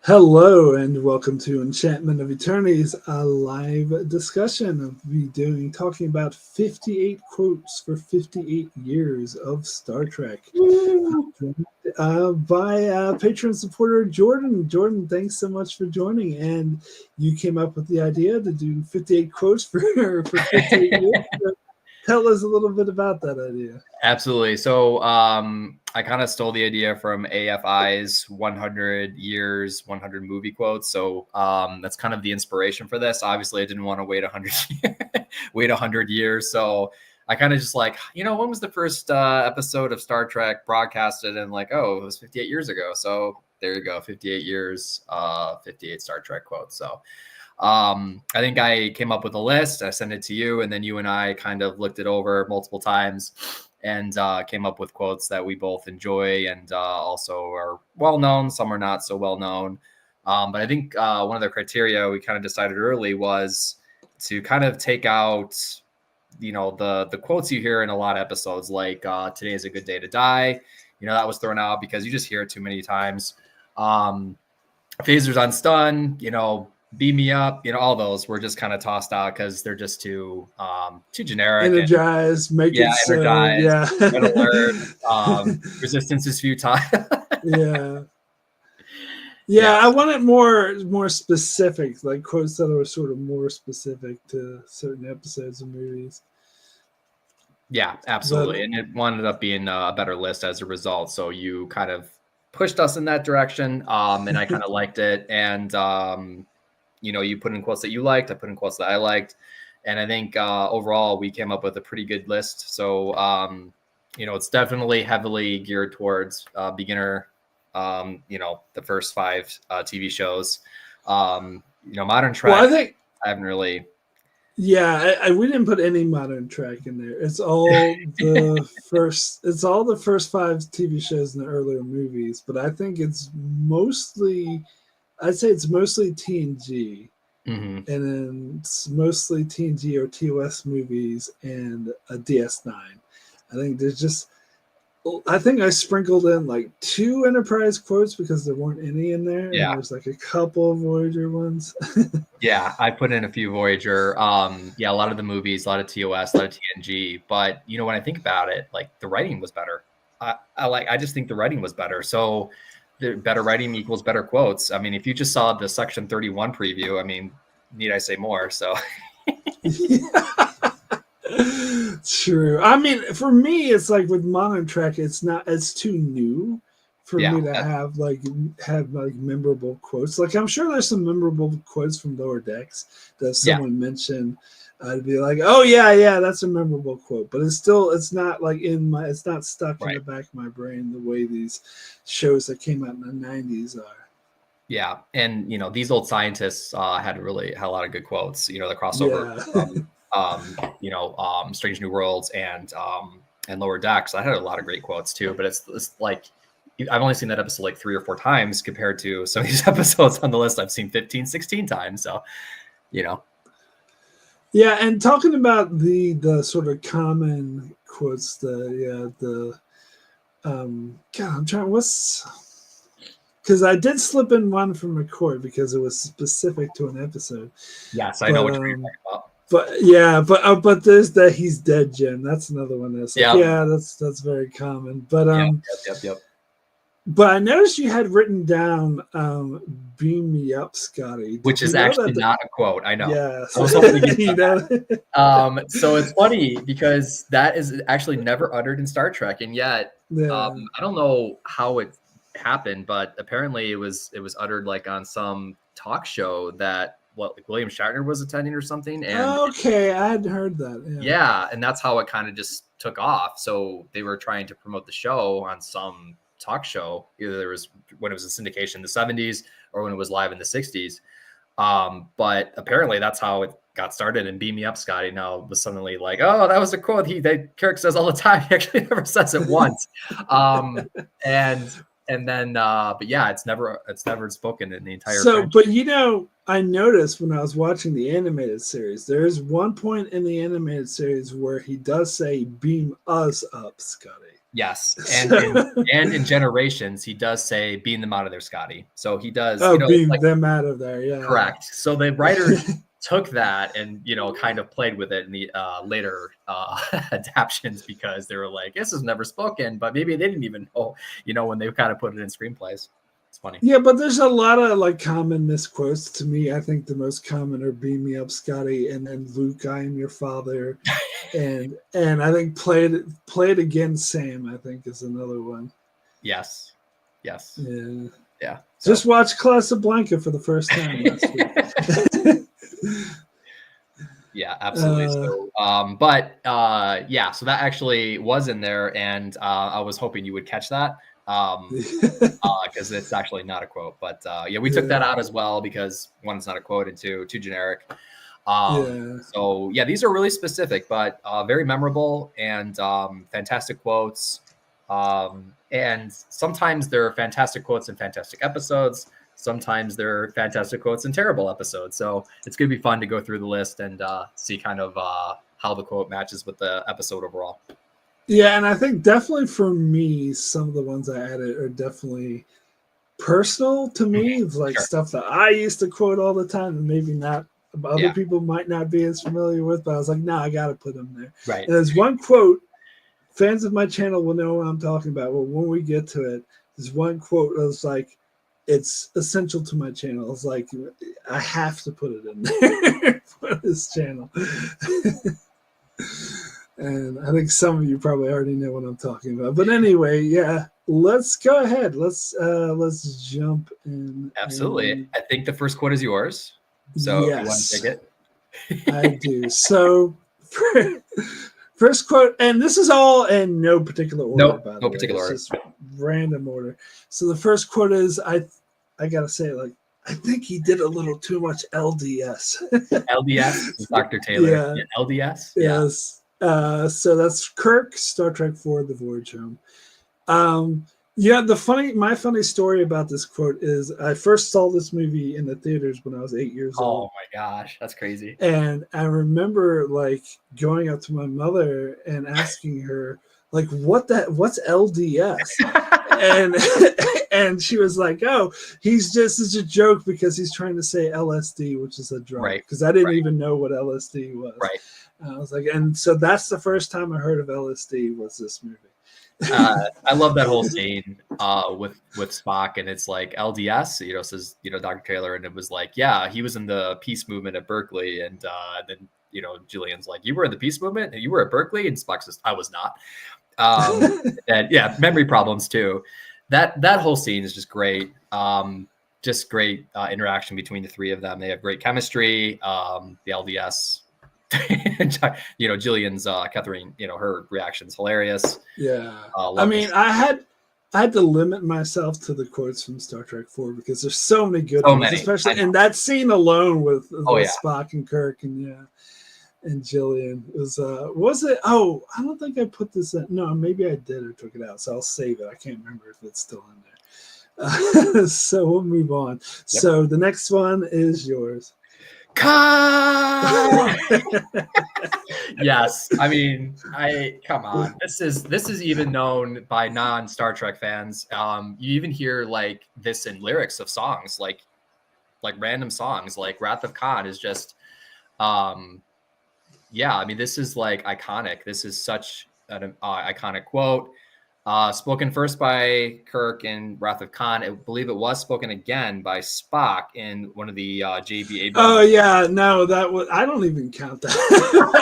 Hello and welcome to Enchantment of Eternities, a live discussion of talking about 58 quotes for 58 years of Star Trek. By patron supporter Jordan. Jordan, thanks so much for joining. And you came up with the idea to do 58 quotes for 58 years. Tell us a little bit about that idea. Absolutely. So I kind of stole the idea from AFI's 100 years, 100 movie quotes. So that's kind of the inspiration for this. Obviously, I didn't want to wait 100 years. So I kind of just like, when was the first episode of Star Trek broadcasted? And like, oh, it was 58 years ago. So there you go, 58 years, 58 Star Trek quotes. So I think I came up with a list. I sent it to you, and then you and I kind of looked it over multiple times and came up with quotes that we both enjoy and also are well known. Some are not so well known. But I think one of the criteria we kind of decided early was to kind of take out, the quotes you hear in a lot of episodes, like "Today is a good day to die." That was thrown out because you just hear it too many times. Phasers on stun, beam me up, all those were just kind of tossed out because they're just too generic. Energize, make it so. Energize, red alert, resistance is futile. Yeah, I want it more specific, like quotes that are sort of more specific to certain episodes of movies. Yeah, absolutely. And it ended up being a better list as a result. So you kind of pushed us in that direction, and I kind of liked it. And you put in quotes that you liked, I put in quotes that I liked. And I think overall we came up with a pretty good list. So, it's definitely heavily geared towards beginner, the first 5 TV shows. Modern Trek, well, I think I haven't really. Yeah, we didn't put any modern Trek in there. It's all the first 5 TV shows in the earlier movies, but I think I'd say it's mostly TNG, Mm-hmm. and then it's mostly TNG or TOS movies and a DS9. I think I sprinkled in like 2 Enterprise quotes because there weren't any in there. Yeah. And there's like a couple of Voyager ones. Yeah, I put in a few Voyager. A lot of the movies, a lot of TOS, a lot of TNG. But when I think about it, like the writing was better. I just think the writing was better. So the better writing equals better quotes. I mean, if you just saw the Section 31 preview, I mean, need I say more? So True. I mean, for me, it's like with modern Trek, it's too new for me to have memorable quotes. Like, I'm sure there's some memorable quotes from Lower Decks that someone mentioned. I'd be like, oh yeah, that's a memorable quote. But it's not like it's not stuck in the back of my brain the way these shows that came out in the 90s are. Yeah, and these old scientists had a lot of good quotes. The crossover. Strange New Worlds and Lower Decks. I had a lot of great quotes too, but it's like I've only seen that episode like 3 or 4 times compared to some of these episodes on the list I've seen 15, 16 times. So, Yeah, and talking about the sort of common quotes, I'm trying because I did slip in one from McCoy because it was specific to an episode. Yes, I know what you're talking about. But there's that he's dead, Jim. That's another one that's that's very common. But Yep. But I noticed you had written down "Beam me up, Scotty," which is actually not a quote. I know. Yeah. So it's funny because that is actually never uttered in Star Trek, and yet I don't know how it happened, but apparently it was uttered like on some talk show that William Shatner was attending or something. And okay, I hadn't heard that. Yeah, and that's how it kind of just took off. So they were trying to promote the show on some talk show. Either there was when it was in syndication in the 70s or when it was live in the 60s. But apparently that's how it got started. And "Beam me up, Scotty" now was suddenly like, oh, that was a quote Kirk says all the time. He actually never says it once. And then, but yeah, it's never spoken in the entire. So, but I noticed when I was watching the animated series, there is one point in the animated series where he does say "Beam us up, Scotty." Yes, and in Generations, he does say "beam them out of there, Scotty." So he does, beam them out of there. Yeah, correct. So the writers took that and kind of played with it in the later adaptions, because they were like, "This is never spoken," but maybe they didn't even know, when they kind of put it in screenplays. It's funny. Yeah, but there's a lot of like common misquotes. To me, I think the most common are "beam me up, Scotty," and then "Luke, I am your father," and I think "play it again, Sam." I think is another one. Yes. Yeah. So. Just watch Casablanca for the first time last week. Yeah, absolutely. So that actually was in there, and I was hoping you would catch that. Because it's actually not a quote, but we took that out as well, because one, it's not a quote, and two, too generic. So these are really specific, but very memorable, and fantastic quotes. And sometimes there are fantastic quotes in fantastic episodes. Sometimes there are fantastic quotes in terrible episodes. So it's going to be fun to go through the list and see kind of how the quote matches with the episode overall. Yeah, and I think definitely for me, some of the ones I added are definitely personal to me, like stuff that I used to quote all the time, and maybe not other people might not be as familiar with, but I was like, no, I got to put them there. Right. And there's one quote, fans of my channel will know what I'm talking about. Well, when we get to it, there's one quote that was like, it's essential to my channel. It's like, I have to put it in there for this channel. And I think some of you probably already know what I'm talking about. But anyway, yeah, let's go ahead. Let's jump in. Absolutely. I think the first quote is yours. So yes, if you want to take it? I do. So first quote, and this is all in no particular order. No particular order. It's just random order. So the first quote is, I gotta say it, like, I think he did a little too much LDS. LDS, Dr. Taylor. Yeah. LDS. Yes. So that's Kirk, Star Trek IV, The Voyage Home. My funny story about this quote is I first saw this movie in the theaters when I was 8 years old. Oh my gosh, that's crazy. And I remember like going up to my mother and asking her, like, what's LDS? and she was like, oh, it's a joke because he's trying to say LSD, which is a drug. Right. Because I didn't even know what LSD was. Right. I was like, and so that's the first time I heard of LSD was this movie. I love that whole scene with Spock, and it's like LDS, says, Dr. Taylor, and it was like, yeah, he was in the peace movement at Berkeley, and then Julian's like, you were in the peace movement, and you were at Berkeley, and Spock says, I was not. And yeah, memory problems too. That whole scene is just great. Just great interaction between the three of them. They have great chemistry. The LDS. Jillian's Catherine, her reaction's hilarious. Yeah. I mean, I had to limit myself to the quotes from Star Trek 4 because there's so many good ones, especially in that scene alone with Spock and Kirk and Jillian. Was it? Oh, I don't think I put this in. No, maybe I did or took it out, so I'll save it. I can't remember if it's still in there. So we'll move on. Yep. So the next one is yours. Yes, I mean, come on. This is even known by non-Star Trek fans. You even hear like this in lyrics of songs, like random songs, like Wrath of Khan is just, I mean, this is like iconic. This is such an iconic quote. Spoken first by Kirk in Wrath of Khan. I believe it was spoken again by Spock in one of the J.B. Abrams. Oh yeah, no, I don't even count that.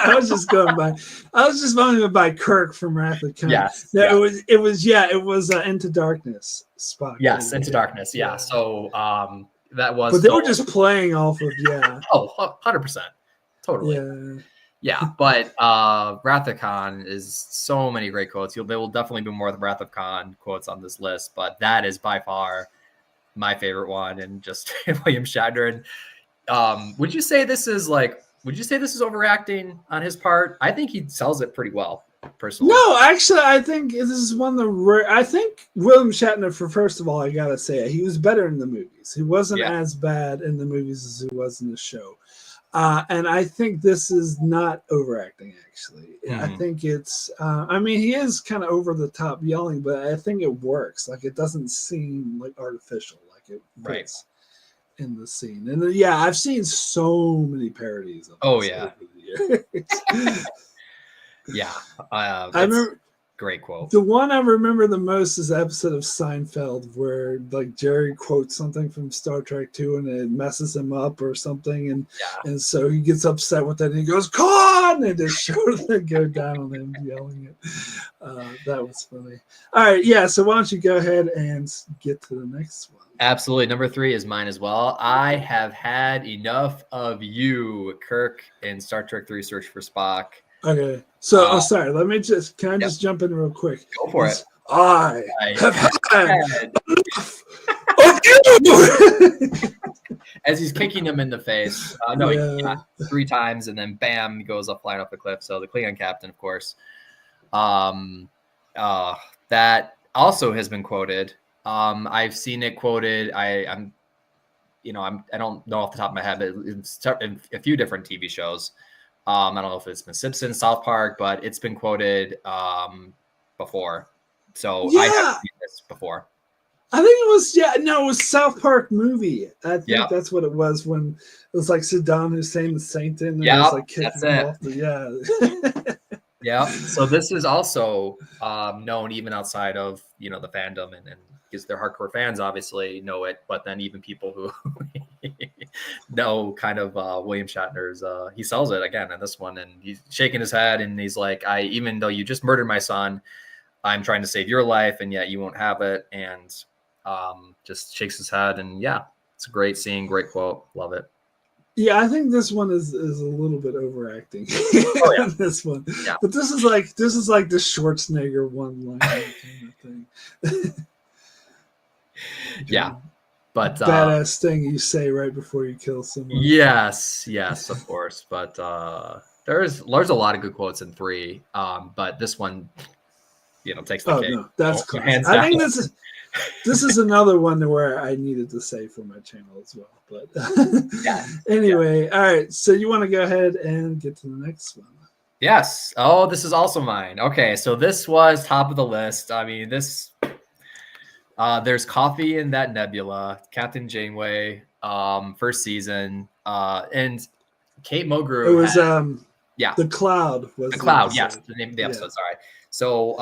I was just going by Kirk from Wrath of Khan. Yes, no, it was Into Darkness. Spock. Yes, Into Darkness. Yeah. So that was. But they were just playing off of 100%, totally. Yeah. Yeah, but Wrath of Khan is so many great quotes. There will definitely be more Wrath of Khan quotes on this list, but that is by far my favorite one. And just William Shatner. And would you say this is overacting on his part? I think he sells it pretty well, personally. No, actually, I think this is one of the rare. I think William Shatner, first of all, I gotta say, he was better in the movies. He wasn't as bad in the movies as he was in the show. And I think this is not overacting, actually. I think it's, I mean, he is kind of over the top yelling, but I think it works. Like, it doesn't seem like artificial, like it fits in the scene. And yeah, I've seen so many parodies of this over the years. Yeah. I remember. Great quote. The one I remember the most is the episode of Seinfeld where like Jerry quotes something from Star Trek 2 and it messes him up or something, and so he gets upset with it and he goes, "Come on!" and just shows it go down on him yelling it. That was funny. All right, yeah. So why don't you go ahead and get to the next one? Absolutely. Number 3 is mine as well. I have had enough of you, Kirk, in Star Trek 3: Search for Spock. Okay, so sorry. Let me just just jump in real quick? Go for it. I have had enough of you. As he's kicking him in the face. 3 times, and then bam, he goes up flying off the cliff. So the Klingon captain, of course. That also has been quoted. I've seen it quoted. I don't know off the top of my head, but it's in a few different TV shows. I don't know if it's been Simpsons, South Park, but it's been quoted before. So I have seen this before. I think it was it was South Park movie. I think that's what it was when it was like Saddam Hussein the Saint and it was like kicking him off Yeah. So this is also known even outside of the fandom, and because they're hardcore fans obviously know it, but then even people who know kind of William Shatner's he sells it again in this one, and he's shaking his head and he's like, even though you just murdered my son, I'm trying to save your life, and yet you won't have it, and just shakes his head, and it's a great scene, great quote, love it. Yeah, I think this one is a little bit overacting. This one, but this is like the Schwarzenegger one line kind of thing. But badass thing you say right before you kill someone. Yes, of course. But there's a lot of good quotes in 3, but this one, takes the cake. No, that's cool. I think this is another one where I needed to say for my channel as well. But anyway, all right. So you want to go ahead and get to the next one? Yes. Oh, this is also mine. Okay, so this was top of the list. I mean, this. There's coffee in that nebula, Captain Janeway, first season, and Kate Mulgrew. It was The Cloud was The Cloud. Yes, the name of the episode. Sorry. So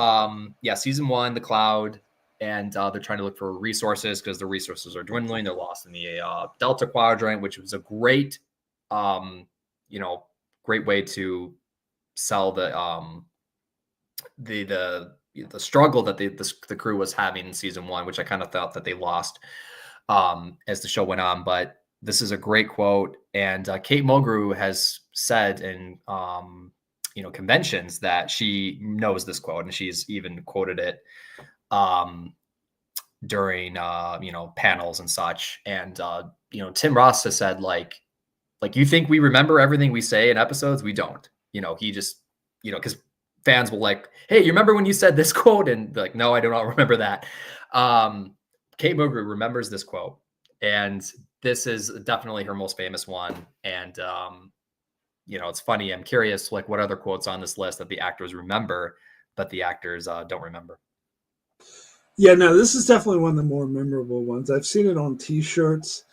season 1, The Cloud, and they're trying to look for resources because the resources are dwindling. They're lost in the Delta Quadrant, which was a great, great way to sell the struggle that the crew was having in season 1, which I kind of felt that they lost as the show went on. But this is a great quote, and Kate Mulgrew has said in conventions that she knows this quote, and she's even quoted it during panels and such. And Tim Ross has said like you think we remember everything we say in episodes? We don't. He just because fans will like, hey, you remember when you said this quote? And like, no, I do not remember that. Kate Mulgrew remembers this quote, and this is definitely her most famous one. And it's funny. I'm curious, like, what other quotes on this list that the actors remember, but the actors don't remember. Yeah, no, this is definitely one of the more memorable ones. I've seen it on T-shirts,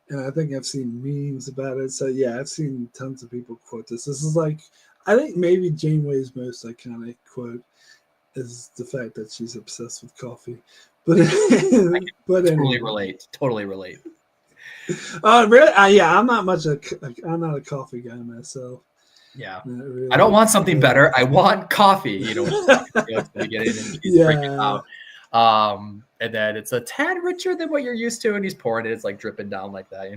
and I think I've seen memes about it. So yeah, I've seen tons of people quote this. This is like, I think maybe Janeway's most iconic quote is the fact that she's obsessed with coffee. But totally relate. Really? I'm not I'm not a coffee guy myself. Yeah, really. I don't want something better. I want coffee. And then it's a tad richer than what you're used to, and he's pouring it. It's like dripping down like that.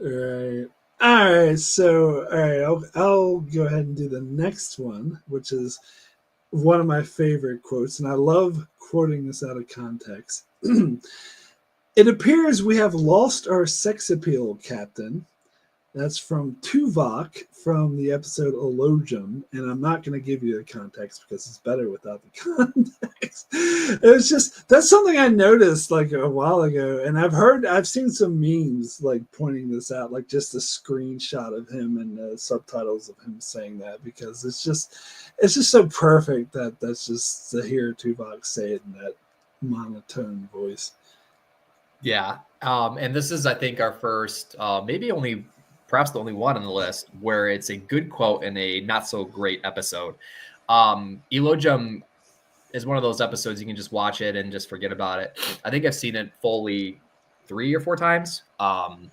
Right. All right. So, all right, I'll go ahead and do the next one, which is one of my favorite quotes, and I love quoting this out of context. It appears we have lost our sex appeal, Captain. That's from Tuvok from the episode Elogium, and I'm not going to give you the context because it's better without the context. It was just that's something I noticed like a while ago, and I've seen some memes like pointing this out, like just a screenshot of him and subtitles of him saying that because it's just so perfect that's just to hear Tuvok say it in that monotone voice. Yeah, and this is I think our first, perhaps the only one on the list where it's a good quote in a not so great episode. Elogium is one of those episodes you can just watch it and just forget about it. I think I've seen it fully 3 or 4 times. And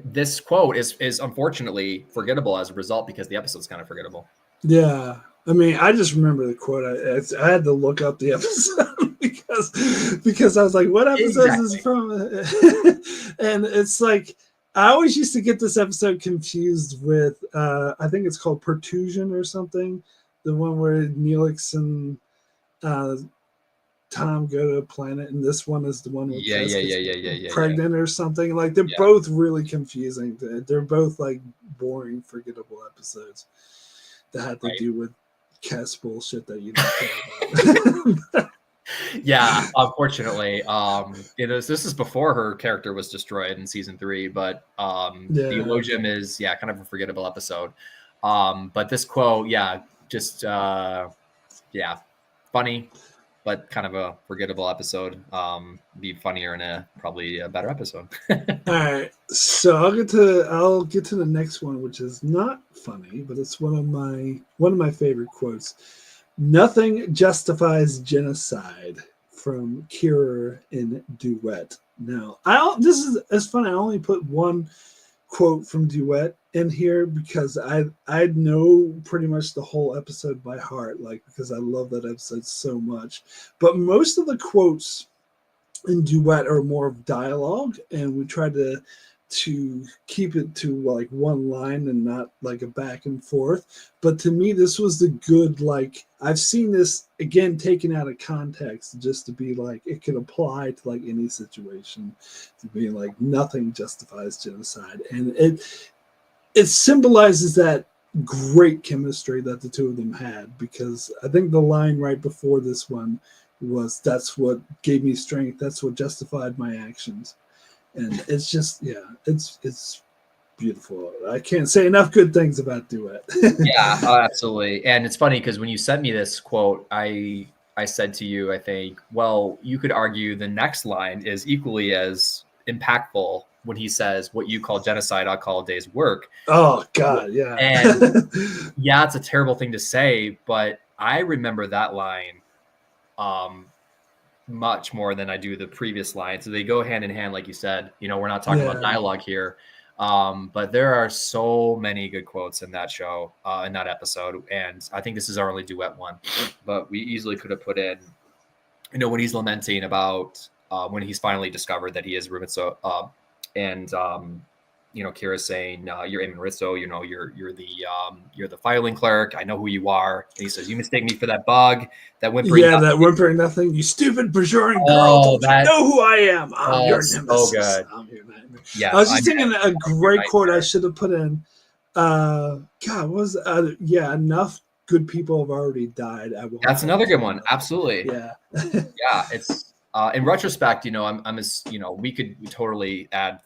this quote is unfortunately forgettable as a result because the episode's kind of forgettable. Yeah. I mean, I just remember the quote. I had to look up the episode because I was like, what episode is this from? And it's like, I always used to get this episode confused with, I think it's called Pertusion or something. The one where Neelix and Tom go to a planet, and this one is the one with pregnant or something. Like they're both really confusing. They're both like boring, forgettable episodes that had to do with Kes bullshit that you don't care about. Yeah, unfortunately, this is before her character was destroyed in season 3, but the Elogium is kind of a forgettable episode. But this quote, funny, but kind of a forgettable episode. Be funnier in probably a better episode. All right, so I'll get to the next one, which is not funny, but it's one of my favorite quotes. Nothing justifies genocide from Kira in Duet. Now, it's funny. I only put one quote from Duet in here because I know pretty much the whole episode by heart, like because I love that episode so much. But most of the quotes in Duet are more of dialogue, and we try to keep it to like one line and not like a back and forth. But to me, this was the good, like I've seen this again taken out of context just to be like it could apply to like any situation, to be like nothing justifies genocide, and it symbolizes that great chemistry that the two of them had, because I think the line right before this one was, that's what gave me strength, that's what justified my actions. And it's just, it's beautiful. I can't say enough good things about Duet. Absolutely. And it's funny because when you sent me this quote, I said to you, I think, well, you could argue the next line is equally as impactful when he says, what you call genocide, I'll call a day's work. Oh, God, yeah. And it's a terrible thing to say, but I remember that line much more than I do the previous line. So they go hand in hand, like you said. We're not talking about dialogue here, but there are so many good quotes in that show, in that episode, and I think this is our only Duet one. But we easily could have put in, when he's lamenting about when he's finally discovered that he is Ritso, and Kira's saying, "You're Eamon Ritso. You're the filing clerk. I know who you are." And he says, "You mistake me for that bug, that whimpering." Yeah, that whimpering nothing. You stupid Bajoran girl! Don't you know who I am? I'm your nemesis. So good. I'm your nightmare. Yeah, I was just thinking a great quote I should have put in. Enough good people have already died. That's another good one. Absolutely. Yeah. Yeah. It's in retrospect, we could totally add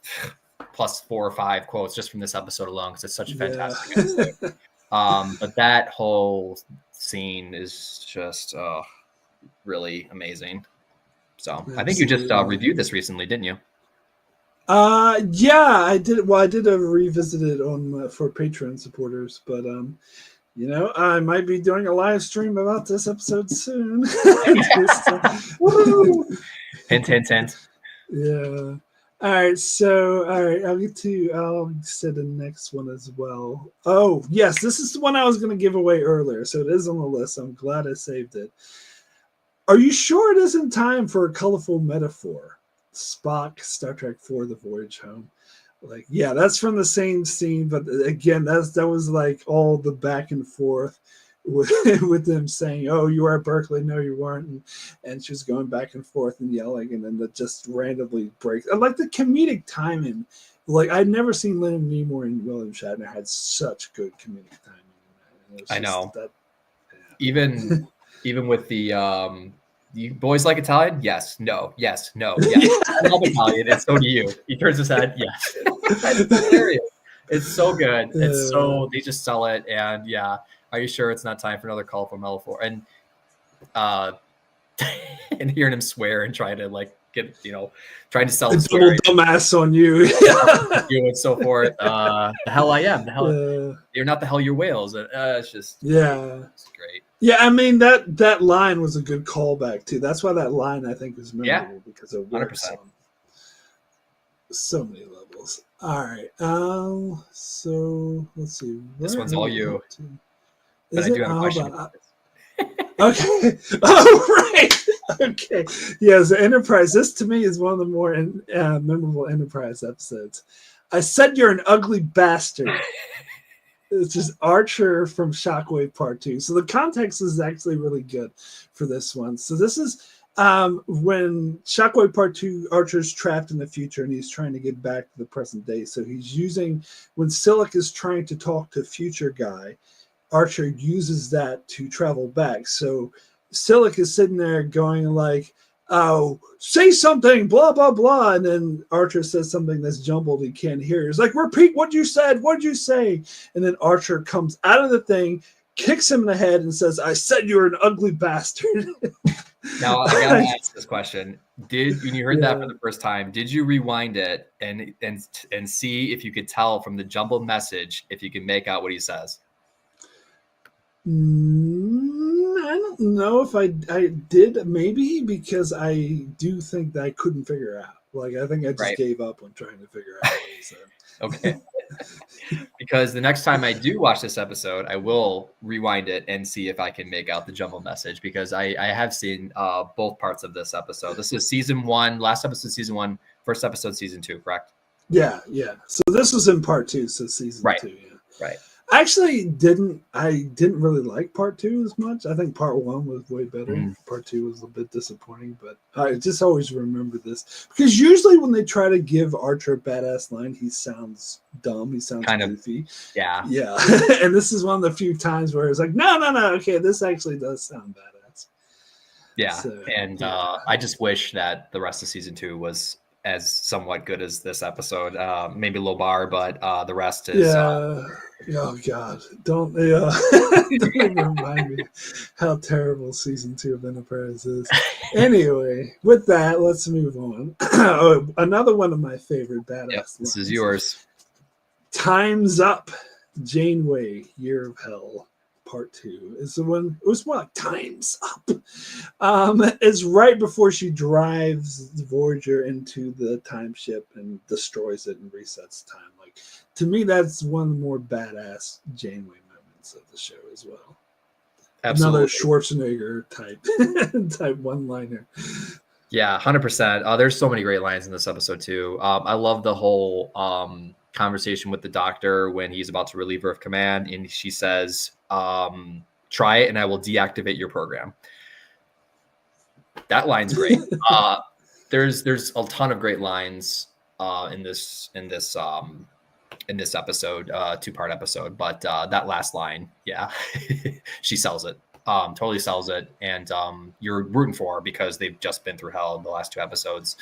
plus 4 or 5 quotes just from this episode alone because it's such a fantastic episode. But that whole scene is just really amazing. So absolutely. I think you just reviewed this recently, didn't you? Yeah, I did. Well, I did a revisited on for Patreon supporters, but I might be doing a live stream about this episode soon. Hint, hint, hint. Yeah. All right, I'll say the next one as well. Oh, yes, this is the one I was going to give away earlier, so it is on the list. I'm glad I saved it. Are you sure it isn't time for a colorful metaphor? Spock, Star Trek IV, The Voyage Home. Like, yeah, that's from the same scene, but again, that was like all the back and forth with them saying, "Oh, you were at Berkeley, no, you weren't," and she was going back and forth and yelling, and then that just randomly breaks. I like the comedic timing Like I'd never seen Leonard Nimoy and William Shatner had such good comedic timing. I know. Even with the you boys like Italian? Yes, no, yes, no, yes. I love Italian, and so do you. He turns his head, yes. It's hilarious. It's so good. It's so they just sell it, and yeah. Are you sure it's not time for another call from L4? And and hearing him swear and trying to like get trying to sell the double dumbass on you, you and so forth. The hell I am. The hell you're not. The hell you're Wales. It's just it's great. Yeah, I mean that line was a good callback too. That's why that line I think was memorable because it works on so many levels. All right, so let's see. This one's all you. But I do have a question. Okay. Oh, right. Okay. Yes, the Enterprise. This to me is one of the more memorable Enterprise episodes. I said you're an ugly bastard. It's just Archer from Shockwave Part 2. So the context is actually really good for this one. So this is when Shockwave Part 2, Archer's trapped in the future and he's trying to get back to the present day. So he's using, when Silik is trying to talk to Future Guy, Archer uses that to travel back. So Silik is sitting there going like, oh, say something, blah, blah, blah. And then Archer says something that's jumbled he can't hear. He's like, repeat what you said. What'd you say? And then Archer comes out of the thing, kicks him in the head and says, I said you're an ugly bastard. Now, I got to ask this question. When you heard that for the first time, did you rewind it and see if you could tell from the jumbled message if you can make out what he says? I don't know if I did, maybe, because I do think that I couldn't figure out. Like, I think I just gave up on trying to figure out what he said. Okay. Because the next time I do watch this episode, I will rewind it and see if I can make out the jumble message, because I have seen both parts of this episode. This is season 1, last episode, season 1, first episode, season 2, correct? Yeah. So this was in part 2, so season 2. Yeah. Right. I actually didn't really like part 2 as much. I think part 1 was way better. Part 2 was a bit disappointing, but I just always remember this because usually when they try to give Archer a badass line, he sounds dumb. He sounds kind goofy. Yeah. And this is one of the few times where it's like, no. Okay, this actually does sound badass. Yeah. So, and I just wish that the rest of season 2 was as somewhat good as this episode. Maybe low bar, but the rest is. Oh God! Don't even remind me how terrible season 2 of Enterprise is. Anyway, with that, let's move on. Another one of my favorite badass lines. This is yours. Time's up. Janeway, Year of Hell, Part 2 is the one. It was more like Time's Up. It's right before she drives the Voyager into the time ship and destroys it and resets time. Like, to me, that's one of the more badass Janeway moments of the show as well. Absolutely. Another Schwarzenegger type one-liner. Yeah, 100%. There's so many great lines in this episode too. I love the whole conversation with the doctor when he's about to relieve her of command, and she says, "Try it, and I will deactivate your program." That line's great. There's a ton of great lines in this episode, 2-part episode, but that last line, she sells it. Totally sells it, and you're rooting for her because they've just been through hell in the last 2 episodes.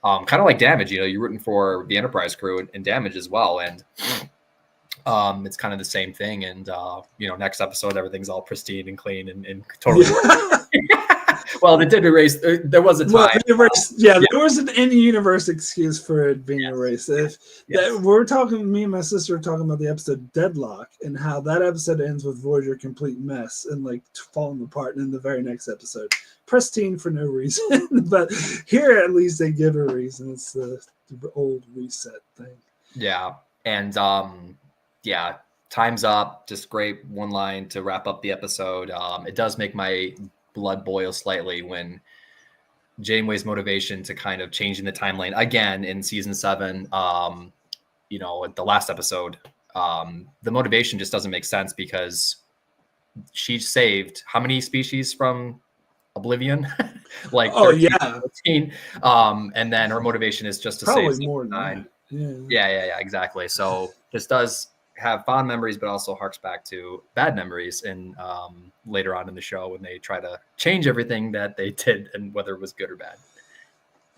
Kind of like Damage, you're rooting for the Enterprise crew and Damage as well, and it's kind of the same thing. And next episode, everything's all pristine and clean and totally. Well, they did erase. There was a time. There was an in-universe excuse for it being erased. Me and my sister were talking about the episode Deadlock and how that episode ends with Voyager complete mess and like falling apart, and in the very next episode, pristine for no reason. But here, at least, they give a reason. It's the old reset thing. Yeah, and time's up. Just great one line to wrap up the episode. It does make my blood boil slightly when Janeway's motivation to kind of changing the timeline again in season 7, the last episode, the motivation just doesn't make sense because she saved how many species from oblivion? Like 13, 14. And then her motivation is just to probably save more than 9. Yeah, exactly. So this does have fond memories, but also harks back to bad memories and later on in the show when they try to change everything that they did and whether it was good or bad.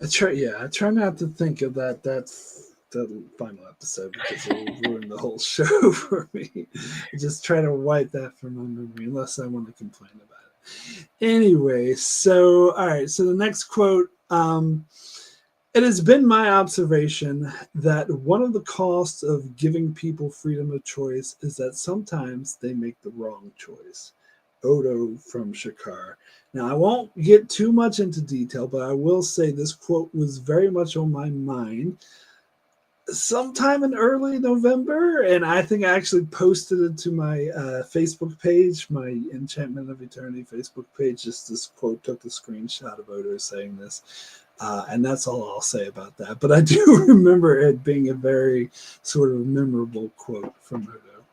I try not to think of that's the final episode because it will ruin the whole show for me. I just try to wipe that from my memory unless I want to complain about it. Anyway, so all right, so the next quote, it has been my observation that one of the costs of giving people freedom of choice is that sometimes they make the wrong choice. Odo from Shakar. Now, I won't get too much into detail, but I will say this quote was very much on my mind sometime in early November, and I think I actually posted it to my Facebook page, my Enchantment of Eternity Facebook page. Just this quote, took the screenshot of Odo saying this. And that's all I'll say about that. But I do remember it being a very sort of memorable quote from Odo.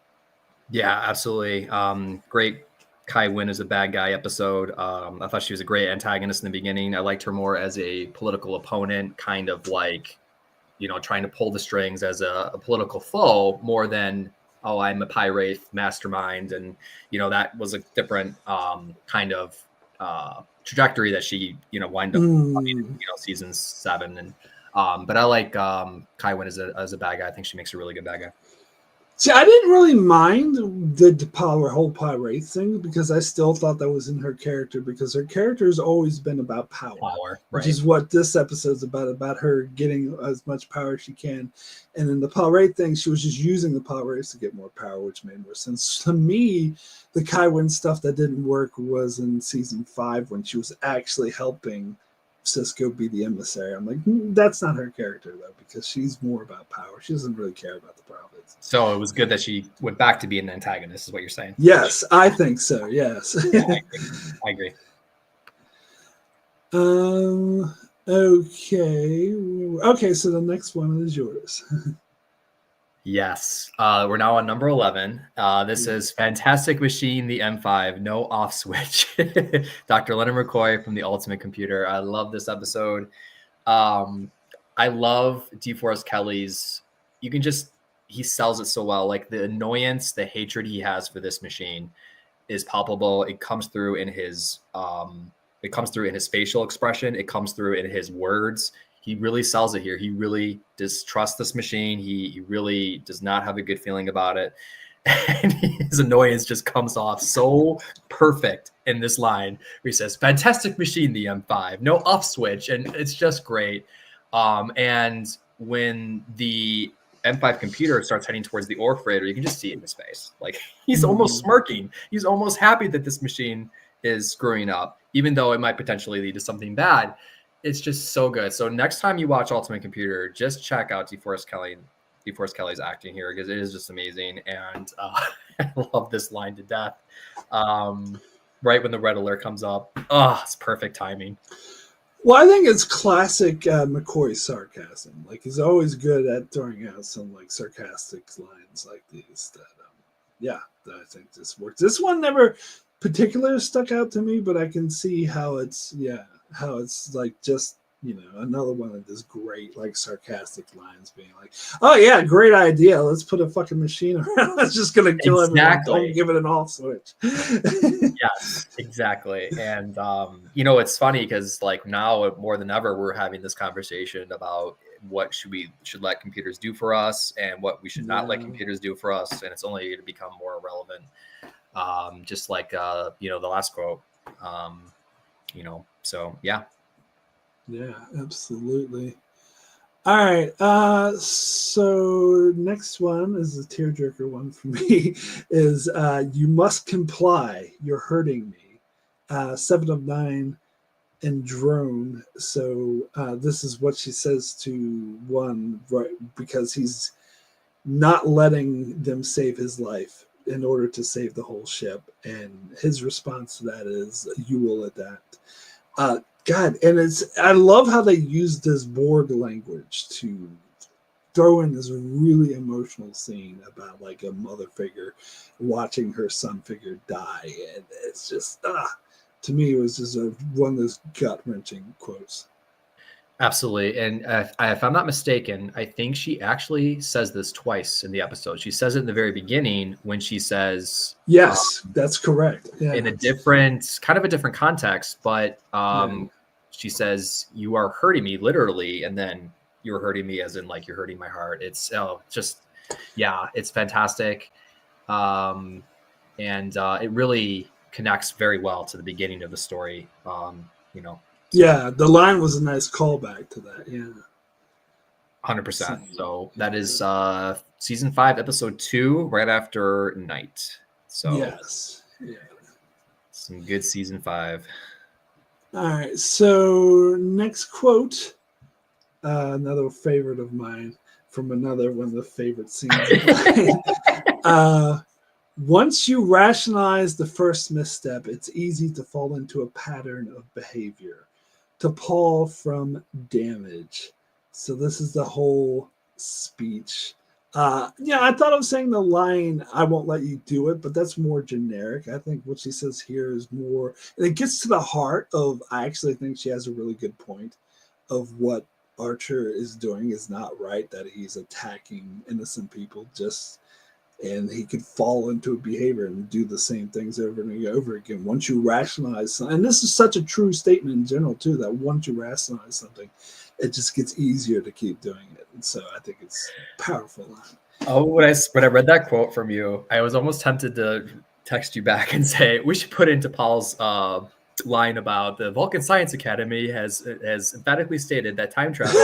Yeah, absolutely. Great Kai Wynn is a bad guy episode. I thought she was a great antagonist in the beginning. I liked her more as a political opponent, kind of like, trying to pull the strings as a political foe more than, oh, I'm a pirate mastermind. And, that was a different kind of trajectory that she, wind up, season 7. And but I like Kai Wynn as a bad guy. I think she makes a really good bad guy. See, I didn't really mind the whole pirate thing because I still thought that was in her character because her character has always been about power, which is what this episode's about her getting as much power as she can. And in the pirate thing, she was just using the pirates to get more power, which made more sense. To me, the Kai Wynn stuff that didn't work was in season 5 when she was actually helping Sisko be the emissary. I'm like, that's not her character though, because she's more about power. She doesn't really care about the profits. So it was good that she went back to being an antagonist, is what you're saying? Yes, I think so. Yes. Yeah, I agree. Okay. So the next one is yours. Yes. We're now on number 11. This is Fantastic Machine, the M5, no off switch. Dr. Leonard McCoy from the Ultimate Computer. I love this episode. I love DeForest Kelly's, he sells it so well. Like the annoyance, the hatred he has for this machine is palpable. It comes through in his facial expression. It comes through in his words. He really sells it here. He really distrusts this machine. He really does not have a good feeling about it. And his annoyance just comes off so perfect in this line where he says, "Fantastic machine, the M5, no off switch." And it's just great. And when the M5 computer starts heading towards the ore freighter, you can just see it in his face. Like he's almost smirking. He's almost happy that this machine is screwing up, even though it might potentially lead to something bad. It's just so good. So next time you watch Ultimate Computer, just check out DeForest Kelly's acting here because it is just amazing. And I love this line to death. Right when the red alert comes up. Oh, it's perfect timing. Well, I think it's classic McCoy sarcasm. Like he's always good at throwing out some like sarcastic lines like these. That I think this works. This one never particularly stuck out to me, but I can see how it's like just another one of these great like sarcastic lines being like, "Oh yeah, great idea. Let's put a fucking machine around. That's just gonna kill everyone. Don't give it an off switch." Yes, exactly. And it's funny because like now more than ever we're having this conversation about what should let computers do for us and what we should not let computers do for us, and it's only going to become more relevant. Just like the last quote. So yeah. Yeah, absolutely. All right. So next one is a tearjerker one for me is you must comply. You're hurting me. 7 of 9 and drone. So this is what she says to one, right? Because he's not letting them save his life in order to save the whole ship. And his response to that is, "You will adapt." God, and I love how they use this Borg language to throw in this really emotional scene about like a mother figure watching her son figure die. And it's just, to me, it was just one of those gut-wrenching quotes. Absolutely. And if I'm not mistaken, I think she actually says this twice in the episode. She says it in the very beginning when she says, yes, that's correct. Yeah. In a different context, but she says, you are hurting me literally. And then you're hurting me as in like, you're hurting my heart. It's it's fantastic. And it really connects very well to the beginning of the story. Yeah, the line was a nice callback to that. Yeah, 100%. So that is season 5, episode 2, right after Night. So yes, some good season 5. All right. So next quote, another favorite of mine from another one of the favorite scenes. Once you rationalize the first misstep, it's easy to fall into a pattern of behavior. To Paul from Damage. So this is the whole speech. I thought I was saying the line, I won't let you do it, but that's more generic. I think what she says here is more, and it gets to the heart of, I actually think she has a really good point of what Archer is doing is not right, that he's attacking innocent people and he could fall into a behavior and do the same things over and over again. Once you rationalize something, and this is such a true statement in general too, that once you rationalize something, it just gets easier to keep doing it. And so I think it's a powerful line. Oh, when I read that quote from you, I was almost tempted to text you back and say, we should put into Paul's line about the Vulcan Science Academy has emphatically stated that time travel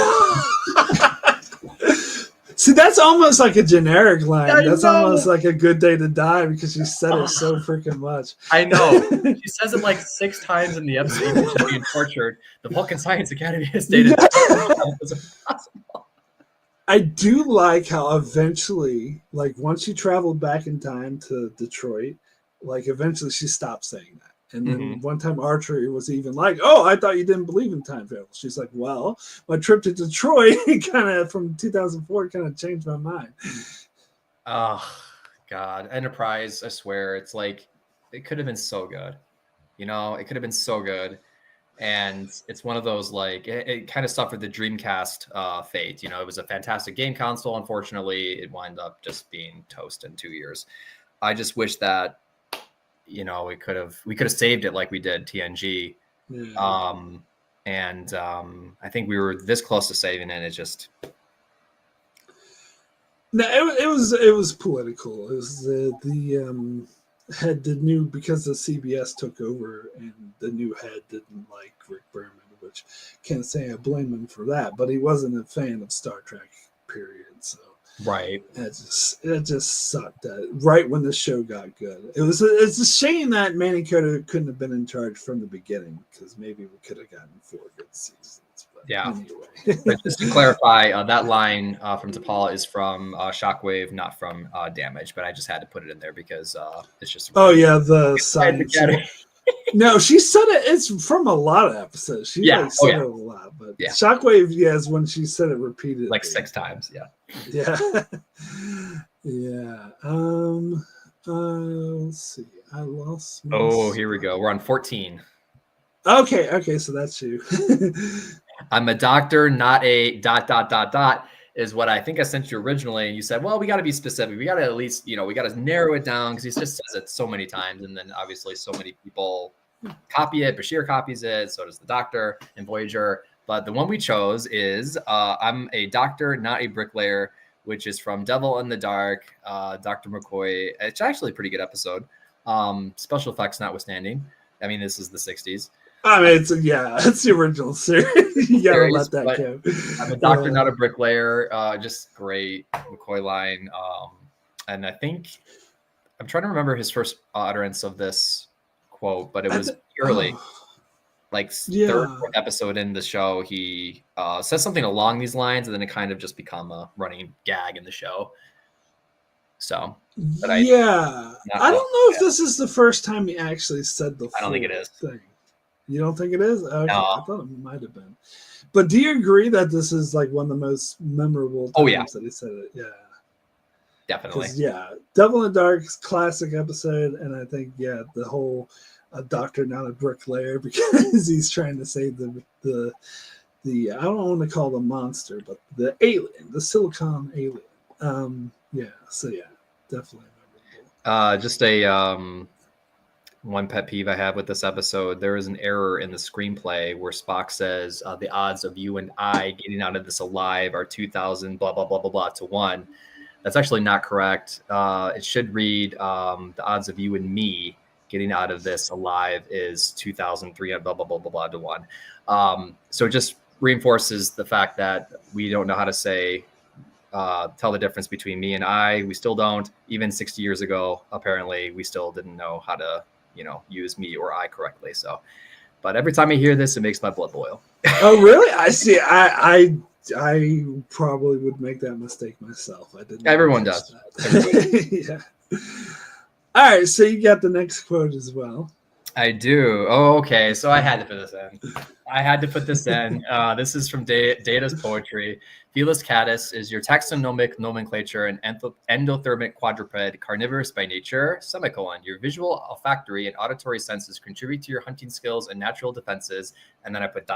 See, that's almost like a generic line. That's almost like a good day to die because you said it so freaking much. I know. She says it like 6 times in the episode. She's being tortured. The Vulcan Science Academy has stated that was impossible. I do like how eventually, like once she traveled back in time to Detroit, like eventually she stopped saying that. And then one time Archer was even like, oh, I thought you didn't believe in time travel. She's like, well, my trip to Detroit kind of from 2004 kind of changed my mind. Oh, God. Enterprise, I swear. It's like, it could have been so good. It could have been so good. And it's one of those, like, it kind of suffered the Dreamcast fate. It was a fantastic game console. Unfortunately, it wound up just being toast in 2 years. I just wish that we could have saved it like we did TNG. I think we were this close to saving it. It just no, it was political. It was the head because the CBS took over and the new head didn't like Rick Berman, which can't say I blame him for that, but he wasn't a fan of Star Trek, period. So right, it just sucked that right when the show got good. It's a shame that Manny couldn't have been in charge from the beginning, because maybe we could have gotten 4 good seasons. But anyway. But just to clarify, that line from T'Pol is from Shockwave, not from Damage. But I just had to put it in there because it's just. The science. No, she said it. It's from a lot of episodes. She said it a lot, but Shockwave, is when she said it repeatedly, like 6 times. Yeah. Let's see. I lost. Here we go. We're on 14. Okay. So that's you. I'm a doctor, not a ... is what I think I sent you originally. And you said, well, we got to be specific. We got to at least, we got to narrow it down, because he just says it so many times. And then obviously so many people copy it. Bashir copies it. So does the Doctor and Voyager. But the one we chose is I'm a doctor, not a bricklayer, which is from Devil in the Dark, Dr. McCoy. It's actually a pretty good episode. Special effects notwithstanding. I mean, this is the 60s. I mean, it's the original series. You gotta let that go. I'm a doctor, not a bricklayer. Just great McCoy line. And I think I'm trying to remember his first utterance of this quote, but it was early, third episode in the show. He says something along these lines, and then it kind of just become a running gag in the show. So, but I don't know if this is the first time he actually said the. I don't think it is. Thing. You don't think it is? Okay, no. I thought it might have been. But do you agree that this is like one of the most memorable times that he said it? Yeah. Definitely. Devil in the Dark is classic episode, and I think the whole doctor, not a bricklayer, because he's trying to save the I don't want to call it a monster, but the alien, the silicon alien. So definitely memorable. Just a one pet peeve I have with this episode. There is an error in the screenplay where Spock says the odds of you and I getting out of this alive are 2,000 blah blah blah blah blah to 1. That's actually not correct. It should read the odds of you and me getting out of this alive is 2,300 blah blah blah blah blah to 1. So it just reinforces the fact that we don't know how to say tell the difference between me and I. We still don't. Even 60 years ago, apparently, we still didn't know how to use me or I correctly. So, but every time I hear this, it makes my blood boil. Oh, really? I see. I probably would make that mistake myself. I didn't. Everyone does. Yeah. All right. So you got the next quote as well. I do. Oh, okay. So I had to put this in. This is from Data's poetry. Felis catus is your taxonomic nomenclature and endothermic quadruped, carnivorous by nature, semicolon. Your visual, olfactory, and auditory senses contribute to your hunting skills and natural defenses. And then I put ...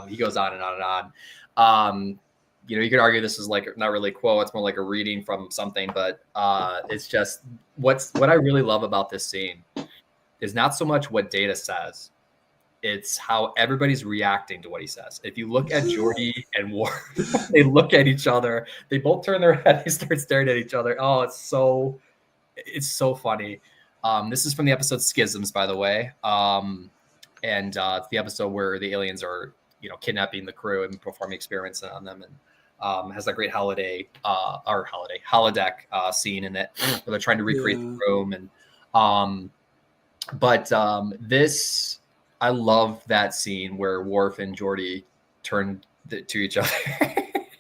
He goes on and on and on. You could argue this is like not really a quote. It's more like a reading from something, but it's just what I really love about this scene is not so much what Data says. It's how everybody's reacting to what he says. If you look at Geordi and Worf, they look at each other. They both turn their head. They start staring at each other. Oh, it's so funny. This is from the episode Schisms, by the way. And it's the episode where the aliens are, kidnapping the crew and performing experiments on them, and has that great holodeck scene in it where they're trying to recreate the room. And this. I love that scene where Worf and Geordi turn to each other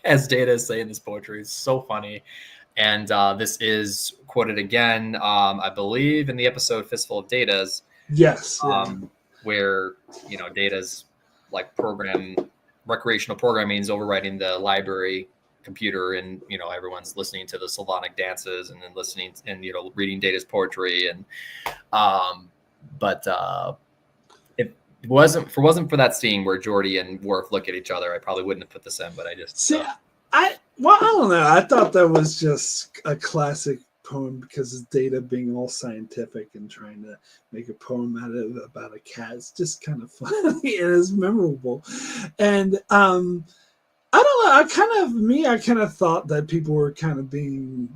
as Data is saying this poetry. It's so funny. And this is quoted again, I believe, in the episode Fistful of Datas. Yes. Where, Data's like recreational programming is overriding the library computer, and, everyone's listening to the Sylvanic dances and then listening and, reading Data's poetry. And, If it wasn't for that scene where Geordi and Worf look at each other, I probably wouldn't have put this in, but I just... See, I don't know. I thought that was just a classic poem because of Data being all scientific and trying to make a poem about a cat. It's just kind of funny and it's memorable. And I don't know. I kind of thought that people were kind of being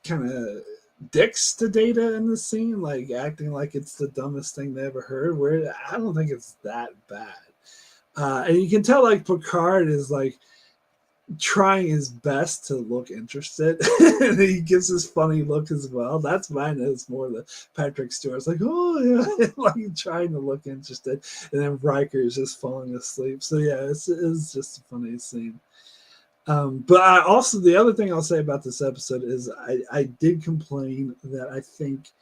kind of dicks to Data in the scene, like acting like it's the dumbest thing they ever heard, where I don't think it's that bad. And you can tell like Picard is like trying his best to look interested. And he gives this funny look as well. That's mine. It's more the Patrick Stewart's like, oh yeah, like trying to look interested. And then Riker is just falling asleep. So yeah, it's just a funny scene. But also the other thing I'll say about this episode is I did complain that I think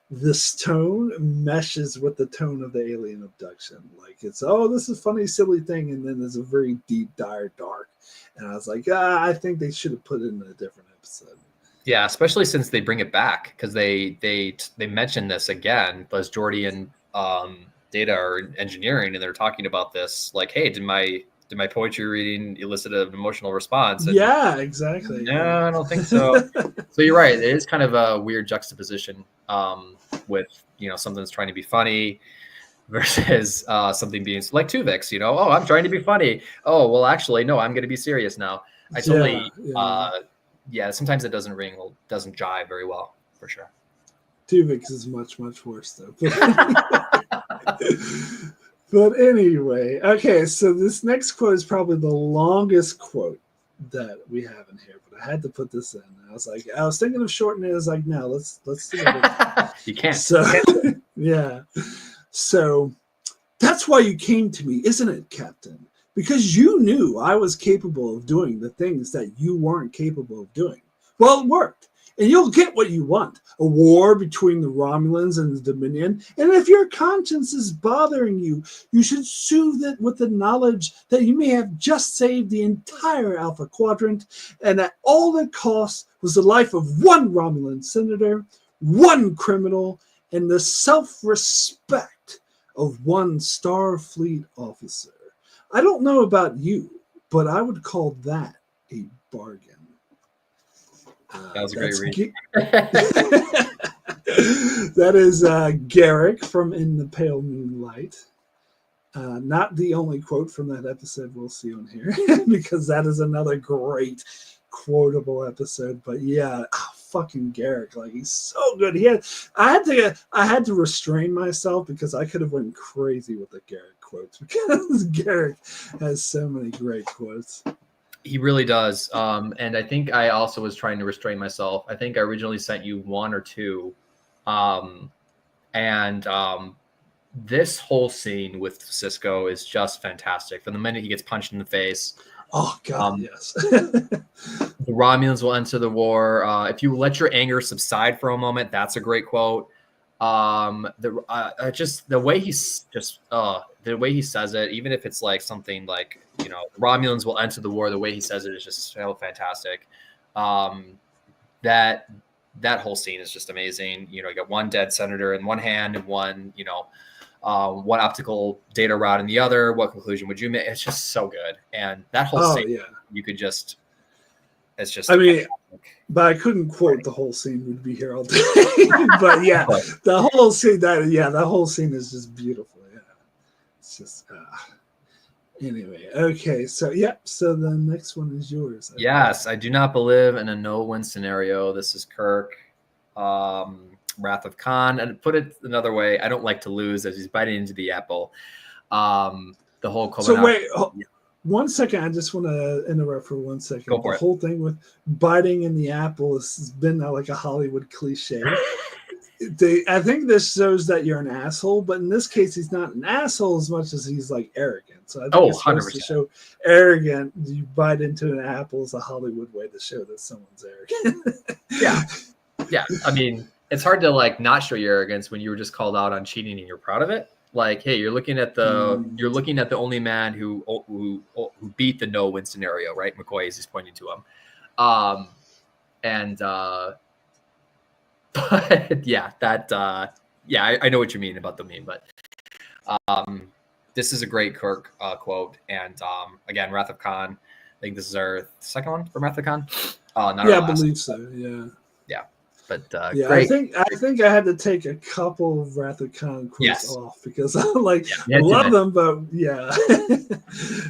this tone meshes with the tone of the alien abduction. Like it's, this is a funny, silly thing. And then there's a very deep, dire, dark. And I was like, I think they should have put it in a different episode. Yeah, especially since they bring it back because they mention this again, plus Geordi and Data are engineering and they're talking about this like, hey, did my poetry reading elicit an emotional response? And yeah, exactly. No, I don't think so. So you're right. It is kind of a weird juxtaposition with, something that's trying to be funny versus something being like Tuvix, I'm trying to be funny. Oh, well, actually, no, I'm going to be serious now. I totally, sometimes it doesn't jive very well, for sure. Tuvix is much, much worse, though. But anyway, okay, so this next quote is probably the longest quote that we have in here, but I had to put this in. I was thinking of shortening it. I was like, no, let's do it. You can't. So, yeah. So that's why you came to me, isn't it, Captain? Because you knew I was capable of doing the things that you weren't capable of doing. Well, it worked. And you'll get what you want, a war between the Romulans and the Dominion. And if your conscience is bothering you, you should soothe it with the knowledge that you may have just saved the entire Alpha Quadrant, and that all that cost was the life of one Romulan senator, one criminal, and the self-respect of one Starfleet officer. I don't know about you, but I would call that a bargain. That was a great read. That is Garrick from In the Pale Moonlight. Not the only quote from that episode we'll see on here, because that is another great quotable episode. But yeah, fucking Garrick, like he's so good. I had to restrain myself because I could have went crazy with the Garrick quotes, because Garrick has so many great quotes. He really does. And I think I also was trying to restrain myself. I think I originally sent you one or two. This whole scene with Cisco is just fantastic. From the minute he gets punched in the face. Oh, God, yes. The Romulans will enter the war. If you let your anger subside for a moment, that's a great quote. Just the way he's the way he says it, even if it's like something like, you know, the Romulans will enter the war, the way he says it is just so fantastic. That whole scene is just amazing. You know, you got one dead senator in one hand and one, you know, one optical data rod in the other. What conclusion would you make? It's just so good. And that whole scene, you could just, it's just, I mean, but I couldn't quote the whole scene. We'd be here all day. But yeah, the whole scene is just beautiful. Yeah. It's just, anyway. Okay. So, so the next one is yours. Yes. I do not believe in a no-win scenario. This is Kirk. Wrath of Khan, and put it another way, I don't like to lose as he's biting into the apple. The whole so wait, 1 second. I just want to interrupt for 1 second. Go for the whole thing with biting in the apple has been like a Hollywood cliche. I think this shows that you're an asshole, but in this case, he's not an asshole as much as he's like arrogant. So I think it's supposed 100%. to show arrogant. You bite into an apple is a Hollywood way to show that someone's arrogant. Yeah. I mean, it's hard to like not show your arrogance when you were just called out on cheating and you're proud of it. Like, hey, you're looking at the only man who beat the no-win scenario, right? McCoy is just pointing to him. But yeah, I know what you mean about the meme, but this is a great Kirk quote. And again, Wrath of Khan. I think this is our second one from Wrath of Khan. I believe so. Yeah. But great. I think I had to take a couple of Wrath of Khan quotes off because I love them, but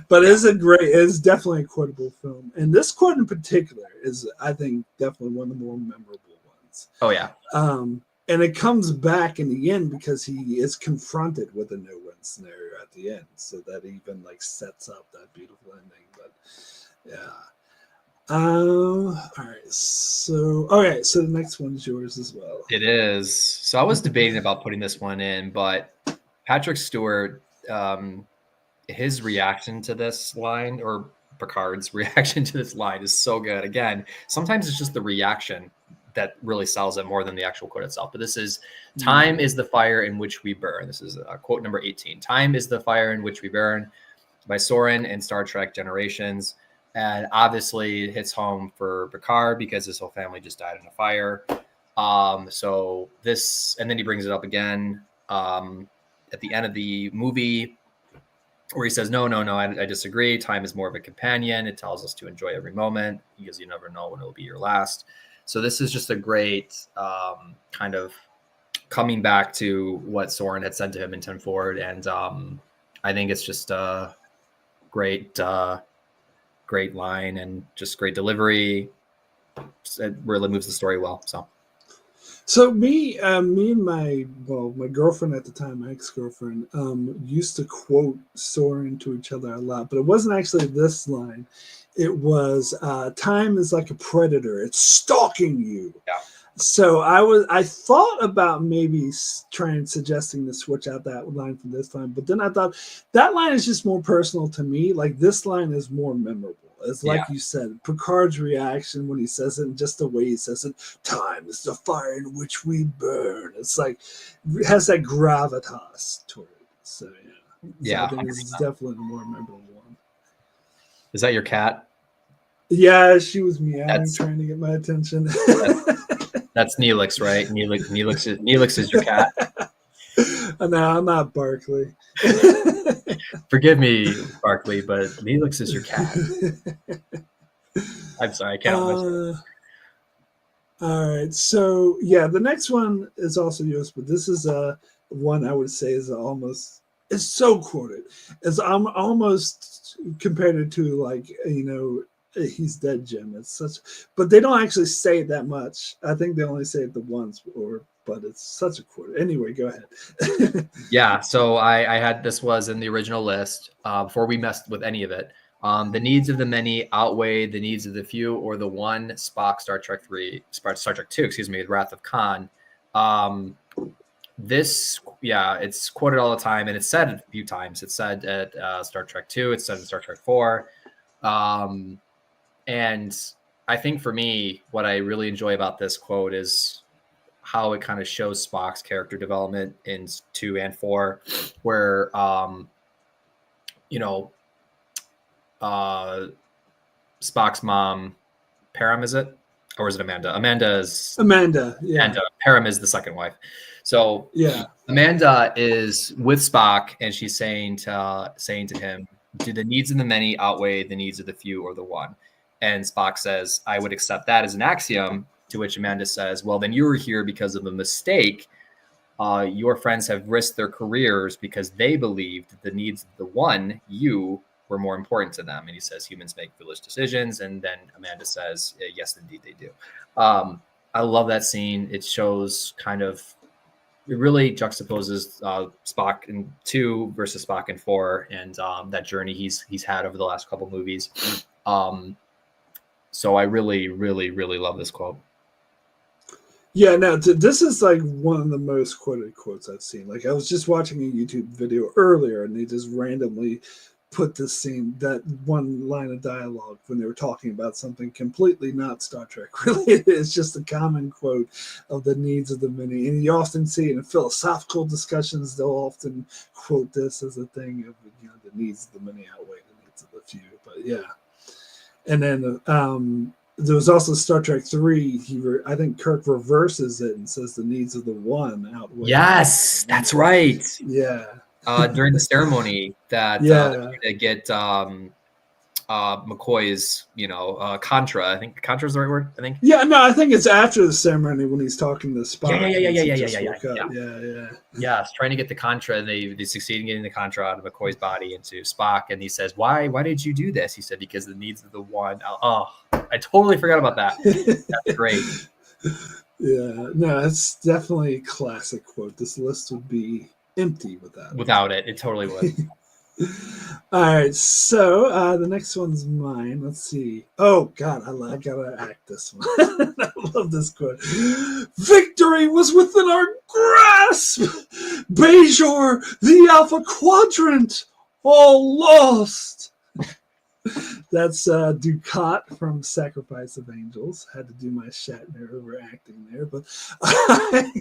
but it's definitely a quotable film, and this quote in particular is, I think, definitely one of the more memorable ones. Oh yeah. And it comes back in the end because he is confronted with a no-win scenario at the end, so that even like sets up that beautiful ending. But yeah. All right. So the next one is yours as well. It is. So I was debating about putting this one in, but Patrick Stewart, his reaction to this line, or Picard's reaction to this line, is so good. Again, sometimes it's just the reaction that really sells it more than the actual quote itself. But this is, time is the fire in which we burn. This is quote number 18. Time is the fire in which we burn, by Soren in Star Trek Generations. And obviously it hits home for Picard because his whole family just died in a fire. So this, and then he brings it up again at the end of the movie where he says, no, I disagree. Time is more of a companion. It tells us to enjoy every moment because you never know when it'll be your last. So this is just a great kind of coming back to what Soren had said to him in 10 Forward. And I think it's just a great line and just great delivery. It really moves the story well. So me and my girlfriend at the time, my ex-girlfriend, used to quote Soren to each other a lot, but it wasn't actually this line. It was, time is like a predator. It's stalking you. Yeah. So I thought about maybe suggesting to switch out that line from this line, but then I thought that line is just more personal to me. Like, this line is more memorable. It's like you said, Picard's reaction when he says it, and just the way he says it, time is the fire in which we burn. It's like, it has that gravitas toward it. So yeah. So I think this is definitely a more memorable one. Is that your cat? Yeah, she was meowing, trying to get my attention. That's Neelix, right? Neelix is your cat. No, I'm not Barkley. Forgive me, Barkley, but Neelix is your cat. I'm sorry, I can't. All right, so yeah, the next one is also yours, but this is one I would say is almost it's so quoted. It's almost compared it to like he's dead, Jim. It's such, but they don't actually say it that much. I think they only say it the once, but it's such a quote. Anyway, go ahead. Yeah, so I had this was in the original list before we messed with any of it. The needs of the many outweigh the needs of the few, or the one. Spock, Star Trek 2, excuse me, Wrath of Khan. It's quoted all the time, and it's said a few times. It's said at Star Trek 2. It's said in Star Trek 4. And I think for me, what I really enjoy about this quote is how it kind of shows Spock's character development in 2 and 4, where Spock's mom, Param, is it? Or is it Amanda? Amanda, yeah. And Param is the second wife. So yeah, Amanda is with Spock, and she's saying to him, do the needs of the many outweigh the needs of the few, or the one? And Spock says, I would accept that as an axiom, to which Amanda says, well, then you were here because of a mistake. Your friends have risked their careers because they believed the needs of the one, you, were more important to them. And he says humans make foolish decisions. And then Amanda says, yes, indeed they do. I love that scene. It shows it really juxtaposes Spock in 2 versus Spock in 4, and that journey he's had over the last couple movies. So I really, really, really love this quote. Yeah, no, this is like one of the most quoted quotes I've seen. Like I was just watching a YouTube video earlier, and they just randomly put this scene, that one line of dialogue, when they were talking about something completely not Star Trek related. It's just a common quote of the needs of the many. And you often see it in philosophical discussions, they'll often quote this as a thing of, the needs of the many outweigh the needs of the few. But yeah. And then there was also Star Trek 3. I think Kirk reverses it and says the needs of the one outweigh. Yes, that's right. Yeah. During the ceremony that to get McCoy's, Contra. I think Contra is the right word. I think. Yeah, no, I think it's after the ceremony when he's talking to Spock. Yeah. Yes, trying to get the Contra. They succeed in getting the Contra out of McCoy's body into Spock, and he says, "Why did you do this?" He said, "Because the needs of the one." Oh, I totally forgot about that. That's great. Yeah, no, it's definitely a classic quote. This list would be empty without it. It totally would. All right, so the next one's mine. Let's see. Oh God, I gotta act this one. I love this quote. Victory was within our grasp. Bajor, the Alpha Quadrant, all lost. That's Dukat from Sacrifice of Angels. Had to do my Shatner overacting there, but I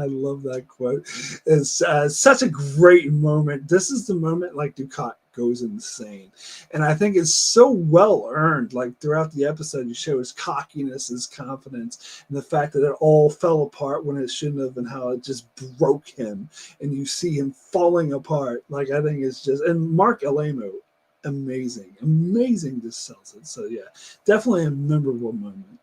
love that quote. It's such a great moment. This is the moment like Dukat goes insane, and I think it's so well earned. Like throughout the episode, you show his cockiness, his confidence, and the fact that it all fell apart when it shouldn't have, and how it just broke him, and you see him falling apart. Like I think it's just, and Mark Alamo. Amazing just sells it. So yeah, definitely a memorable moment.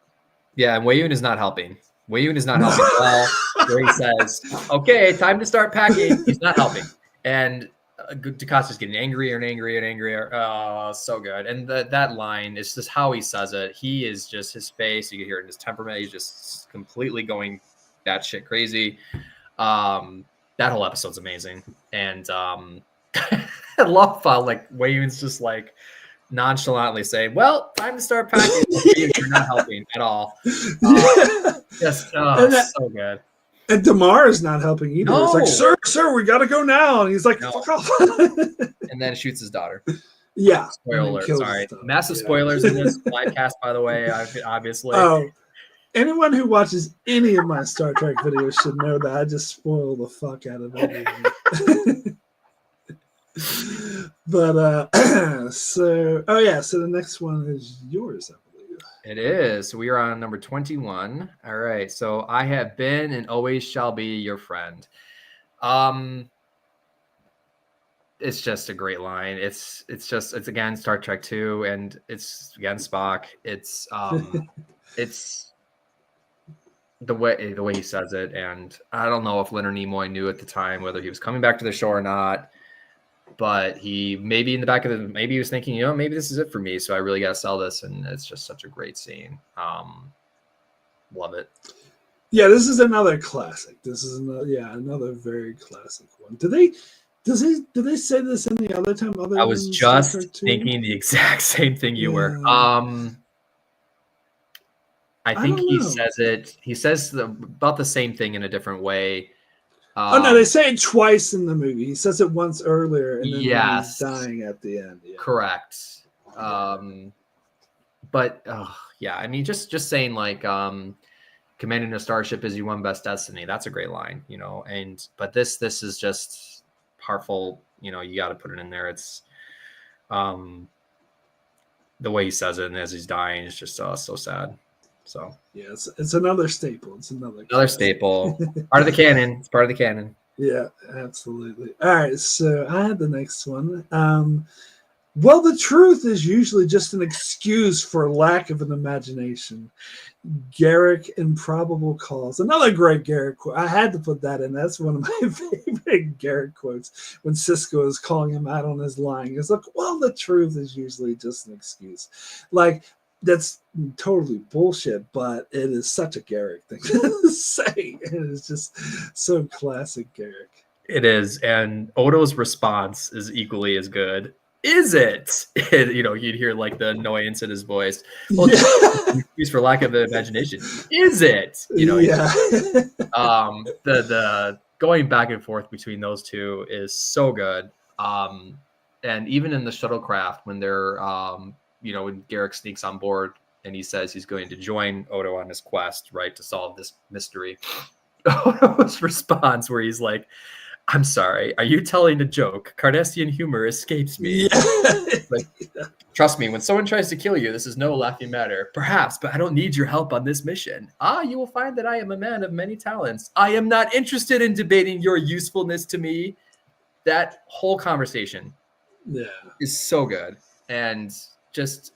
Yeah, and Weyoun is not helping. Weyoun is not helping at all. Where he says, okay, time to start packing. He's not helping. And Dukat's getting angrier and angrier and angrier. Oh, so good. And that line is just how he says it. He is just, his face, you can hear it in his temperament. He's just completely going batshit crazy. That whole episode's amazing. And I love how like Weyoun's just like nonchalantly saying, well, time to start packing. You're not helping at all. So good. And Damar is not helping either. No. It's like, sir, we gotta go now. And he's like, fuck off. And then shoots his daughter. Yeah. Spoiler alert. Sorry. Massive spoilers in this podcast, by the way, obviously. Oh. Anyone who watches any of my Star Trek videos should know that I just spoil the fuck out of everything. But so the next one is yours, I believe. It is. We are on number 21. All right. So I have been and always shall be your friend. It's just a great line. It's again Star Trek 2, and it's again Spock. It's the way he says it, and I don't know if Leonard Nimoy knew at the time whether he was coming back to the show or not, but he maybe in the back of maybe he was thinking, maybe this is it for me, so I really got to sell this, and it's just such a great scene. Love it. Yeah, this is another classic. This is another very classic one. Did they say this any other time? I was just thinking the exact same thing you were. I think he says it. He says about the same thing in a different way. No, they say it twice in the movie. He says it once earlier, and then he's dying at the end. Yeah. Correct. But yeah, I mean, just saying like, commanding a starship is your one best destiny. That's a great line, but this is just heartful. You got to put it in there. It's the way he says it, and as he's dying, it's just so sad. So yeah, it's another staple. It's another staple. Part of the canon. It's part of the canon. Yeah, absolutely. All right, so I had the next one. Well, the truth is usually just an excuse for lack of an imagination. Garak in Probable Cause. Another great Garak quote. I had to put that in. That's one of my favorite Garak quotes when Sisko is calling him out on his lying. It's like, well, the truth is usually just an excuse. Like, that's totally bullshit, but it is such a Garak thing to say. It is just so classic Garak. It is, and Odo's response is equally as good. Is it? You'd hear like the annoyance in his voice. Well, excuse for lack of imagination. Is it? The going back and forth between those two is so good. And even in the shuttlecraft, when they're when Garak sneaks on board and he says he's going to join Odo on his quest, right, to solve this mystery. Odo's response where he's like, I'm sorry, are you telling a joke? Cardassian humor escapes me. Yeah. Trust me, when someone tries to kill you, this is no laughing matter. Perhaps, but I don't need your help on this mission. You will find that I am a man of many talents. I am not interested in debating your usefulness to me. That whole conversation is so good. And just,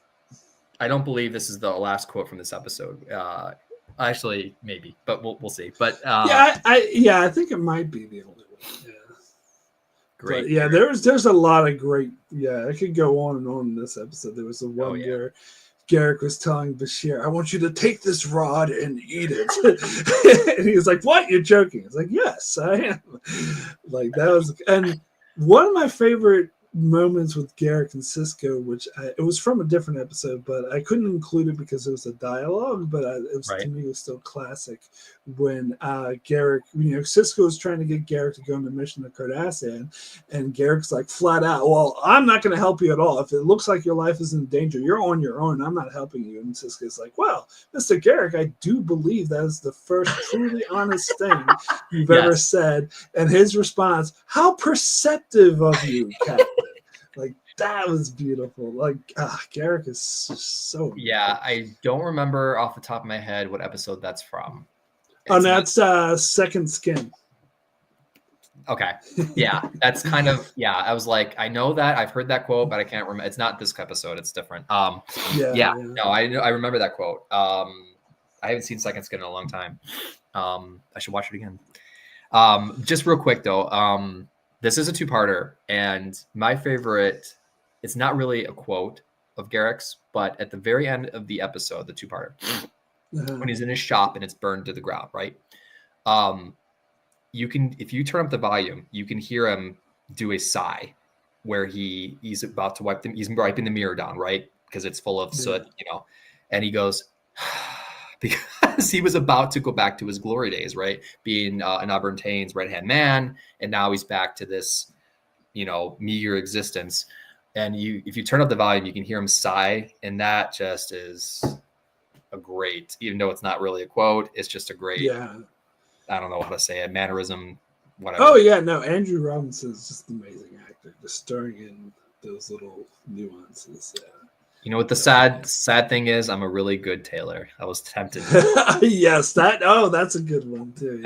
I don't believe this is the last quote from this episode. Actually, maybe, but we'll see. But I think it might be the only one. Yeah. Great. But, yeah, there's a lot of great. Yeah, I could go on and on in this episode. There was the one where Garak was telling Bashir, "I want you to take this rod and eat it," and he was like, "What? You're joking?" It's like, "Yes, I am." Like that was, and one of my favorite moments with Garak and Sisko, which it was from a different episode, but I couldn't include it because it was a dialogue, but it was to me it was still classic when Garak, Sisko was trying to get Garak to go on the mission to Cardassian, and Garak's like flat out, well, I'm not going to help you at all. If it looks like your life is in danger, you're on your own. I'm not helping you. And Sisko's like, well, Mr. Garak, I do believe that is the first truly honest thing you've ever said. And his response, how perceptive of you, Captain. Like, that was beautiful. Like, Garak is so yeah, I don't remember off the top of my head what episode that's from. That's Second Skin. Okay. Yeah, that's kind of, I was like, I know that. I've heard that quote, but I can't remember. It's not this episode. It's different. No, I remember that quote. I haven't seen Second Skin in a long time. I should watch it again. Just real quick, though. This is a two-parter, and my favorite, it's not really a quote of Garak's, but at the very end of the episode, the two-parter, when he's in his shop and it's burned to the ground, right? You can, if you turn up the volume, you can hear him do a sigh where he's about to he's wiping the mirror down, right? Because it's full of soot, and he goes, because he was about to go back to his glory days, right? Being an Auburn Tane's right-hand man, and now he's back to this, meager existence. And if you turn up the volume, you can hear him sigh, and that just is a great, even though it's not really a quote, it's just a great, I don't know how to say it, mannerism, whatever. Oh, yeah, no, Andrew Robinson is just an amazing actor, just stirring in those little nuances, You know what the sad thing is? I'm a really good tailor. I was tempted. Yes, that's a good one too.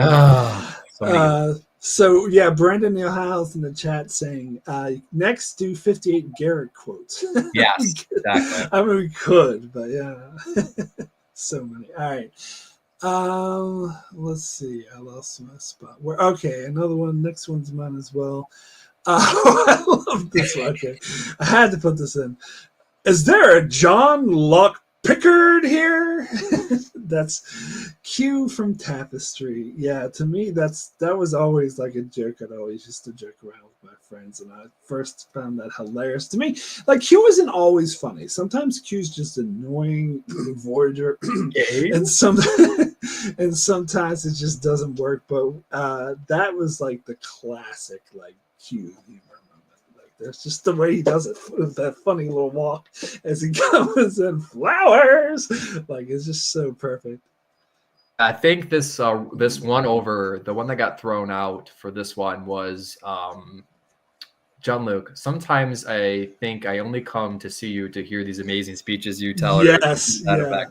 Yeah. So yeah, Brandon Neil Hiles in the chat saying, next do 58 Garrett quotes. Yes, exactly. I mean, we could, but yeah. So many. All right. Let's see. I lost my spot. Okay, another one. Next one's mine as well. I love this one. Okay. I had to put this in. Is there a John Locke Pickard here? That's Q from Tapestry. Yeah, to me, that was always like a joke. I'd always used to joke around with my friends, and I first found that hilarious. To me, like Q isn't always funny. Sometimes Q's just annoying Voyager, and and sometimes it just doesn't work. But that was like the classic like Q humor. There's just the way he does it with that funny little walk as he comes in flowers. Like it's just so perfect. I think this one over the one that got thrown out for this one was Jean-Luc. Sometimes I think I only come to see you to hear these amazing speeches you tell. Yes, yeah.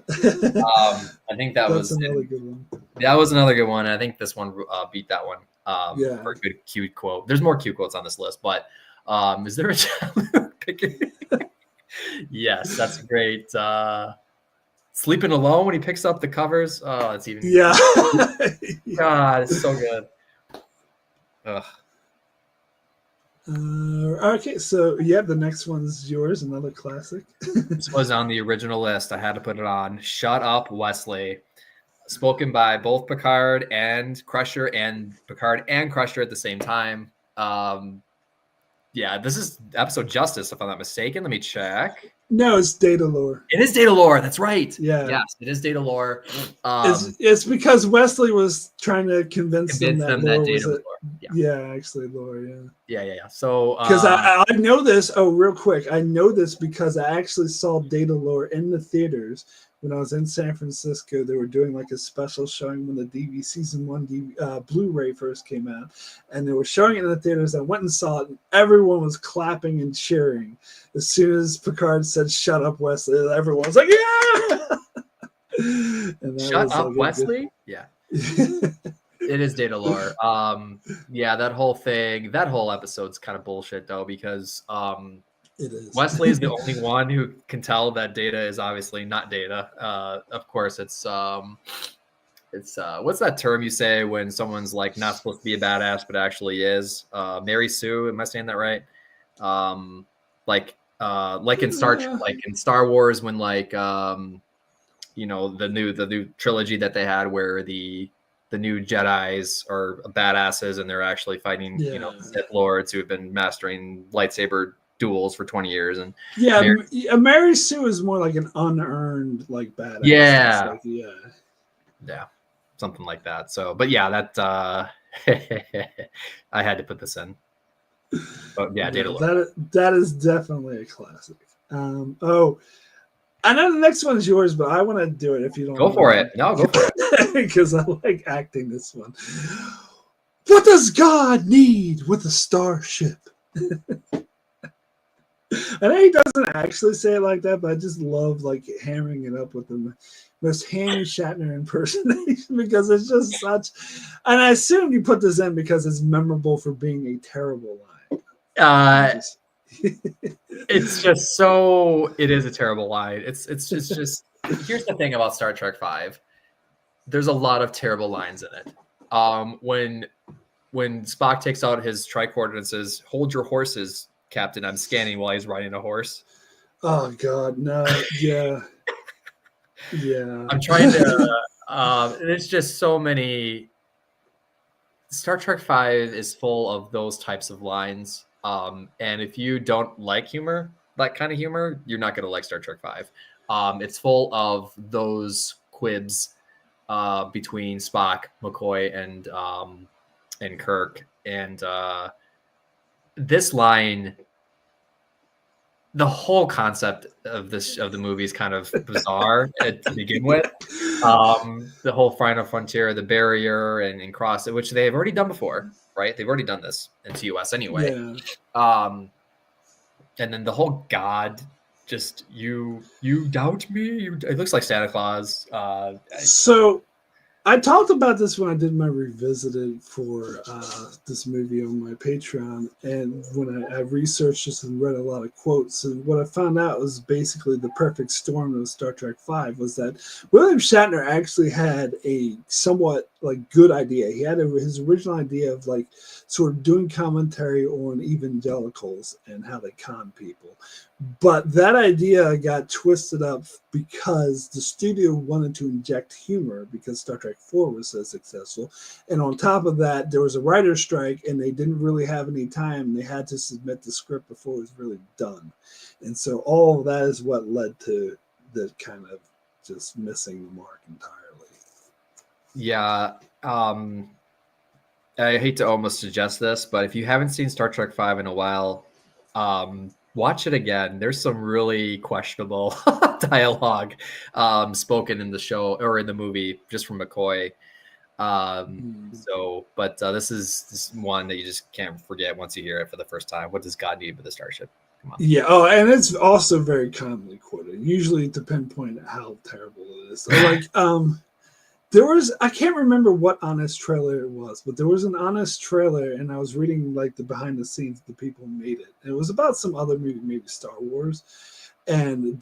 I think that was another good one. That was another good one. I think this one beat that one for a good cute quote. There's more cute quotes on this list, but is there a Jean-Luc Picard? Yes, that's great. Sleeping alone when he picks up the covers. Oh, it's even. Yeah. God, it's so good. Ugh. Okay, so yeah, the next one's yours. Another classic. This was on the original list. I had to put it on. Shut up, Wesley. Spoken by both Picard and Crusher, and Picard and Crusher at the same time. Yeah, this is episode Justice, if I'm not mistaken. Let me check. No, it's Data Lore. It is Data Lore. That's right. Yeah. Yes, it is Data Lore. It's because Wesley was trying to convince them that Data was Lore. Yeah, actually Lore. Yeah. So because I know this. Oh, real quick, I know this because I actually saw Data Lore in the theaters when I was in San Francisco. They were doing like a special showing when the DV season 1 Blu-ray first came out, and they were showing it in the theaters. I went and saw it, and everyone was clapping and cheering as soon as Picard said "Shut up, Wesley." Everyone was like, "Yeah!" Shut up, Wesley. Yeah. It is Data Lore. Yeah, that whole episode's kind of bullshit though, because it is. Wesley is the only one who can tell that Data is obviously not Data. Of course, it's what's that term you say when someone's like not supposed to be a badass but actually is? Mary Sue, am I saying that right? Like in Star Wars when the new trilogy that they had where the new Jedis are badasses and they're actually fighting Sith Lords who have been mastering lightsaber duels for 20 years. And Mary Sue is more like an unearned like badass. Yeah, something like that. So, but yeah, that I had to put this in. But yeah, Data Lore. That is definitely a classic. I know the next one is yours, but I want to do it if you don't. Go for it. No, go for it. Because I like acting this one. What does God need with a starship? I know he doesn't actually say it like that, but I just love like hammering it up with the most Hammy Shatner impersonation because it's just such. And I assume you put this in because it's memorable for being a terrible line. It's just so. It is a terrible line. It's just. Here's the thing about Star Trek V. There's a lot of terrible lines in it. When Spock takes out his tricorder and says, "Hold your horses, Captain. I'm scanning," while he's riding a horse. Oh God, no! Yeah. I'm trying to. There's just so many. Star Trek V is full of those types of lines. And if you don't like humor, that kind of humor, you're not going to like Star Trek V. It's full of those quibs between Spock, McCoy, and Kirk. And this line, the whole concept of the movie is kind of bizarre to begin with. The whole final frontier, the barrier, and cross it, which they've already done before. Right, they've already done this in TOS anyway. And then the whole God, just you doubt me. It looks like Santa Claus. So I talked about this when I did my revisited for this movie on my Patreon, and when I researched this and read a lot of quotes, and what I found out was basically the perfect storm of Star Trek V was that William Shatner actually had a somewhat like good idea. He had his original idea of like sort of doing commentary on evangelicals and how they con people. But that idea got twisted up because the studio wanted to inject humor because Star Trek IV was so successful. And on top of that, there was a writer's strike and they didn't really have any time. They had to submit the script before it was really done. And so all of that is what led to the kind of just missing the mark entirely. Yeah. I hate to almost suggest this, but if you haven't seen Star Trek V in a while, watch it again. There's some really questionable dialogue spoken in the show or in the movie just from McCoy. This is one that you just can't forget once you hear it for the first time. What does God need with the starship? Come on. Yeah. Oh, and it's also very commonly quoted, usually to pinpoint how terrible it is. So like, there was, I can't remember what Honest trailer it was, but there was an Honest trailer, and I was reading like the behind the scenes of the people who made it. And it was about some other movie, maybe Star Wars. And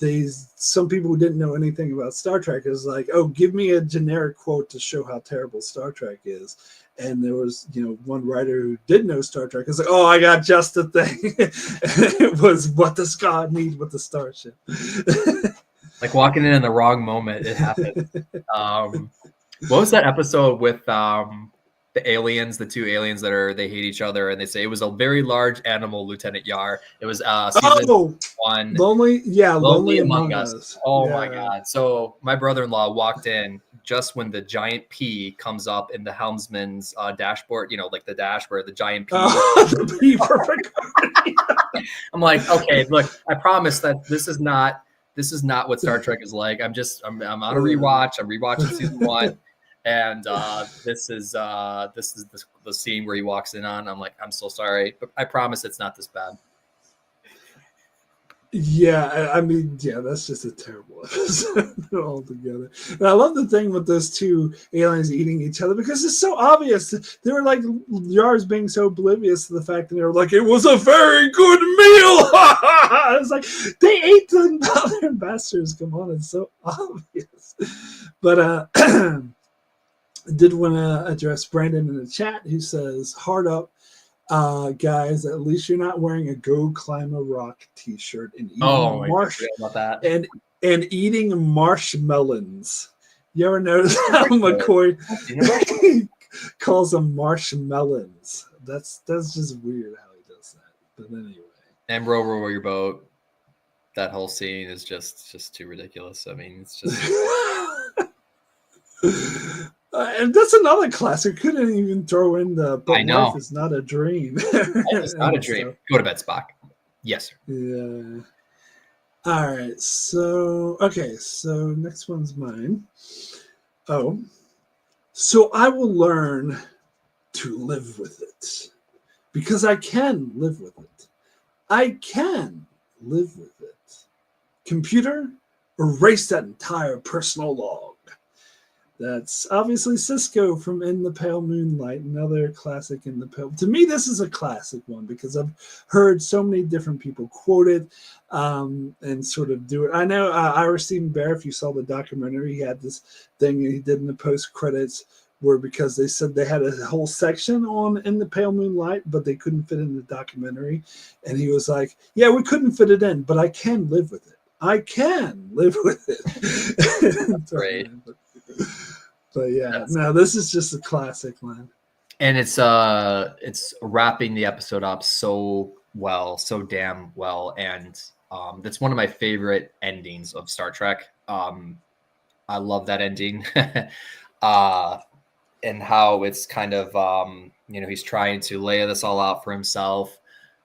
some people who didn't know anything about Star Trek is like, oh, give me a generic quote to show how terrible Star Trek is. And there was, one writer who did know Star Trek is like, oh, I got just the thing. And it was, what does God need with the starship? Like walking in the wrong moment, it happened. What was that episode with the aliens, the two aliens they hate each other, and they say it was a very large animal, Lieutenant Yar. It was season 1. Lonely Among Us. Oh my God. So my brother-in-law walked in just when the giant P comes up in the helmsman's dashboard, like the dash where the giant P. The P perfect. I'm like, okay, look, I promise that this is not what Star Trek is like. I'm on a rewatch. I'm rewatching season 1. And this is the scene where he walks in on. I'm like, I'm so sorry, but I promise it's not this bad. Yeah, I mean, that's just a terrible episode altogether. And I love the thing with those two aliens eating each other because it's so obvious. They were like Yar's being so oblivious to the fact that they were like, it was a very good meal. It's like they ate the other bastards. Come on, it's so obvious. But I did want to address Brandon in the chat who says, hard up, guys, at least you're not wearing a Go Climb a Rock t-shirt and eating and eating marshmallows. You ever notice how McCoy calls them marshmallows? That's just weird how he does that. But anyway. And row your boat. That whole scene is just too ridiculous. I mean, it's just and that's another classic. Couldn't even throw in the "But life is not a dream." It's not a dream. Go to bed, Spock. Yes, sir. Yeah. All right. So next one's mine. Oh, so I will learn to live with it because I can live with it. I can live with it. Computer, erase that entire personal log. That's obviously Cisco from In the Pale Moonlight, another classic In the Pale. To me, this is a classic one because I've heard so many different people quote it and sort of do it. I know Ira Steven Behr, if you saw the documentary, he had this thing he did in the post-credits where because they said they had a whole section on In the Pale Moonlight, but they couldn't fit in the documentary. And he was like, yeah, we couldn't fit it in, but I can live with it. I can live with it. That's great. But this is just a classic, man. And it's wrapping the episode up so damn well, and that's one of my favorite endings of Star Trek. I love that ending, and how it's kind of he's trying to lay this all out for himself,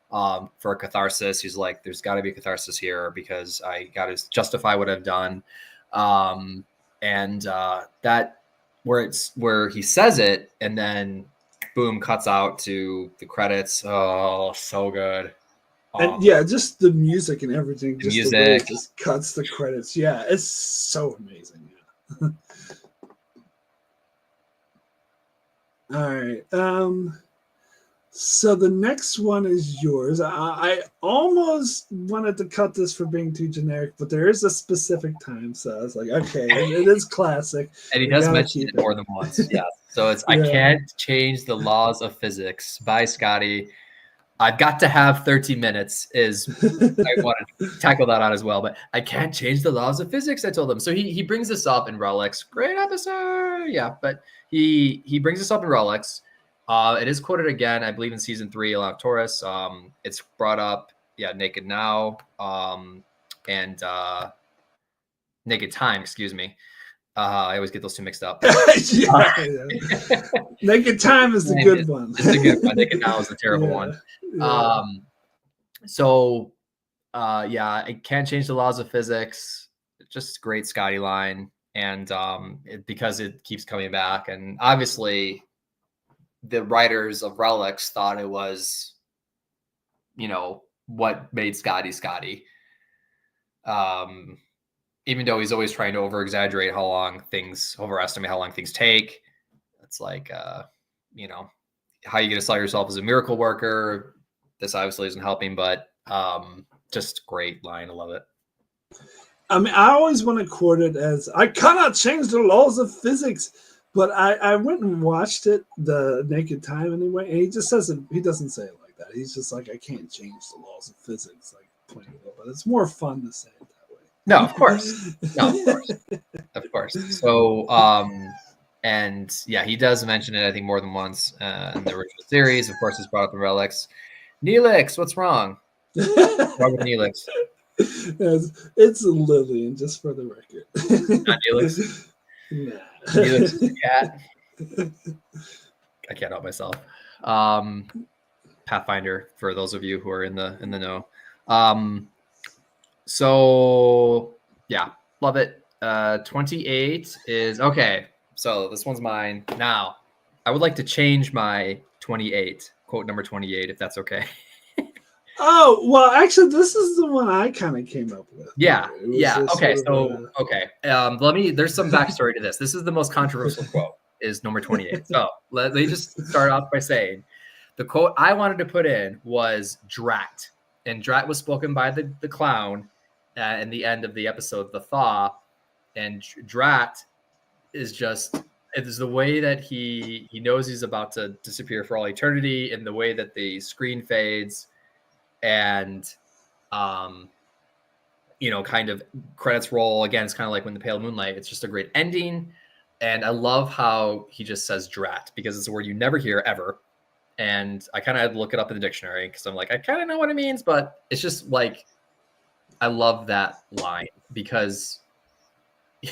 for a catharsis. He's like, there's got to be a catharsis here because I got to justify what I've done. And that where he says it and then boom, cuts out to the credits. Oh, so good. And just the music and everything. The music just cuts the credits. Yeah, it's so amazing. Yeah. All right. So the next one is yours. I almost wanted to cut this for being too generic, but there is a specific time, so I was like, okay, it is classic. And he does mention it more than once. Yeah. So it's I can't change the laws of physics by Scotty. I've got to have 30 minutes is I wanted to tackle that out as well, but I can't change the laws of physics, I told him. So he brings this up in Relics. Great episode. Yeah, but he brings this up in Relics. It is quoted again, I believe, in season 3, Allow Taurus. It's brought up, Naked Now, and Naked Time, excuse me. I always get those two mixed up. Naked Time is the good one. It's a good one. Naked Now is the terrible one. Yeah. I can't change the laws of physics. Just great Scotty line. And because it keeps coming back. And obviously the writers of Relics thought it was, what made Scotty Scotty. Even though he's always trying to overestimate how long things take. It's like, how you going to sell yourself as a miracle worker. This obviously isn't helping, but just great line. I love it. I mean, I always want to quote it as, I cannot change the laws of physics, but I went and watched it, the Naked Time anyway, and he just says it, he doesn't say it like that. He's just like, I can't change the laws of physics, like plain, but it's more fun to say it. No, of course. Of course. So, and yeah, he does mention it, I think, more than once in the original series. Of course, it's brought up in Relics. Neelix, what's wrong? What's wrong with Neelix? It's Lillian, just for the record. Not Neelix? Nah. Neelix is a cat. I can't help myself. Pathfinder, for those of you who are in the know. So yeah, love it. 28 is okay. So this one's mine. Now, I would like to change my 28, quote number 28, if that's okay. Oh, well, actually, this is the one I kind of came up with. Yeah. Okay. So, okay. There's some backstory to this. This is the most controversial quote, is number 28. So let me just start off by saying the quote I wanted to put in was Drat. And Drat was spoken by the clown in the end of the episode, The Thaw. And Drat is just, it's the way that he knows he's about to disappear for all eternity, and the way that the screen fades and, kind of credits roll. Again, it's kind of like When the Pale Moonlight. It's just a great ending. And I love how he just says Drat, because it's a word you never hear ever. And I kind of had to look it up in the dictionary because I'm like, I kind of know what it means, but it's just like, I love that line because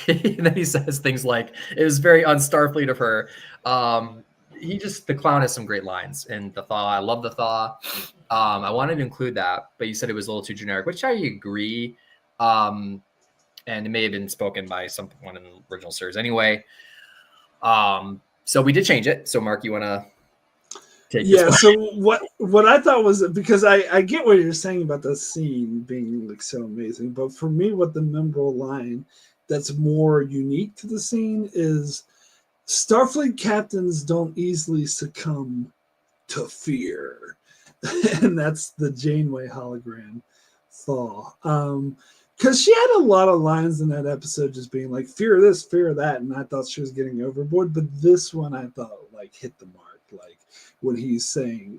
then he says things like, it was very un-Starfleet of her. The clown has some great lines in The Thaw. I love The Thaw. I wanted to include that, but you said it was a little too generic, which I agree. And it may have been spoken by someone in the original series anyway. So we did change it. So Mark, you want to? So what I thought was, because I get what you're saying about the scene being like so amazing, but for me, what the memorable line that's more unique to the scene is, Starfleet captains don't easily succumb to fear. And that's the Janeway hologram Thaw. Because she had a lot of lines in that episode just being like, fear this, fear that, and I thought she was getting overboard, but this one I thought like hit the mark. Like what he's saying,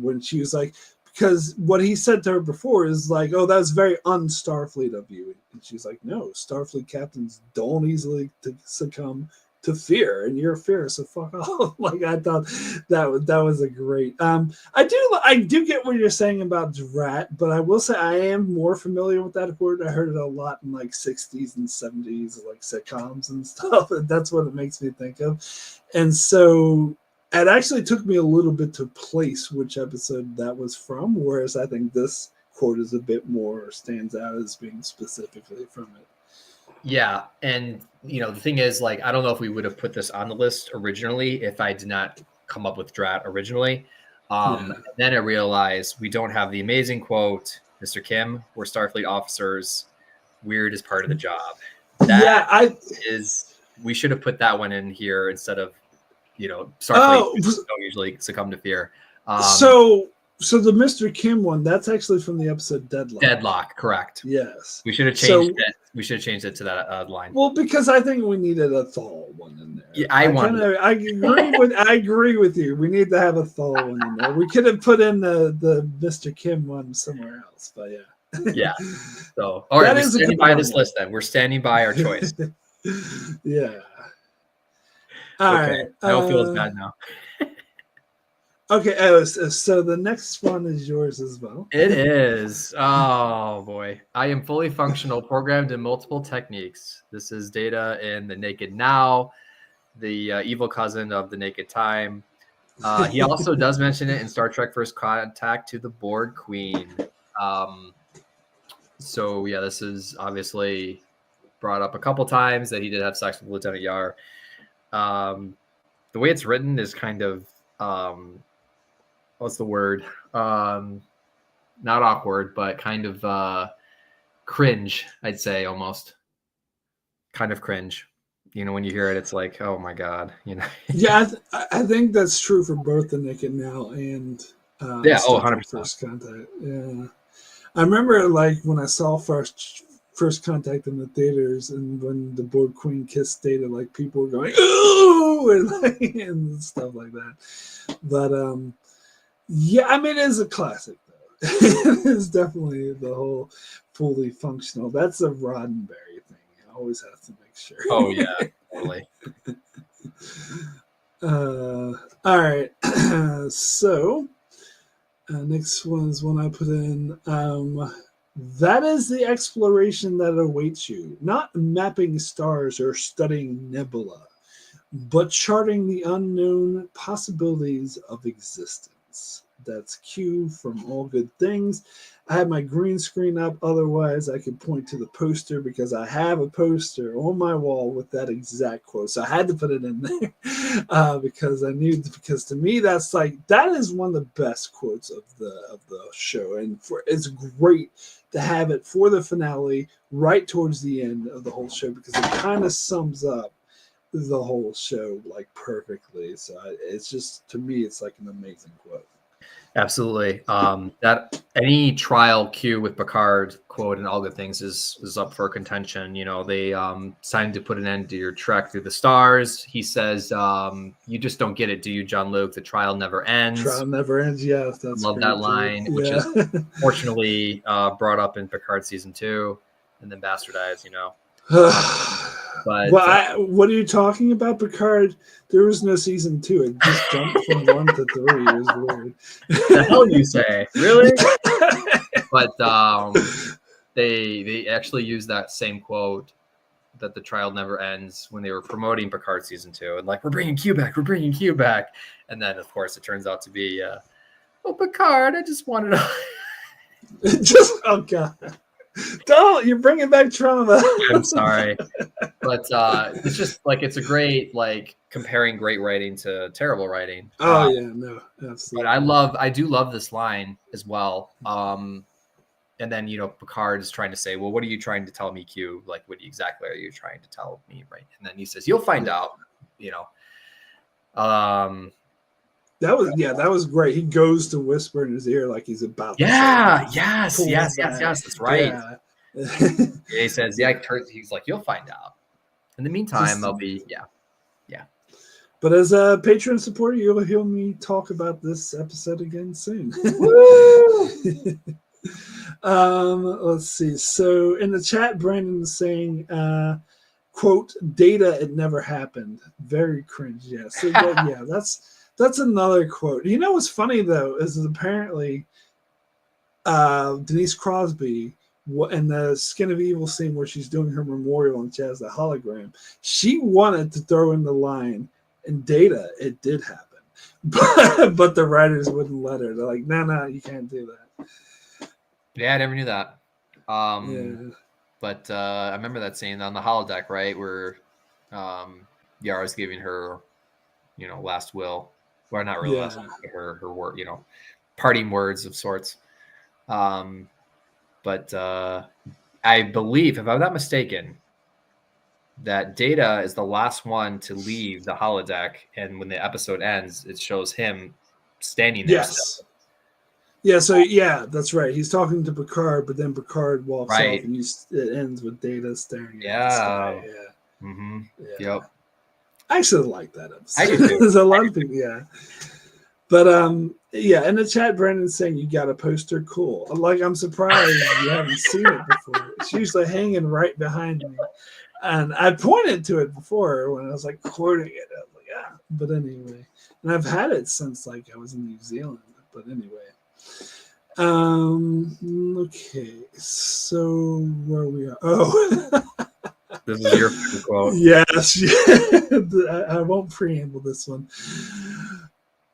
when she was like, because what he said to her before is like, oh, that's very un-Starfleet of you. And she's like, no, Starfleet captains don't easily succumb to fear, and you're fear, so fuck off. Like I thought that was a great. I do get what you're saying about Drat, but I will say I am more familiar with that word. I heard it a lot in like 60s and 70s, like sitcoms and stuff. And that's what it makes me think of. And so it actually took me a little bit to place which episode that was from, whereas I think this quote is a bit more stands out as being specifically from it. Yeah. And, the thing is, like, I don't know if we would have put this on the list originally if I did not come up with Drat originally. Then I realized we don't have the amazing quote, Mr. Kim, we're Starfleet officers. Weird is part of the job. We should have put that one in here instead of Starfleet don't usually succumb to fear. So the Mr. Kim one, that's actually from the episode Deadlock. Deadlock, correct. Yes. We should have changed it. We should have changed it to that line. Well, because I think we needed a Thal one in there. Yeah, I agree with you. We need to have a Thal one in there. We could have put in the Mr. Kim one somewhere else, but yeah. Yeah. So, all right, we're standing by this list then. We're standing by our choice. Yeah. All right. I don't feel as bad now. Okay, so the next one is yours as well. It is. Oh, boy. I am fully functional, programmed in multiple techniques. This is Data in The Naked Now, the evil cousin of The Naked Time. He also does mention it in Star Trek First Contact to the Borg Queen. So, yeah, this is obviously brought up a couple times that he did have sex with Lieutenant Yar. The way it's written is kind of... what's the word? Not awkward, but kind of cringe, I'd say, almost. Kind of cringe. When you hear it, it's like, oh my God, Yeah, I think that's true for both The Naked Now and 100%. First Contact. Yeah. I remember when I saw First Contact in the theaters, and when the Borg Queen kissed Data, people were going, ooh, and stuff like that. But yeah, I mean, it is a classic, though. It is definitely the whole fully functional. That's a Roddenberry thing. You always have to make sure. Oh, yeah, totally. All right. So, next one is one I put in. That is the exploration that awaits you. Not mapping stars or studying nebula, but charting the unknown possibilities of existence. That's Q from All Good Things. I have my green screen up. Otherwise, I could point to the poster because I have a poster on my wall with that exact quote. So I had to put it in there because I knew. Because to me, that is one of the best quotes of the show, and it's great to have it for the finale right towards the end of the whole show because it kind of sums up the whole show perfectly. So it's just, to me, it's an amazing quote. Absolutely. That any trial Q with Picard quote and All Good Things is up for contention. They signed to put an end to your trek through the stars. He says, you just don't get it, do you, Jean-Luc? The trial never ends. Trial never ends. Yes, that's love that line, which is fortunately brought up in Picard season 2 and then bastardized. But what are you talking about, Picard? There was no season 2. It just jumped from 1 to 3. It was weird. The hell you say? Really? But they actually used that same quote that the trial never ends when they were promoting Picard season 2 and we're bringing Q back, and then of course it turns out to be Picard, I just wanted to oh God. Don't, you're bringing back trauma. I'm sorry, but it's just it's a great comparing great writing to terrible writing. Oh yeah, no, absolutely. But I do love this line as well. And then Picard is trying to say, well, what are you trying to tell me, Q? What exactly are you trying to tell me, right? And then he says, you'll find out. That was great. He goes to whisper in his ear like he's about to yes, that's right. Yeah. He says, he's like, you'll find out. In the meantime, they'll be, yeah. But as a Patreon supporter, you'll hear me talk about this episode again soon. Let's see. So in the chat, Brandon is saying, quote, Data, it never happened. Very cringe. Yeah. So that's another quote. What's funny though is that apparently Denise Crosby in the Skin of Evil scene where she's doing her memorial and she has the hologram, she wanted to throw in the line, and Data, it did happen, but the writers wouldn't let her. They're like, no, you can't do that. Yeah, I never knew that. But I remember that scene on the holodeck, right, where Yara's giving her, last will. Well, not really last will, but her word, parting words of sorts. But I believe, if I'm not mistaken, that Data is the last one to leave the holodeck, and when the episode ends, it shows him standing there. Yes. Still. Yeah, so yeah, that's right. He's talking to Picard, but then Picard walks off, and it ends with Data staring at the sky. Yeah. Mm-hmm. Yeah. Yep. I actually like that episode. I do too. There's a lot of people, yeah. But yeah, in the chat, Brandon's saying you got a poster. Cool. Like, I'm surprised you haven't seen it before. It's usually hanging right behind me. And I pointed to it before when I was like quoting it. I was like, yeah. But anyway, and I've had it since like I was in New Zealand. But anyway. Okay, so where we are? Oh, this is your quote. Yes, I won't preamble this one,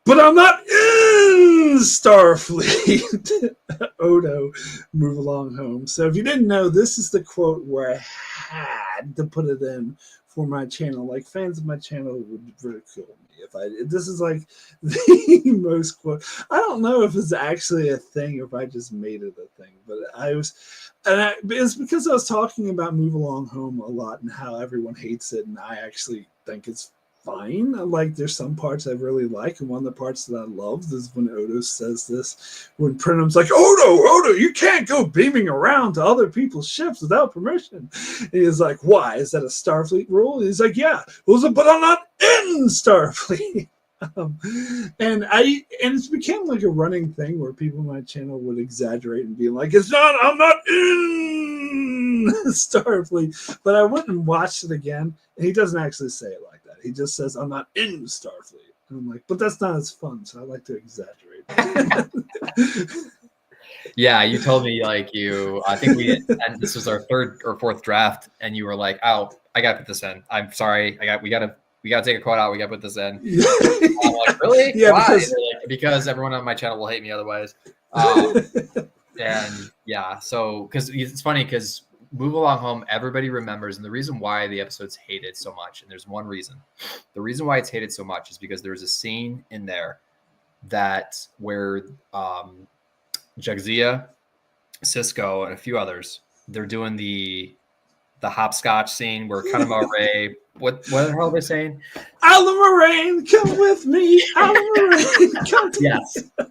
but I'm not in Starfleet. Odo, move along home. So if you didn't know, this is the quote where I had to put it in for my channel. Like, fans of my channel would ridicule me if this is like the most quote. I don't know if it's actually a thing or if I just made it a thing, but it's because I was talking about Move Along Home a lot and how everyone hates it, and I actually think it's fine. Like, there's some parts I really like, and one of the parts that I love is when Odo says this, when Prenum's like, Odo, you can't go beaming around to other people's ships without permission. And he's like, why? Is that a Starfleet rule? And he's like, yeah. But I'm not in Starfleet. And it's became like a running thing where people on my channel would exaggerate and be like, I'm not in Starfleet. But I went and watched it again, and he doesn't actually say it like that. He just says, I'm not in Starfleet. And I'm like, but that's not as fun, so I like to exaggerate. Yeah, you told me I think and this was our third or fourth draft, and you were like, oh, I gotta put this in. I'm sorry. We gotta take a quote out. We gotta put this in. I'm like, really? Yeah, why? Because everyone on my channel will hate me otherwise. And yeah, so because it's funny because Move Along Home, everybody remembers, and the reason why the episode's hated so much, and there's one reason. The reason why it's hated so much is because there's a scene in there where Jadzia, Sisko, and a few others, they're doing the hopscotch scene where Kanama Ray, what the hell are they saying? Alan Moraine, come with me. Alan Moraine, come to yes. me.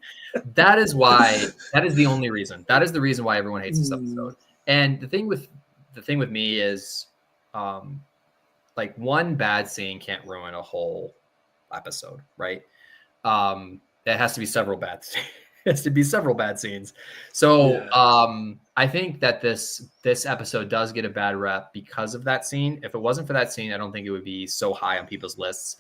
That is the only reason. That is the reason why everyone hates this episode. And the thing with me is, like, one bad scene can't ruin a whole episode, right? It has to be several bad scenes. It has to be several bad scenes. So yeah. I think that this episode does get a bad rep because of that scene. If it wasn't for that scene, I don't think it would be so high on people's lists.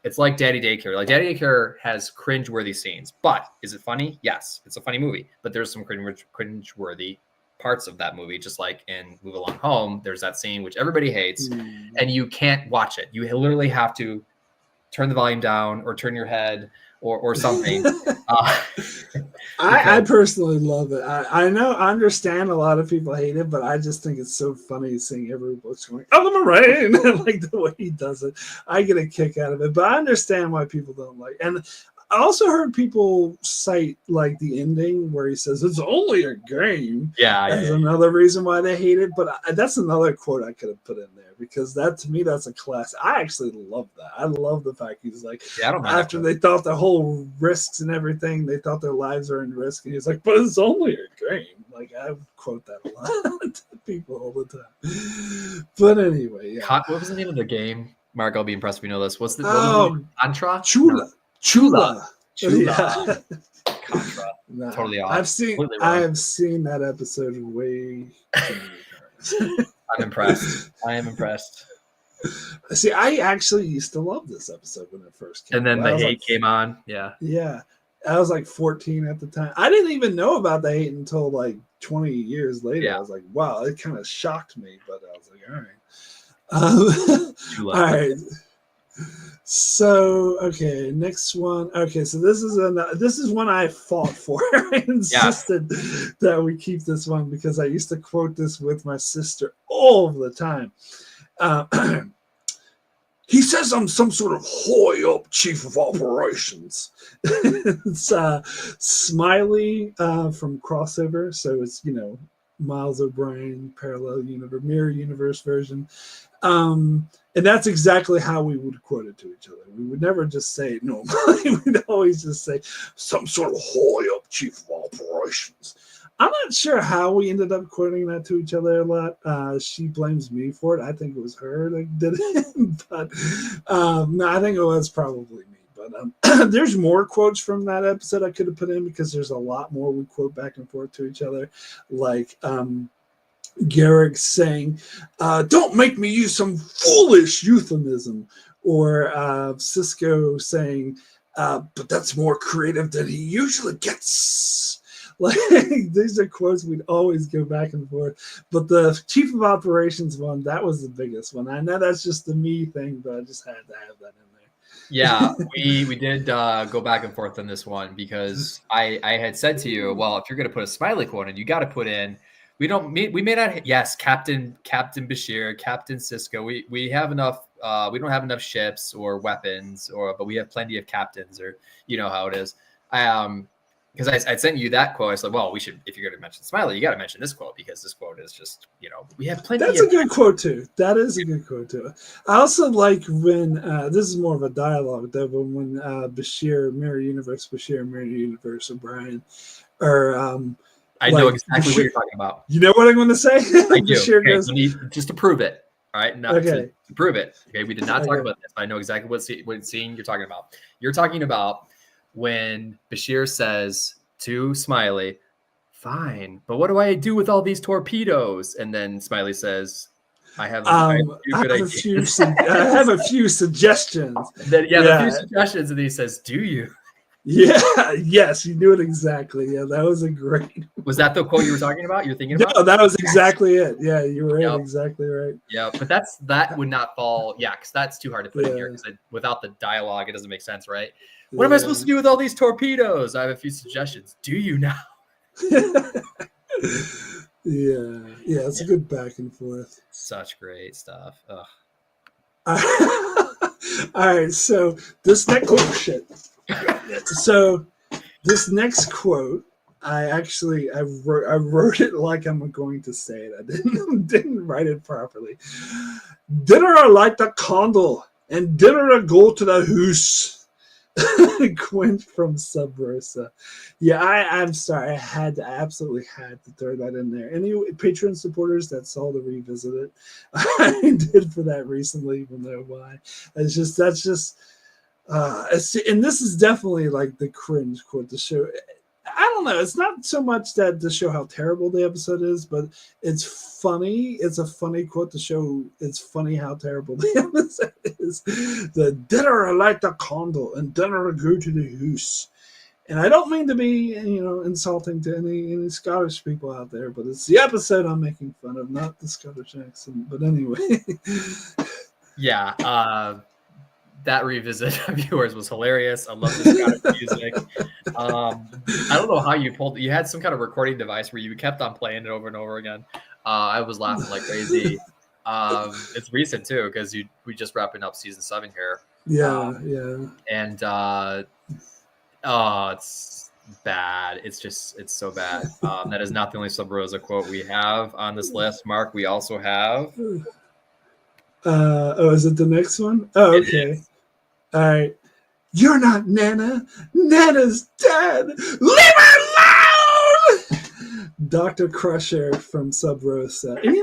It's like Daddy Daycare. Like, Daddy Daycare has cringe-worthy scenes, but is it funny? Yes, it's a funny movie, but there's some cringe-worthy parts of that movie, just like in Move Along Home. There's that scene which everybody hates, and you can't watch it. You literally have to turn the volume down or turn your head or something. I personally love it. I understand a lot of people hate it, but I just think it's so funny seeing everybody's going, Alan Moraine, like the way he does it. I get a kick out of it, but I understand why people don't like it. And I also heard people cite like the ending where he says it's only a game. Yeah, that's another reason why they hate it. But that's another quote I could have put in there because that, to me, that's a class. I actually love that. I love the fact he's like, after they thought the whole risks and everything, they thought their lives are in risk, and he's like, but it's only a game. Like, I would quote that a lot to people all the time. But anyway, yeah. What was the name of the game? Mark, I'll be impressed if you know this. What's the Contra? Chula. Yeah. Contra. No, totally off. I have seen that episode way too many times. I'm impressed. I am impressed. See, I actually used to love this episode when it first came. And then the hate came on. Yeah. Yeah. I was like 14 at the time. I didn't even know about the hate until like 20 years later. Yeah. I was like, wow, it kind of shocked me, but I was like, all right. All right. So, okay, next one. Okay, so this is one I fought for. I insisted that we keep this one because I used to quote this with my sister all of the time. He says I'm some sort of high-up chief of operations. It's Smiley from Crossover, so it's, Miles O'Brien parallel universe, mirror universe version. And that's exactly how we would quote it to each other. We would never just say it normally. We'd always just say some sort of high up chief of operations. I'm not sure how we ended up quoting that to each other a lot. She blames me for it. I think it was her that did it. But no, I think it was probably me. But there's more quotes from that episode I could have put in because there's a lot more we quote back and forth to each other. Like Garrick saying, don't make me use some foolish euphemism. Or Cisco saying, but that's more creative than he usually gets. Like, these are quotes we'd always go back and forth. But the chief of operations one, that was the biggest one. I know that's just the me thing, but I just had to have that in there. Yeah, we did go back and forth on this one because I had said to you, well, if you're going to put a smiley quote in, you got to put in, we may not, yes, Captain Bashir, Captain Cisco, we have enough, we don't have enough ships or weapons, but we have plenty of captains, or you know how it is. Because I sent you that quote. I said, well, we should, if you're going to mention Smiley, you got to mention this quote because this quote is just, we have plenty. That's a good quote too. That is a good quote too. I also like when, this is more of a dialogue though, but when Bashir, Mirror Universe Bashir, Mirror Universe O'Brien, or I know exactly what you're talking about. You know what I'm going to say? I do. Okay, goes, just to prove it. All right. To prove it. Okay. We did not talk about this, but I know exactly what scene you're talking about. You're talking about when Bashir says to Smiley, fine, but what do I do with all these torpedoes? And then Smiley says, I have a few suggestions. Then, the few suggestions, and he says, do you? Yeah, yes, you knew it exactly. Yeah, that was a great. Was that the quote you were talking about? You're thinking about? No, that was exactly it. Yeah, you were exactly right. Yeah, but that would not fall. Yeah, because that's too hard to put in here. Because without the dialogue, it doesn't make sense, right? What am I supposed to do with all these torpedoes? I have a few suggestions. Do you now? Yeah, it's a good back and forth. Such great stuff. All right, so this next this next quote, I wrote it like I'm going to say it. I didn't write it properly. Dinner I like the candle, and dinner I go to the house. Quint from Sub Rosa. Yeah, I'm sorry. I absolutely had to throw that in there. Any Patreon supporters that saw the revisit it, I did for that recently, will know why. That's just and this is definitely like the cringe quote to show. I don't know. It's not so much that to show how terrible the episode is, but it's funny. It's a funny quote to show it's funny how terrible the episode is. The dinner I like the candle, and dinner I go to the house. And I don't mean to be, insulting to any Scottish people out there, but it's the episode I'm making fun of, not the Scottish accent. But anyway. Yeah. That revisit of yours was hilarious. I love this kind of music. I don't know how you pulled it. You had some kind of recording device where you kept on playing it over and over again. I was laughing like crazy. It's recent too, because we just wrapping up season 7 here. Yeah. And it's bad. It's so bad. That is not the only Sub Rosa quote we have on this list. Mark, we also have. Is it the next one? Oh, okay. All right. You're not Nana. Nana's dead. Leave her alone! Dr. Crusher from Sub Rosa. And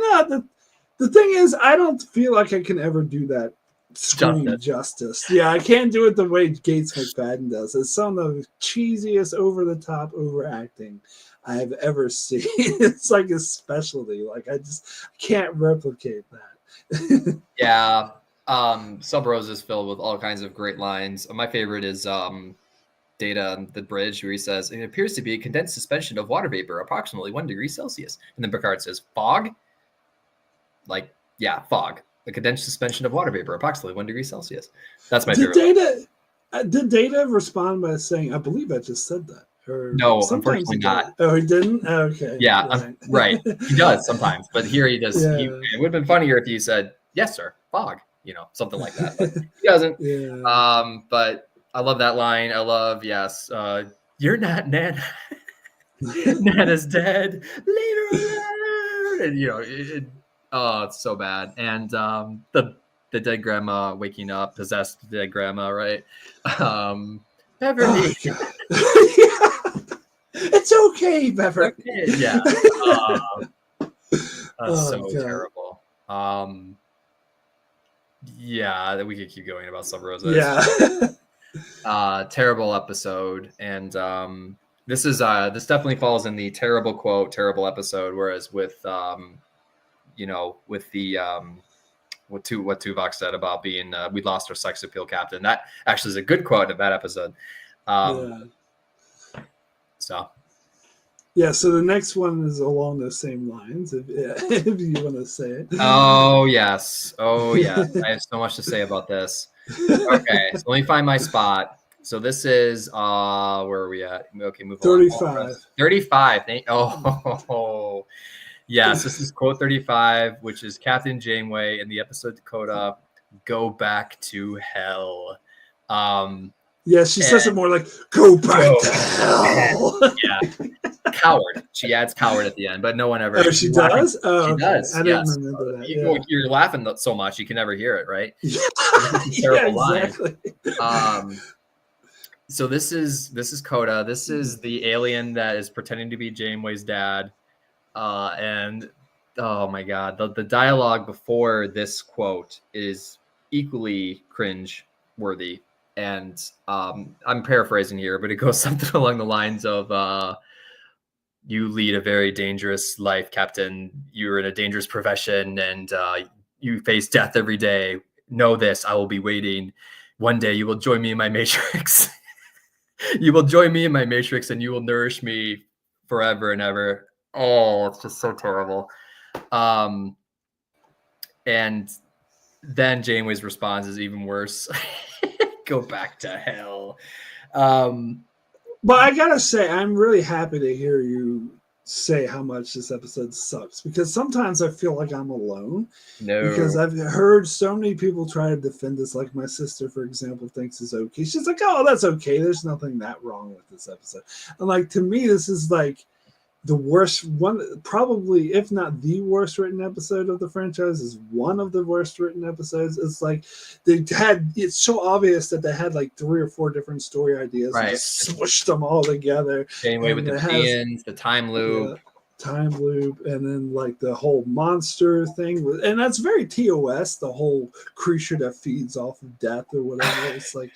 the thing is, I don't feel like I can ever do that scream justice. Yeah, I can't do it the way Gates McFadden does. It's some of the cheesiest, over-the-top overacting I have ever seen. It's like a specialty. Like, I can't replicate that. Yeah. Sub Rosa is filled with all kinds of great lines. My favorite is Data on the bridge, where he says, it appears to be a condensed suspension of water vapor, approximately 1 degree Celsius. And then Picard says, fog? Like, yeah, fog. A condensed suspension of water vapor, approximately 1 degree Celsius. That's my favorite. Did Data respond by saying, I believe I just said that? Or no, unfortunately not. Oh, he didn't? Okay. Yeah, right. He does sometimes, but here he does. Yeah. It would have been funnier if he said, yes, sir, fog. Something like that. But he doesn't. Yeah. But I love that line. I love, yes, you're not Nana. Nana's dead. Leave her alone. And, you know, it's so bad. And the dead grandma waking up, possessed dead grandma, right? Beverly. Oh, it's okay, Beverly. Okay. Yeah. That's so terrible. Yeah, we could keep going about Sub Rosa. Yeah. Terrible episode. And this definitely falls in the terrible quote, terrible episode. Whereas with you know, with the what Tuvok said about being we lost our sex appeal captain. That actually is a good quote of that episode. So yeah, so the next one is along the same lines, if you want to say it. Oh yes. I have so much to say about this. Okay, so let me find my spot. So this is where are we at? Okay, move 35. on. 35. Oh, yes, this is quote 35, which is Captain Janeway in the episode Dakota, "Go back to hell." Yeah, she says it more like, "Go back to hell." Yeah, coward. She adds coward at the end, but no one ever. Oh, she does? Oh, she does. I didn't remember that. You're laughing so much you can never hear it, right? Yeah, exactly. Line. So this is Coda. This is the alien that is pretending to be Janeway's dad. And oh my God, the dialogue before this quote is equally cringe worthy. And I'm paraphrasing here, but it goes something along the lines of, you lead a very dangerous life, Captain. You're in a dangerous profession and you face death every day. Know this, I will be waiting. One day you will join me in my Matrix. You will join me in my Matrix and you will nourish me forever and ever. Oh, it's just so terrible. And then Janeway's response is even worse. Go back to hell. But I gotta say, I'm really happy to hear you say how much this episode sucks, because sometimes I feel like I'm alone. No. Because I've heard so many people try to defend this. Like my sister, for example, thinks it's okay. She's like, "Oh, that's okay. There's nothing that wrong with this episode." And like, to me, this is like the worst one, probably, if not the worst written episode of the franchise, is one of the worst written episodes. It's like it's so obvious that they had like 3 or 4 different story ideas, right, and just smushed them all together. Janeway with the Peons, the time loop. Time loop, and then like the whole monster thing, and that's very TOS, the whole creature that feeds off of death or whatever. It's like,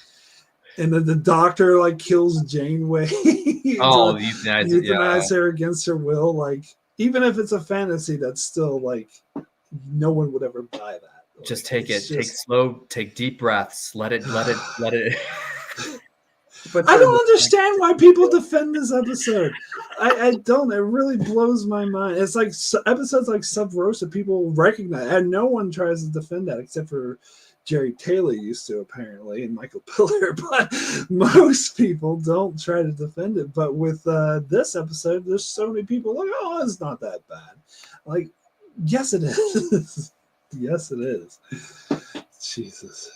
and then the doctor like kills Janeway. Euthanize her against her will. Like, even if it's a fantasy, that's still like, no one would ever buy that. Like, just take it. Take deep breaths. Let it. But I don't understand why people defend this episode. I don't. It really blows my mind. It's like episodes like Sub Rosa, people recognize, and no one tries to defend that except for Jerry Taylor used to, apparently, and Michael Piller. But most people don't try to defend it. But with this episode, there's so many people like, "Oh, it's not that bad." Like, yes, it is. Yes, it is. Jesus.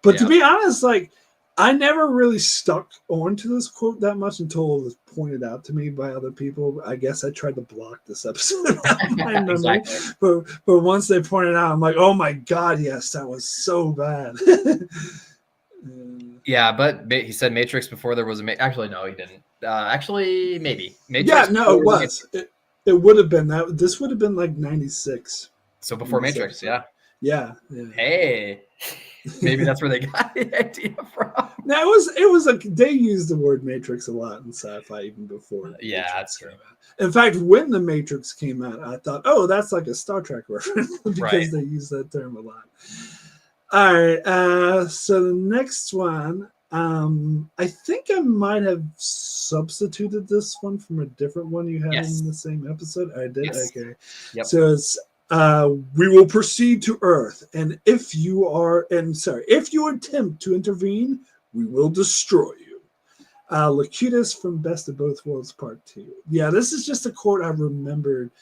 But to be honest, like, I never really stuck onto this quote that much until it was pointed out to me by other people. I guess I tried to block this episode out of my memory. Exactly. But once they pointed out, I'm like, oh my God, yes, that was so bad. Yeah, but he said Matrix before there was a actually, no, he didn't. Actually, maybe. Matrix, yeah, no, it was. It would have been that. This would have been like 96. So before Matrix, yeah. Yeah. Hey. Maybe that's where they got the idea from. Now it was like they used the word Matrix a lot in sci-fi even before. Yeah, that's true. In fact, when the Matrix came out, I thought, oh, that's like a Star Trek reference because they use that term a lot. All right, so the next one, I think I might have substituted this one from a different one you had in the same episode. I did. Yes. Okay. Yep. So it's. We will proceed to Earth, and if you attempt to intervene, we will destroy you. Locutus from Best of Both Worlds Part 2. Yeah, this is just a quote I remembered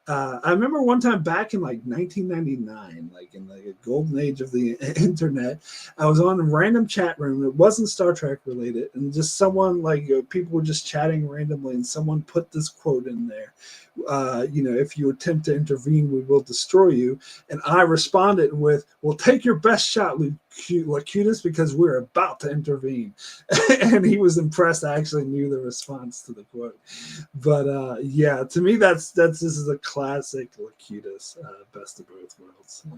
I remember one time back in like 1999, like in like a golden age of the internet, I was on a random chat room. It wasn't Star Trek related, and just someone like people were just chatting randomly, and someone put this quote in there. If you attempt to intervene, we will destroy you. And I responded with, "Well, take your best shot, Locutus, because we're about to intervene." And he was impressed. I actually knew the response to the quote. But yeah, to me, this is a classic Locutus, best of both worlds. Yeah.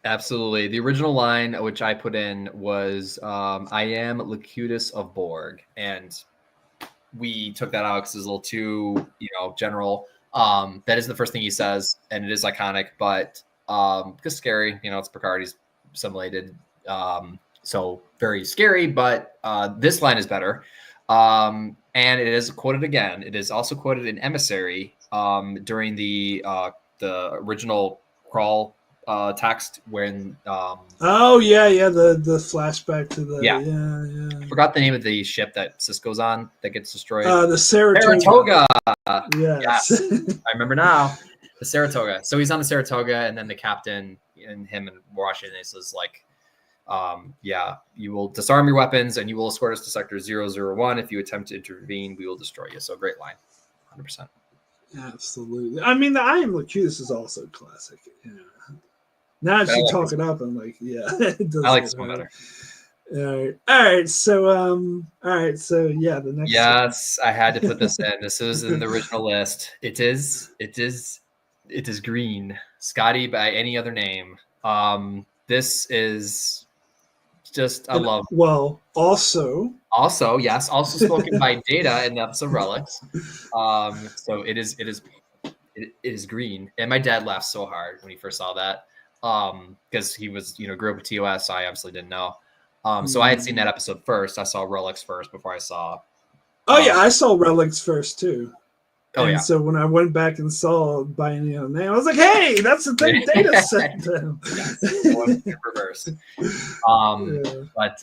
Absolutely. The original line, which I put in, was "I am Locutus of Borg," and we took that out because it was a little too, general. That is the first thing he says, and it is iconic, but because scary, it's Picard, he's assimilated, so very scary. But this line is better, and it is quoted again. It is also quoted in Emissary during the original crawl text when the flashback to the yeah. I forgot the name of the ship that Cisco's on that gets destroyed. The Saratoga. Yes. I remember now. The Saratoga. So he's on the Saratoga, and then the captain and him and Washington is like, you will disarm your weapons and you will escort us to sector 001. If you attempt to intervene, we will destroy you. So great line. 100%. Absolutely. I mean, the I am Locutus is also classic. Yeah. Now that you talk it up, I'm like, yeah. I like this one better. All right. So, yeah, the next. Yes, I had to put this in. This is in the original list. It is green. Scotty by any other name. This is just, I love. Well, also, yes, also spoken by Data in the episode Relics. So it is green, and my dad laughed so hard when he first saw that. Because he was, grew up with TOS, so I obviously didn't know. So I had seen that episode first. I saw Relics first before I saw. I saw Relics first too. And so when I went back and saw by any other name, I was like, "Hey, that's the thing Data said to him." In reverse. But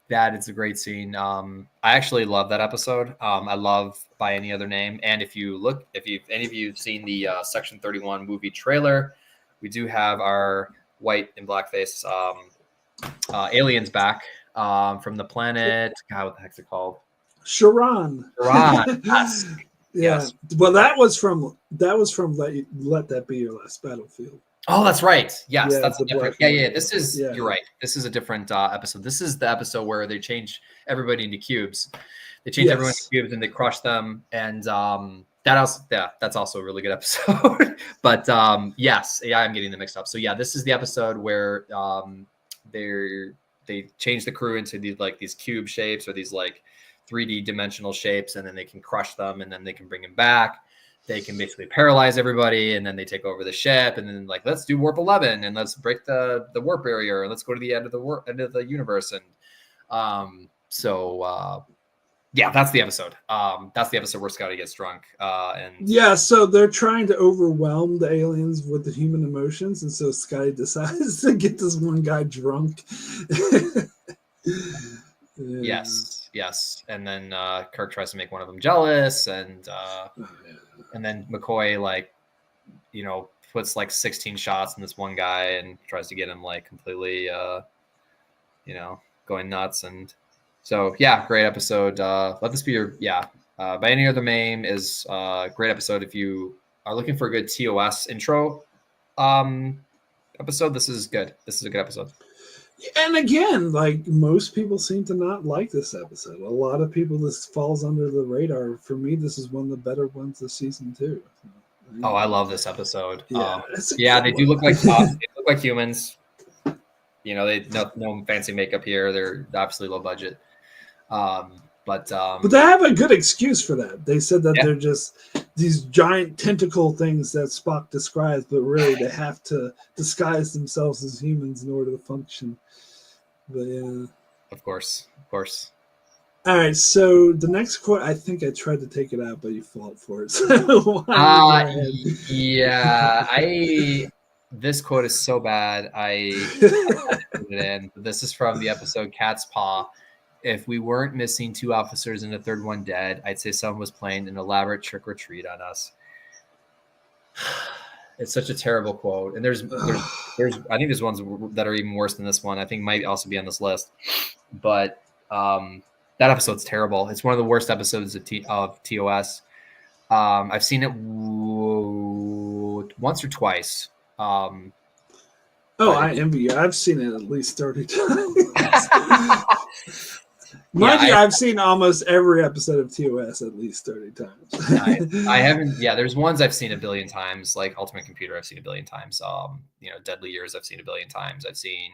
that is a great scene. I actually love that episode. I love By Any Other Name. And if any of you have seen the Section 31 movie trailer, we do have our white and blackface aliens back from the planet. God, what the heck's it called? Sharon. Yes. Yeah. Yes. Well, that was from Let That Be Your Last Battlefield. Oh, that's right. Yes, that's different. Yeah. This is you're right. This is a different episode. This is the episode where they change everybody into cubes. They change everyone into cubes and they crush them. And that's also a really good episode. But yes, I'm getting them mixed up. So yeah, this is the episode where they change the crew into these cube shapes or these like 3D dimensional shapes, and then they can crush them, and then they can bring them back. They can basically paralyze everybody, and then they take over the ship, and then let's do warp 11, and let's break the warp barrier, and let's go to the end of the universe. And that's the episode. That's the episode where Scotty gets drunk. So they're trying to overwhelm the aliens with the human emotions, and so Scotty decides to get this one guy drunk. Yes. And then Kirk tries to make one of them jealous, and then McCoy puts 16 shots in this one guy and tries to get him completely going nuts. And so great episode. Let This Be Your By Any Other Name is a great episode. If you are looking for a good TOS intro episode, this is good. This is a good episode. And again, most people seem to not like this episode. A lot of people, this falls under the radar. For me, this is one of the better ones this season too. Oh, I love this episode. Yeah, they do look like they look like humans. They no fancy makeup here. They're obviously low budget. But they have a good excuse for that. They said that they're just these giant tentacle things that Spock describes, but really they have to disguise themselves as humans in order to function. But yeah. Of course. All right, so the next quote, I think I tried to take it out, but you fought for it. So this quote is so bad. I put it in. This is from the episode Cat's Paw. If we weren't missing 2 officers and the third one dead, I'd say someone was playing an elaborate trick or treat on us. It's such a terrible quote. And there's I think there's ones that are even worse than this one. I think might also be on this list. But that episode's terrible. It's one of the worst episodes of TOS. I've seen it once or twice. I envy you. I've seen it at least 30 times. Mind you, I've seen almost every episode of TOS at least 30 times. I haven't. Yeah, there's ones I've seen a billion times, like Ultimate Computer. I've seen a billion times. Deadly Years. I've sin a billion times. I've seen,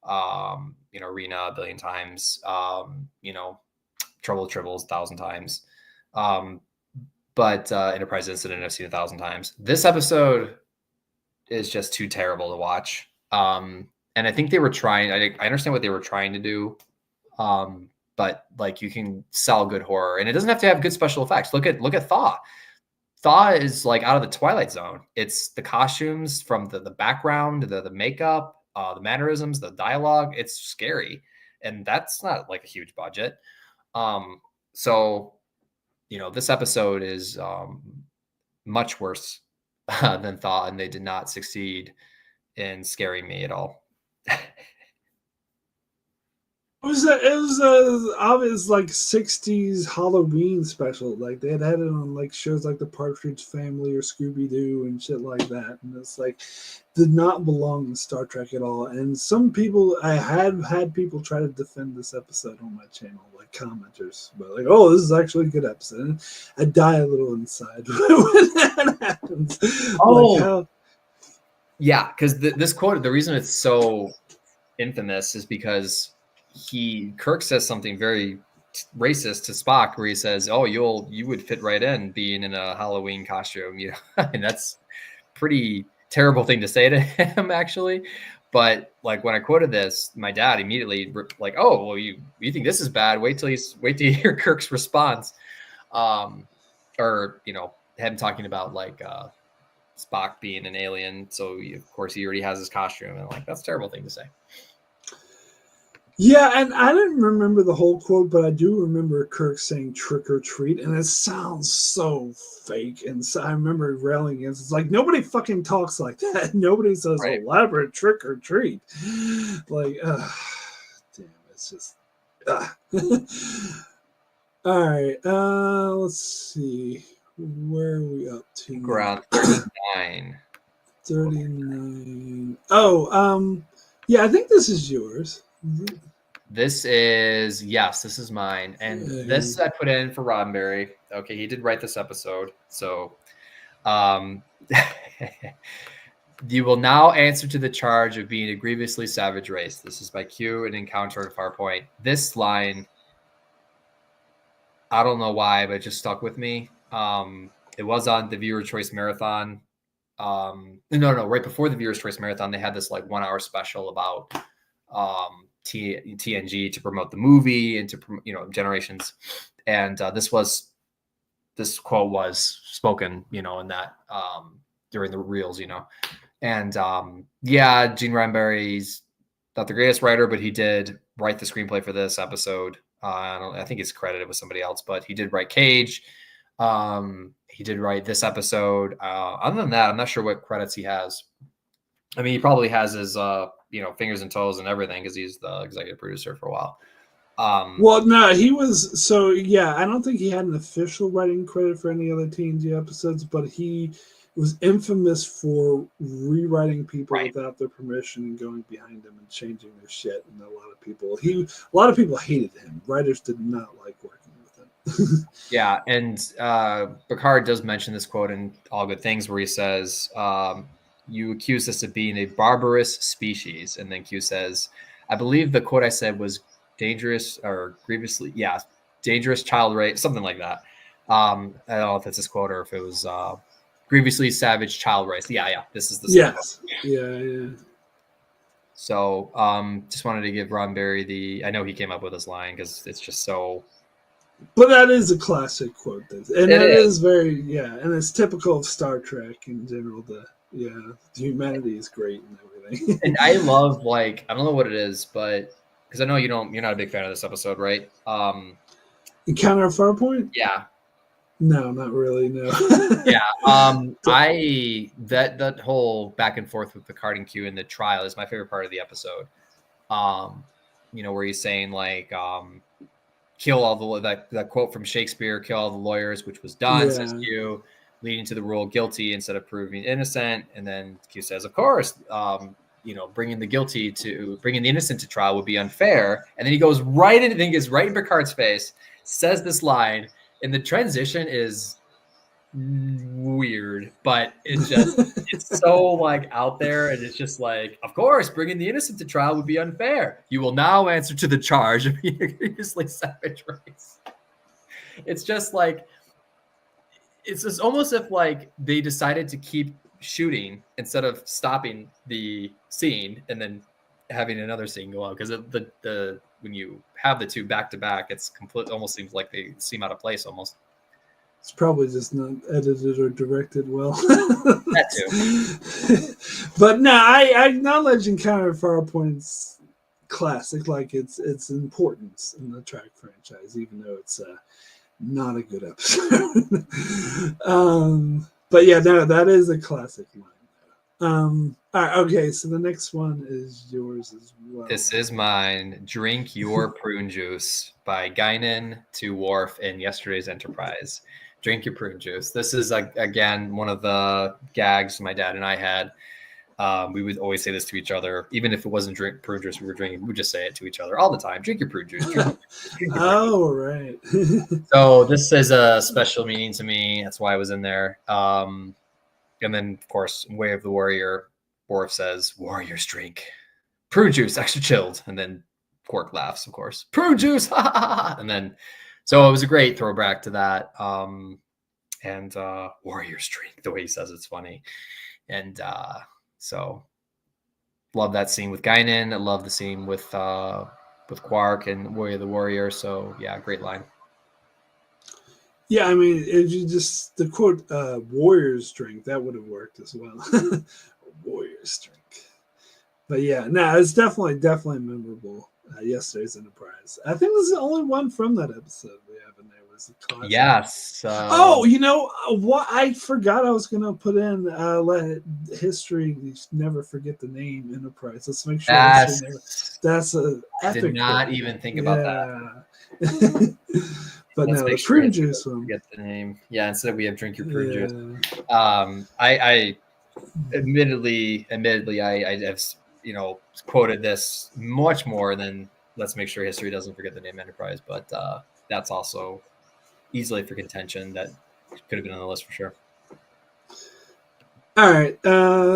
Arena a billion times. Trouble with Tribbles 1,000 times. But Enterprise Incident I've seen 1,000 times. This episode is just too terrible to watch. And I think they were trying. I understand what they were trying to do. But like you can sell good horror, and it doesn't have to have good special effects. Look at Thaw. Thaw is like out of the Twilight Zone. It's the costumes from the background, the makeup, the mannerisms, the dialogue. It's scary, and that's not like a huge budget. So this episode is much worse than Thaw, and they did not succeed in scaring me at all. It was a obvious like 60s Halloween special. Like they had it on like shows like the Partridge Family or Scooby Doo and shit like that. And it's like did not belong in Star Trek at all. And some people I had people try to defend this episode on my channel, like commenters, but like, oh, this is actually a good episode. And I die a little inside when that happens. Oh, yeah, because this quote, the reason it's so infamous is because Kirk says something very racist to Spock, where he says, "Oh, you would fit right in being in a Halloween costume," and that's pretty terrible thing to say to him, actually. But like when I quoted this, my dad immediately like, "Oh, well, you think this is bad? Wait till you hear Kirk's response," or him talking about like Spock being an alien, so of course he already has his costume, and like that's a terrible thing to say. Yeah, and I didn't remember the whole quote, but I do remember Kirk saying "trick or treat," and it sounds so fake. And so I remember railing against. It's like nobody fucking talks like that. Nobody says elaborate trick or treat. Like, damn, it's just. All right, let's see. Where are we up to? We're on 39. 39. Oh, yeah, I think this is yours. This is mine, and this I put in for Roddenberry. Okay, he did write this episode, so you will now answer to the charge of being a grievously savage race. This is by Q, an encounter at Farpoint. This line, I don't know why, but it just stuck with me. It was on the Viewer Choice Marathon. Right before the Viewer's Choice Marathon, they had this like 1 hour special about TNG to promote the movie and to promote, Generations. And this quote was spoken, in that during the reels, and Gene Roddenberry's not the greatest writer, but he did write the screenplay for this episode. I think it's credited with somebody else, but he did write Cage. He did write this episode. Other than that, I'm not sure what credits he has. I mean, he probably has his fingers and toes and everything because he's the executive producer for a while. Well, no, he was. So, yeah, I don't think he had an official writing credit for any other TNG episodes, but he was infamous for rewriting people without their permission and going behind them and changing their shit. And a lot of people hated him. Writers did not like working with him. Yeah, and Picard does mention this quote in All Good Things where he says, "You accuse us of being a barbarous species," and then Q says, "I believe the quote I said was dangerous or grievously, dangerous child rape," something like that. I don't know if it's his quote or if it was grievously savage child race. Yeah, this is the same quote. Yeah. So, just wanted to give Roddenberry I know he came up with this line because it's just so. But that is a classic quote, and it is very and it's typical of Star Trek in general. The humanity is great and everything. And I love I don't know what it is, but because I know you're not a big fan of this episode, right? Encounter at Farpoint? Yeah. No, not really. No. Yeah. That whole back and forth with Picard and Q in the trial is my favorite part of the episode. Where he's saying like, kill all that quote from Shakespeare, kill all the lawyers, which was done, says Q, leading to the rule guilty instead of proving innocent. And then Q says, of course, bringing the innocent to trial would be unfair. And then he goes right in Picard's face, says this line, and the transition is weird, but it's so like out there, and it's just like, of course, bringing the innocent to trial would be unfair. You will now answer to the charge of being a grievously savage race. It's just like, it's just almost if like they decided to keep shooting instead of stopping the scene and then having another scene go on, because the when you have the two back to back, it's complete. Almost seems like they seem out of place almost. It's probably just not edited or directed well. That too. But no, I acknowledge Encounter at Farpoint's classic, like its importance in the Trek franchise, even though it's not a good episode. But yeah, no, that is a classic line. All right, okay, so the next one is yours as well. This is mine. Drink Your Prune Juice by Guinan to Worf in yesterday's Enterprise. Drink your prune juice. This is, again, one of the gags my dad and I had. We would always say this to each other. Even if it wasn't prune juice we were drinking, we would just say it to each other all the time. Drink your prune juice. Drink your right. So this is a special meaning to me. That's why I was in there. And then, of course, Way of the Warrior, Worf says, warriors drink prune juice, extra chilled. And then Quark laughs, of course. Prune juice! And then... So it was a great throwback to that. And warriors drink, the way he says it's funny. And so love that scene with Guinan. I love the scene with Quark and Way of the Warrior. So yeah, great line. Yeah, I mean, if you just the quote warriors drink, that would have worked as well. Warriors drink. But yeah, no, it's definitely memorable. Yesterday's Enterprise. I think this is the only one from that episode we have in there. Was the classic. Yes. What I forgot I was gonna put in. Let history never forget the name Enterprise. Let's make sure that's a epic. Did not even think about that. But no, the prune juice one. Get the name. Yeah, instead we have drink your prune juice. I admittedly, I have quoted this much more than let's make sure history doesn't forget the name Enterprise, but that's also easily for contention. That could have been on the list for sure. All right,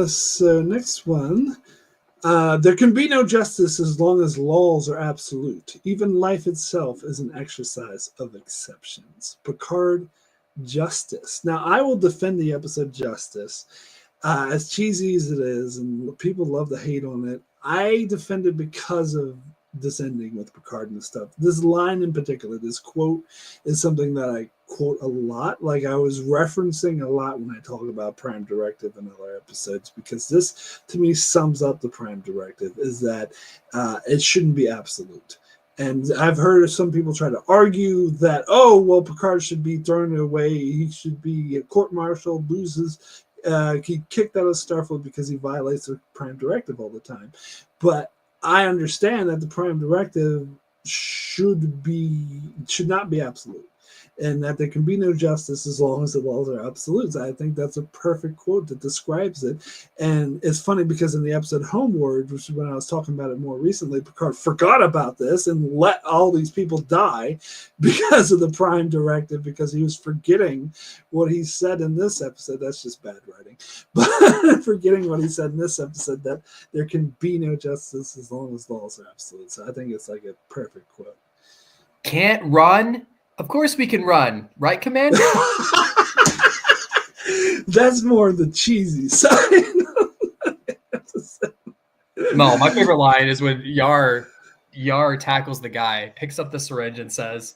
so next one. There can be no justice as long as laws are absolute. Even life itself is an exercise of exceptions. Picard, Justice. Now, I will defend the episode Justice. As cheesy as it is, and people love to hate on it, I defend it because of this ending with Picard and stuff. This line in particular, this quote, is something that I quote a lot. Like I was referencing a lot when I talk about Prime Directive in other episodes, because this, to me, sums up the Prime Directive, is that it shouldn't be absolute. And I've heard some people try to argue that, Picard should be thrown away. He should be court-martialed, loses. He kicked out of Starfleet because he violates the Prime Directive all the time. But I understand that the Prime Directive should not be absolute, and that there can be no justice as long as the laws are absolute. I think that's a perfect quote that describes it. And it's funny because in the episode Homeward, which is when I was talking about it more recently, Picard forgot about this and let all these people die because of the Prime Directive, because he was forgetting what he said in this episode. That's just bad writing. But forgetting what he said in this episode, that there can be no justice as long as laws are absolute. So I think it's like a perfect quote. Can't run? Of course we can run, right, Commander? That's more the cheesy side. No, my favorite line is when Yar tackles the guy, picks up the syringe, and says,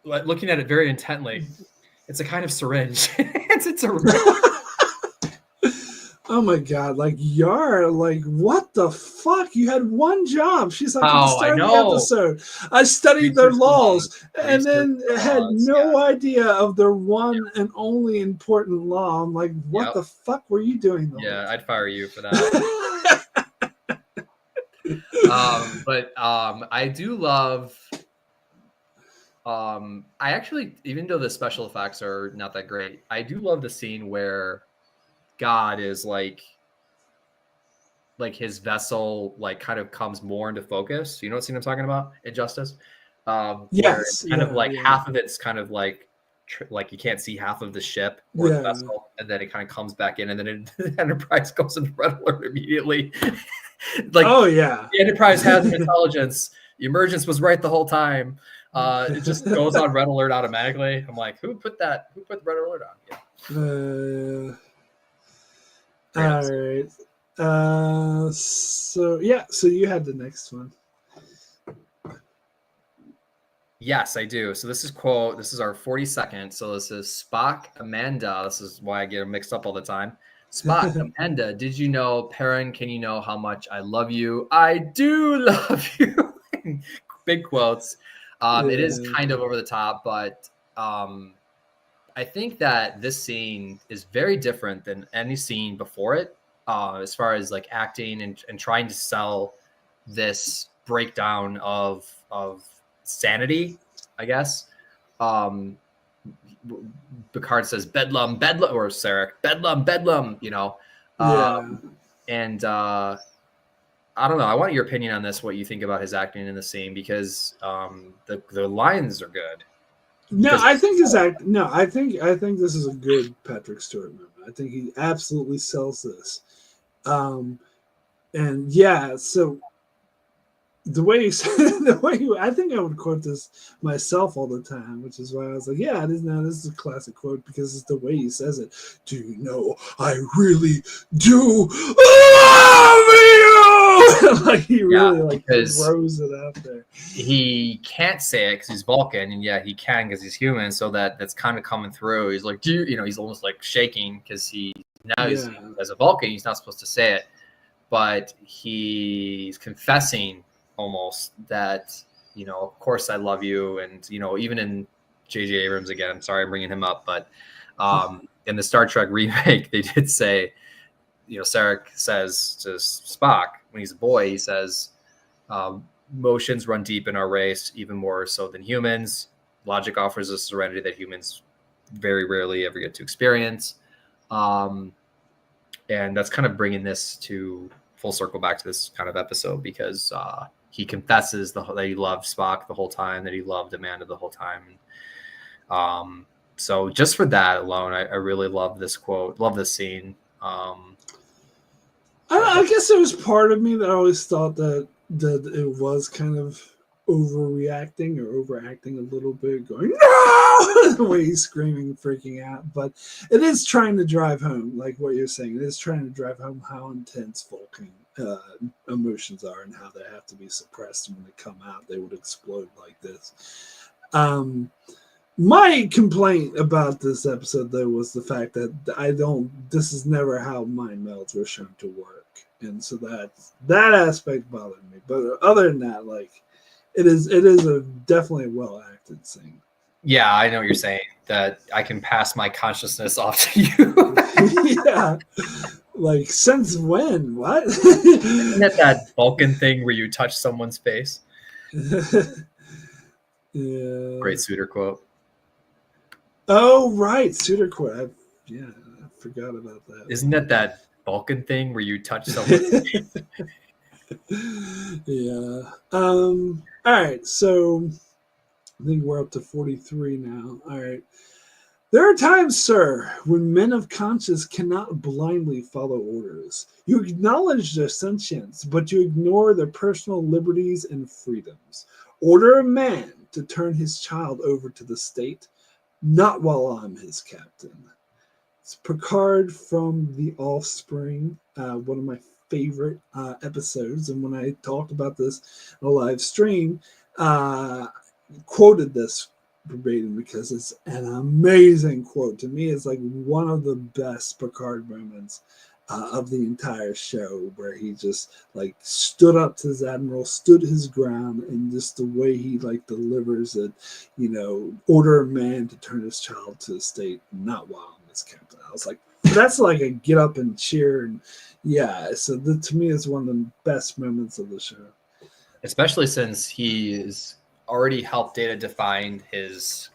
looking at it very intently, "It's a kind of syringe." It's a syringe. Oh my god, like Yara, like what the fuck? You had one job. She's like at the start of the episode. I studied their laws and then had no idea of their one and only important law. I'm like, what the fuck were you doing? I'd fire you for that. But I do love I actually, even though the special effects are not that great, I do love the scene where God is like his vessel like kind of comes more into focus. You know what scene I'm talking about? Injustice. Yes. Kind of like half of it's kind of like you can't see half of the ship or the vessel, and then it kind of comes back in, and then the Enterprise goes into red alert immediately. Like, oh yeah, the Enterprise has an intelligence. The emergence was right the whole time. It just goes on red alert automatically. I'm like, who put the red alert on? Yeah. All right. So you had the next one. Yes, I do. So this is quote. This is our 42nd. So this is Spock, Amanda. This is why I get mixed up all the time. Spock, Amanda, did you know, Perrin, can you know how much I love you? I do love you. Big quotes. It is kind of over the top, but I think that this scene is very different than any scene before it, as far as like acting and trying to sell this breakdown of sanity, I guess. Picard says bedlam, or Sarek, bedlam, you know. And I don't know. I want your opinion on this. What you think about his acting in the scene, because the lines are good. No, I think his act. No, I think this is a good Patrick Stewart movie. I think he absolutely sells this. And yeah, so the way I think I would quote this myself all the time, which is why I was like, yeah, this is a classic quote, because it's the way he says it. Do you know I really do love you? Like he really throws it out there. He can't say it because he's Vulcan, and he can because he's human. So that's kind of coming through. He's like, he's almost like shaking because he's as a Vulcan, he's not supposed to say it, but he's confessing almost that, of course I love you. And, even in J.J. Abrams, again, I'm sorry I'm bringing him up, but in the Star Trek remake, they did say, Sarek says to Spock when he's a boy, he says, emotions run deep in our race, even more so than humans. Logic offers us serenity that humans very rarely ever get to experience. And that's kind of bringing this to full circle back to this kind of episode, because he confesses that he loved Spock the whole time, that he loved Amanda the whole time. So just for that alone, I really love this quote, love this scene. I guess there was part of me that always thought that it was kind of overreacting or overacting a little bit, going no, the way he's screaming, freaking out. But it is trying to drive home, like what you're saying. It is trying to drive home how intense Vulcan emotions are and how they have to be suppressed. And when they come out, they would explode like this. My complaint about this episode, though, was the fact that this is never how mind melds were shown to work. And so that aspect bothered me. But other than that, like, it is a definitely well acted scene. Yeah, I know what you're saying, that I can pass my consciousness off to you. Yeah. Like, since when? What? Isn't that Vulcan thing where you touch someone's face? Yeah. Great Suitor quote. Oh, right. Suitor quote. I forgot about that. Isn't that Vulcan thing where you touch someone's face? Yeah. All right. So I think we're up to 43 now. All right. There are times, sir, when men of conscience cannot blindly follow orders. You acknowledge their sentience, but you ignore their personal liberties and freedoms. Order a man to turn his child over to the state, not while I'm his captain. It's Picard from The Offspring, one of my favorite episodes. And when I talked about this on a live stream, quoted this verbatim because it's an amazing quote. To me, it's like one of the best Picard moments of the entire show, where he just like stood up to his admiral, stood his ground, and just the way he like delivers it, order a man to turn his child to the state, not while miskept. I was like, that's like a get up and cheer, and so to me, it's one of the best moments of the show. Especially since he's already helped Data define his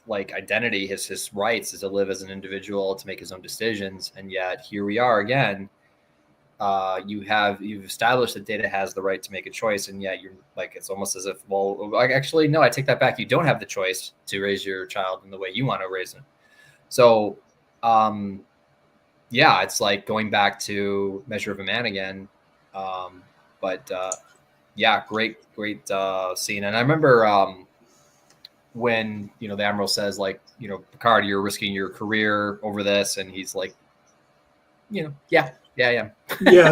like identity, his rights is to live as an individual, to make his own decisions, and yet here we are again. You've established that Data has the right to make a choice, and yet you're like, it's almost as if, well, actually, no, I take that back. You don't have the choice to raise your child in the way you want to raise him. So, it's like going back to Measure of a Man again. Great scene. And I remember when, the Admiral says, like, Picard, you're risking your career over this. And he's like, yeah. Yeah,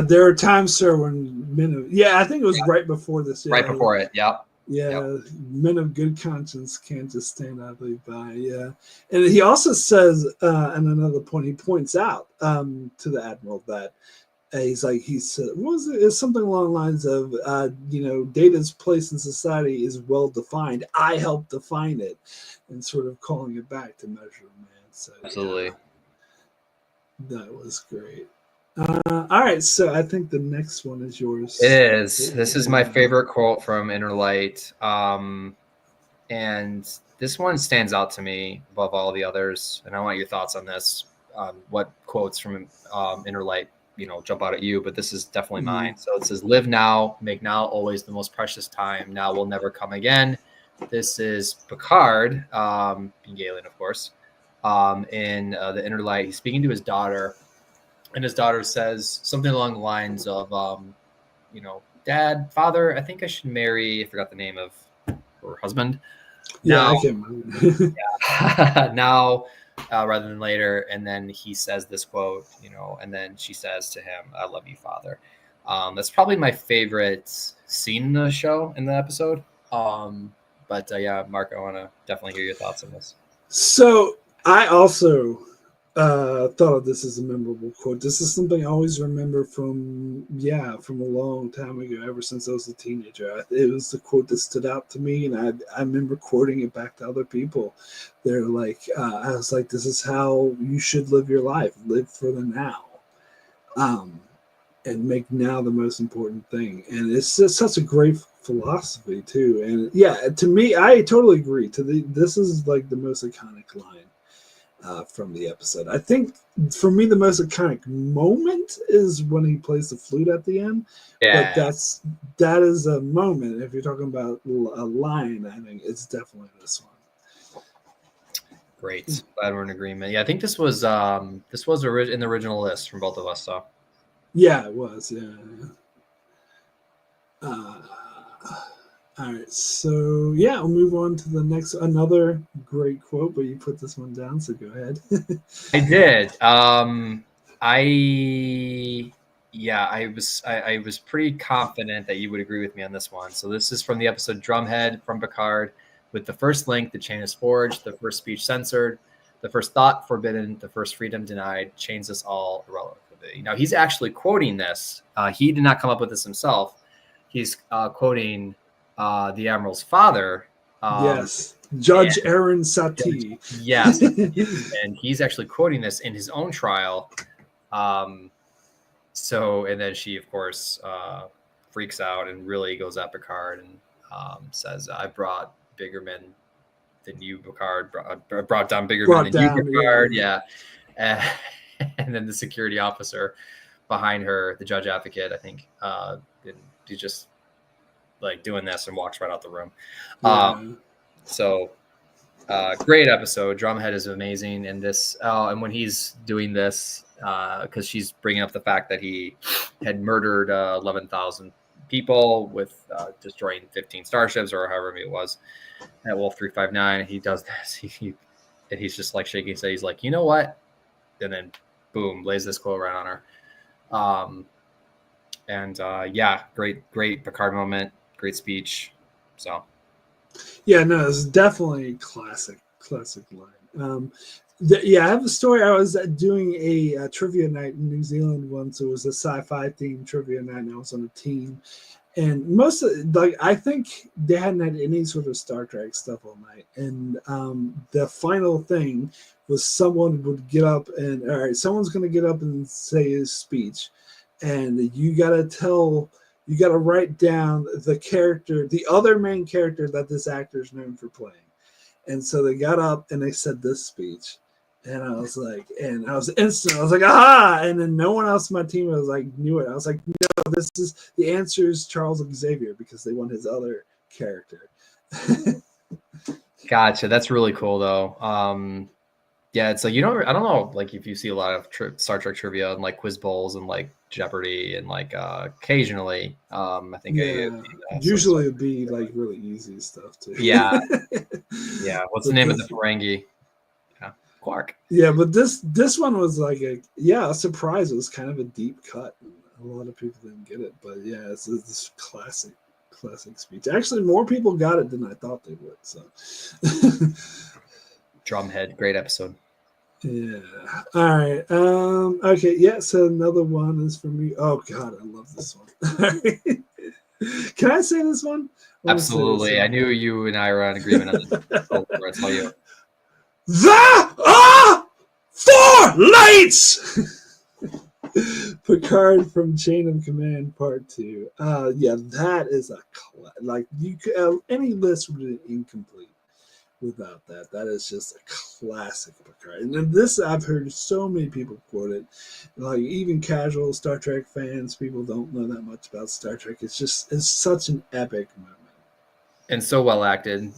there are times, sir, when men of, I think it was right before this. Yeah, right before it, yeah. Yep. Men of good conscience can't just stand idly by. Yeah, and he also says, and another point, he points out to the Admiral that he said, what was it? It's something along the lines of, Data's place in society is well defined. I helped define it, and sort of calling it back to Measure of Man. So, absolutely, that was great. All right, so I think the next one is yours. It is. This is my favorite quote from Inner Light, and this one stands out to me above all the others. And I want your thoughts on this. What quotes from Inner Light, jump out at you? But this is definitely mine. So it says, "Live now, make now always the most precious time. Now will never come again." This is Picard, being Galen, of course, in the Inner Light. He's speaking to his daughter. And his daughter says something along the lines of, Dad, Father, I think I should marry, I forgot the name of her husband. Now, I can't remember. Now, rather than later. And then he says this quote, and then she says to him, "I love you, Father." That's probably my favorite scene in the show, in the episode. Mark, I want to definitely hear your thoughts on this. So I also thought of this as a memorable quote. This is something I always remember from a long time ago, ever since I was a teenager. It was the quote that stood out to me, and I remember quoting it back to other people. They're like, I was like, this is how you should live your life. Live for the now. And make now the most important thing. And it's just such a great philosophy too. And to me, I totally agree. This is like the most iconic line from the episode. I think for me, the most iconic moment is when he plays the flute at the end. Yeah. But that is a moment. If you're talking about a line, I think it's definitely this one. Great. Glad we're in agreement. Yeah, I think this was in the original list from both of us. So. Yeah, it was. Yeah. All right, so we'll move on to the next. Another great quote, but you put this one down, so go ahead. I did. I was pretty confident that you would agree with me on this one. So this is from the episode Drumhead from Picard. With the first link, the chain is forged. The first speech censored. The first thought forbidden. The first freedom denied. Chains us all irrelevant. Now he's actually quoting this. He did not come up with this himself. He's quoting the Admiral's father. Yes, Judge Aaron Satie. Yes, and he's actually quoting this in his own trial. And then she, of course, freaks out and really goes at Picard and says, "I brought bigger men than you, Picard. Brought down bigger men than you, Picard." Yeah. And then the security officer behind her, the judge advocate, I think, he just like doing this and walks right out the room. Great episode. Drumhead is amazing in this. And when he's doing this, because she's bringing up the fact that he had murdered 11,000 people with destroying 15 starships or however many it was at Wolf 359. He does this. And he's just like shaking his head. He's like, you know what? And then boom, lays this quote right on her. Great Picard moment, great speech. So it's definitely classic line. Yeah, I have a story. I was doing a trivia night in New Zealand once. It was a sci-fi themed trivia night, and I was on a team. And most of, like, I think they hadn't had any sort of Star Trek stuff all night. And the final thing was someone would get up and, all right, someone's going to get up and say his speech, and you got to write down the character, the other main character that this actor is known for playing. And so they got up and they said this speech. And I was like, and I was instant. I was like, aha! And then no one else on my team was like, knew it. I was like, no, this is the answer is Charles Xavier because they want his other character. Gotcha. That's really cool, though. Yeah, it's like I don't know, like if you see a lot of Star Trek trivia and like quiz bowls and like Jeopardy and like occasionally, I think usually it'd be like really easy stuff too. Yeah, yeah. What's the name of the Ferengi? Quark. Yeah, but this one was like a surprise. It was kind of a deep cut. A lot of people didn't get it, but yeah, it's this classic speech. Actually, more people got it than I thought they would. So, Drumhead, great episode. Yeah. All right. Okay. Yeah. So another one is for me. Oh God, I love this one. Can I say this one? Absolutely. I knew you and I were on agreement on this. I tell you. There are 4 lights! Picard from Chain of Command Part 2. Yeah, that is a like you could, any list would be incomplete without that. That is just a classic Picard. And then this, I've heard so many people quote it. Like even casual Star Trek fans, people don't know that much about Star Trek. It's such an epic moment. And so well acted.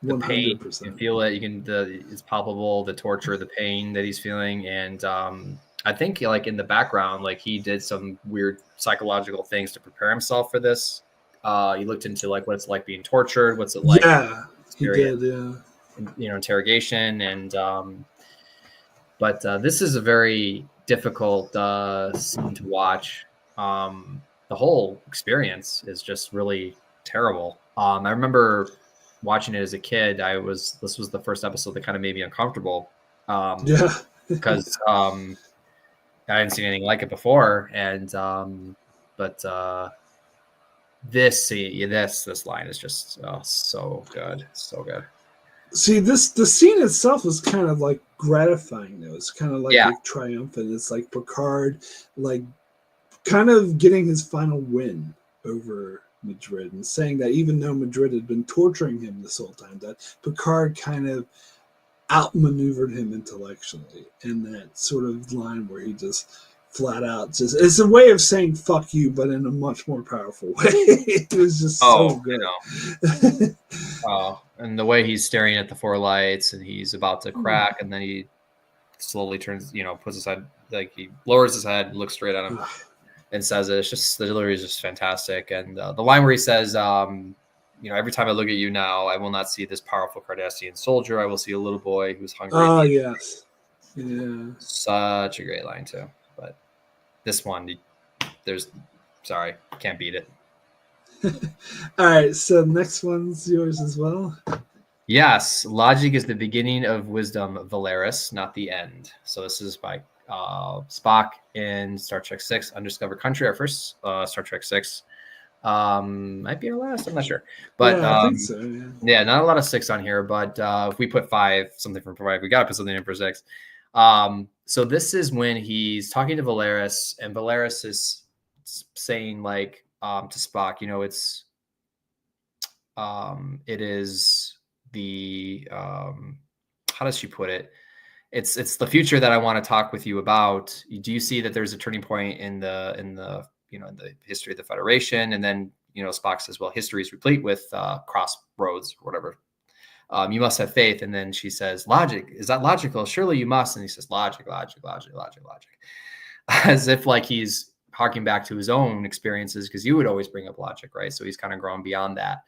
The 100%. pain, you feel it. It's palpable. The torture, the pain that he's feeling, and I think like in the background, like he did some weird psychological things to prepare himself for this. He looked into like what it's like being tortured. What's it like? Yeah, he did. Yeah, interrogation, and but this is a very difficult scene to watch. The whole experience is just really terrible. I remember watching it as a kid. This was the first episode that kind of made me uncomfortable. Because I hadn't seen anything like it before, and this line is just so good, so good. See, the scene itself was kind of like gratifying though. It's kind of like triumphant. It's like Picard, like kind of getting his final win over Madrid and saying that even though Madrid had been torturing him this whole time, that Picard kind of outmaneuvered him intellectually. And that sort of line where he just flat out it's a way of saying fuck you, but in a much more powerful way. It was just so good. And the way he's staring at the 4 lights and he's about to crack, and then he slowly turns, puts his head, like he lowers his head, looks straight at him. And says it. It's just, the delivery is just fantastic. And the line where he says, every time I look at you now, I will not see this powerful Cardassian soldier. I will see a little boy who's hungry. Oh, yes. Yeah. Such a great line, too. But this one, can't beat it. All right. So next one's yours as well. Yes. Logic is the beginning of wisdom, Valeris, not the end. So this is by Spock in Star Trek 6 Undiscovered Country, our first Star Trek 6. Might be our last, I'm not sure, but I think so, yeah, not a lot of 6 on here, but if we put 5, something from 5, we gotta put something in for 6. So this is when he's talking to Valeris, and Valeris is saying like to Spock, it is the how does she put it? It's the future that I want to talk with you about. Do you see that there's a turning point in the history of the Federation? And then Spock says, well, history is replete with crossroads or whatever. You must have faith. And then she says, logic, is that logical? Surely you must. And he says, logic, as if like he's harking back to his own experiences, because you would always bring up logic, right? So he's kind of grown beyond that,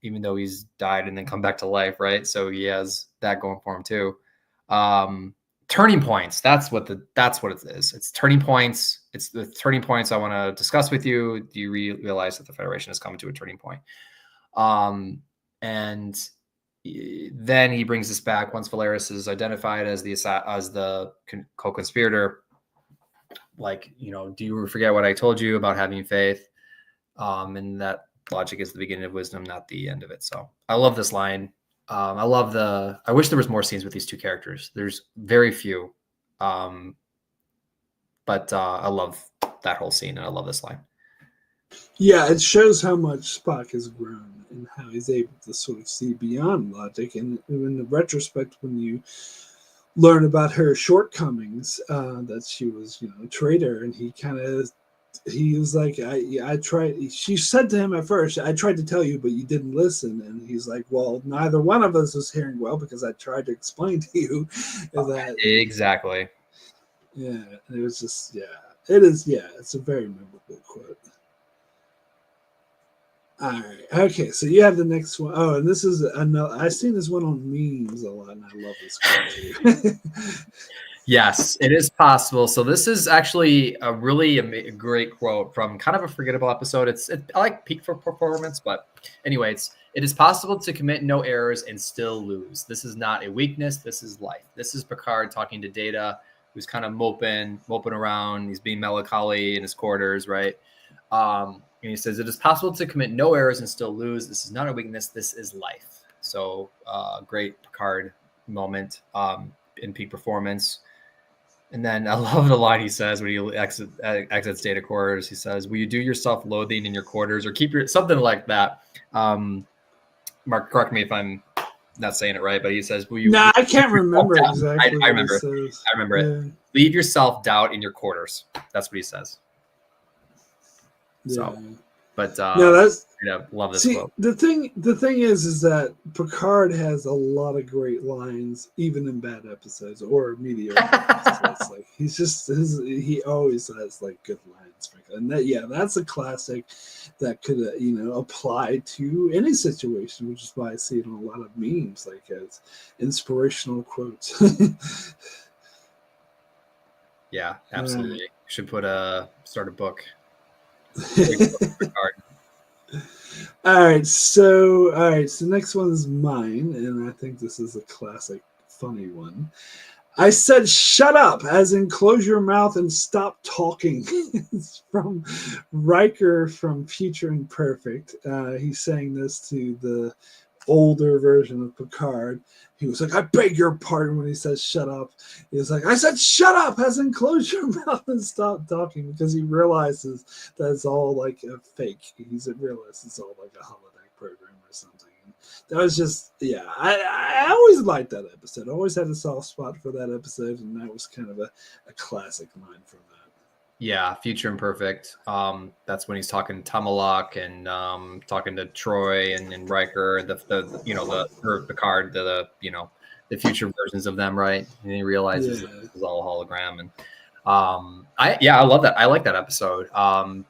even though he's died and then come back to life, right? So he has that going for him too. Turning points, that's what it is. It's turning points. It's the turning points I want to discuss with you. Do you realize that the Federation has come to a turning point? And then he brings us back once Valeris is identified as the co-conspirator. Like, do you forget what I told you about having faith? And that logic is the beginning of wisdom, not the end of it. So I love this line. I wish there was more scenes with these two characters. There's very few. But I love that whole scene, and I love this line. Yeah, it shows how much Spock has grown and how he's able to sort of see beyond logic. And in the retrospect, when you learn about her shortcomings, that she was, a traitor, and he was like, I tried. She said to him at first, I tried to tell you, but you didn't listen. And he's like, well, neither one of us was hearing well because I tried to explain to you that. Exactly. Yeah, it was just, it is, it's a very memorable quote. All right. Okay, so you have the next one. Oh, and this is another. I've seen this one on memes a lot, and I love this quote too. Yes, it is possible. So this is actually a really great quote from kind of a forgettable episode. I like peak for performance, but anyway, it is possible to commit no errors and still lose. This is not a weakness. This is life. This is Picard talking to Data, who's kind of moping around. He's being melancholy in his quarters, right? And he says, it is possible to commit no errors and still lose. This is not a weakness. This is life. So great Picard moment in peak performance. And then I love the line he says when he exits Data quarters. He says, will you do yourself loathing in your quarters or keep something like that? Mark, correct me if I'm not saying it right, but he says, will you? No, I can't remember exactly. I remember. I remember it. Leave yourself doubt in your quarters. That's what he says. So, but love this quote. The thing is that Picard has a lot of great lines, even in bad episodes or mediocre episodes. Like he always has like good lines, and that's a classic that could apply to any situation, which is why I see it on a lot of memes, like as inspirational quotes. Yeah, absolutely. Should start a book. All right, so next one is mine, and I think this is a classic funny one. I said shut up, as in close your mouth and stop talking. It's from Riker from Future Imperfect. He's saying this to the older version of Picard. He was like, I beg your pardon, when he says shut up. He was like, I said shut up, as in close your mouth and stop talking, because he realizes that it's all like a fake. He realizes it's all like a holodeck program or something. And that was just, I always liked that episode. I always had a soft spot for that episode, and that was kind of a classic line from that. Yeah, Future Imperfect. That's when he's talking to Tomalak and talking to Troy and Riker, the Picard, the future versions of them, right? And he realizes it's all a hologram. And I love that. I like that episode.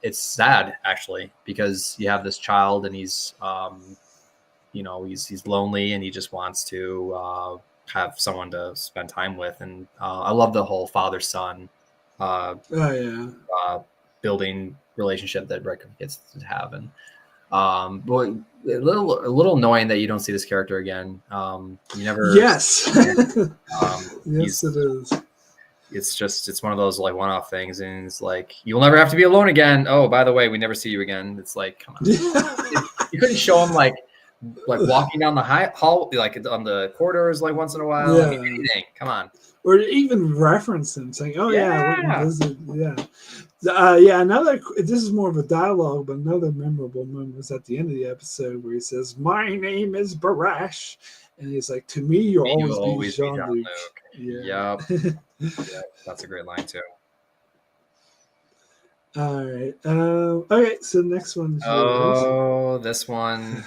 It's sad actually, because you have this child and he's he's lonely and he just wants to have someone to spend time with. And I love the whole father-son building relationship that Riker gets to have, and but a little annoying that you don't see this character again. You never. Yes. Yes, it is. It's one of those like one-off things, and it's like you'll never have to be alone again. Oh, by the way, we never see you again. It's like, come on. You couldn't show him like walking down the hall, like on the corridors, like once in a while. I mean, anything. Come on. Or even reference him, saying, "Oh we're gonna visit." Another. This is more of a dialogue, but another memorable moment was at the end of the episode where he says, "My name is Barash," and he's like, "To me, you'll always be Jean-Luc." Yeah, that's a great line too. All right. Okay, so next one is yours. This one.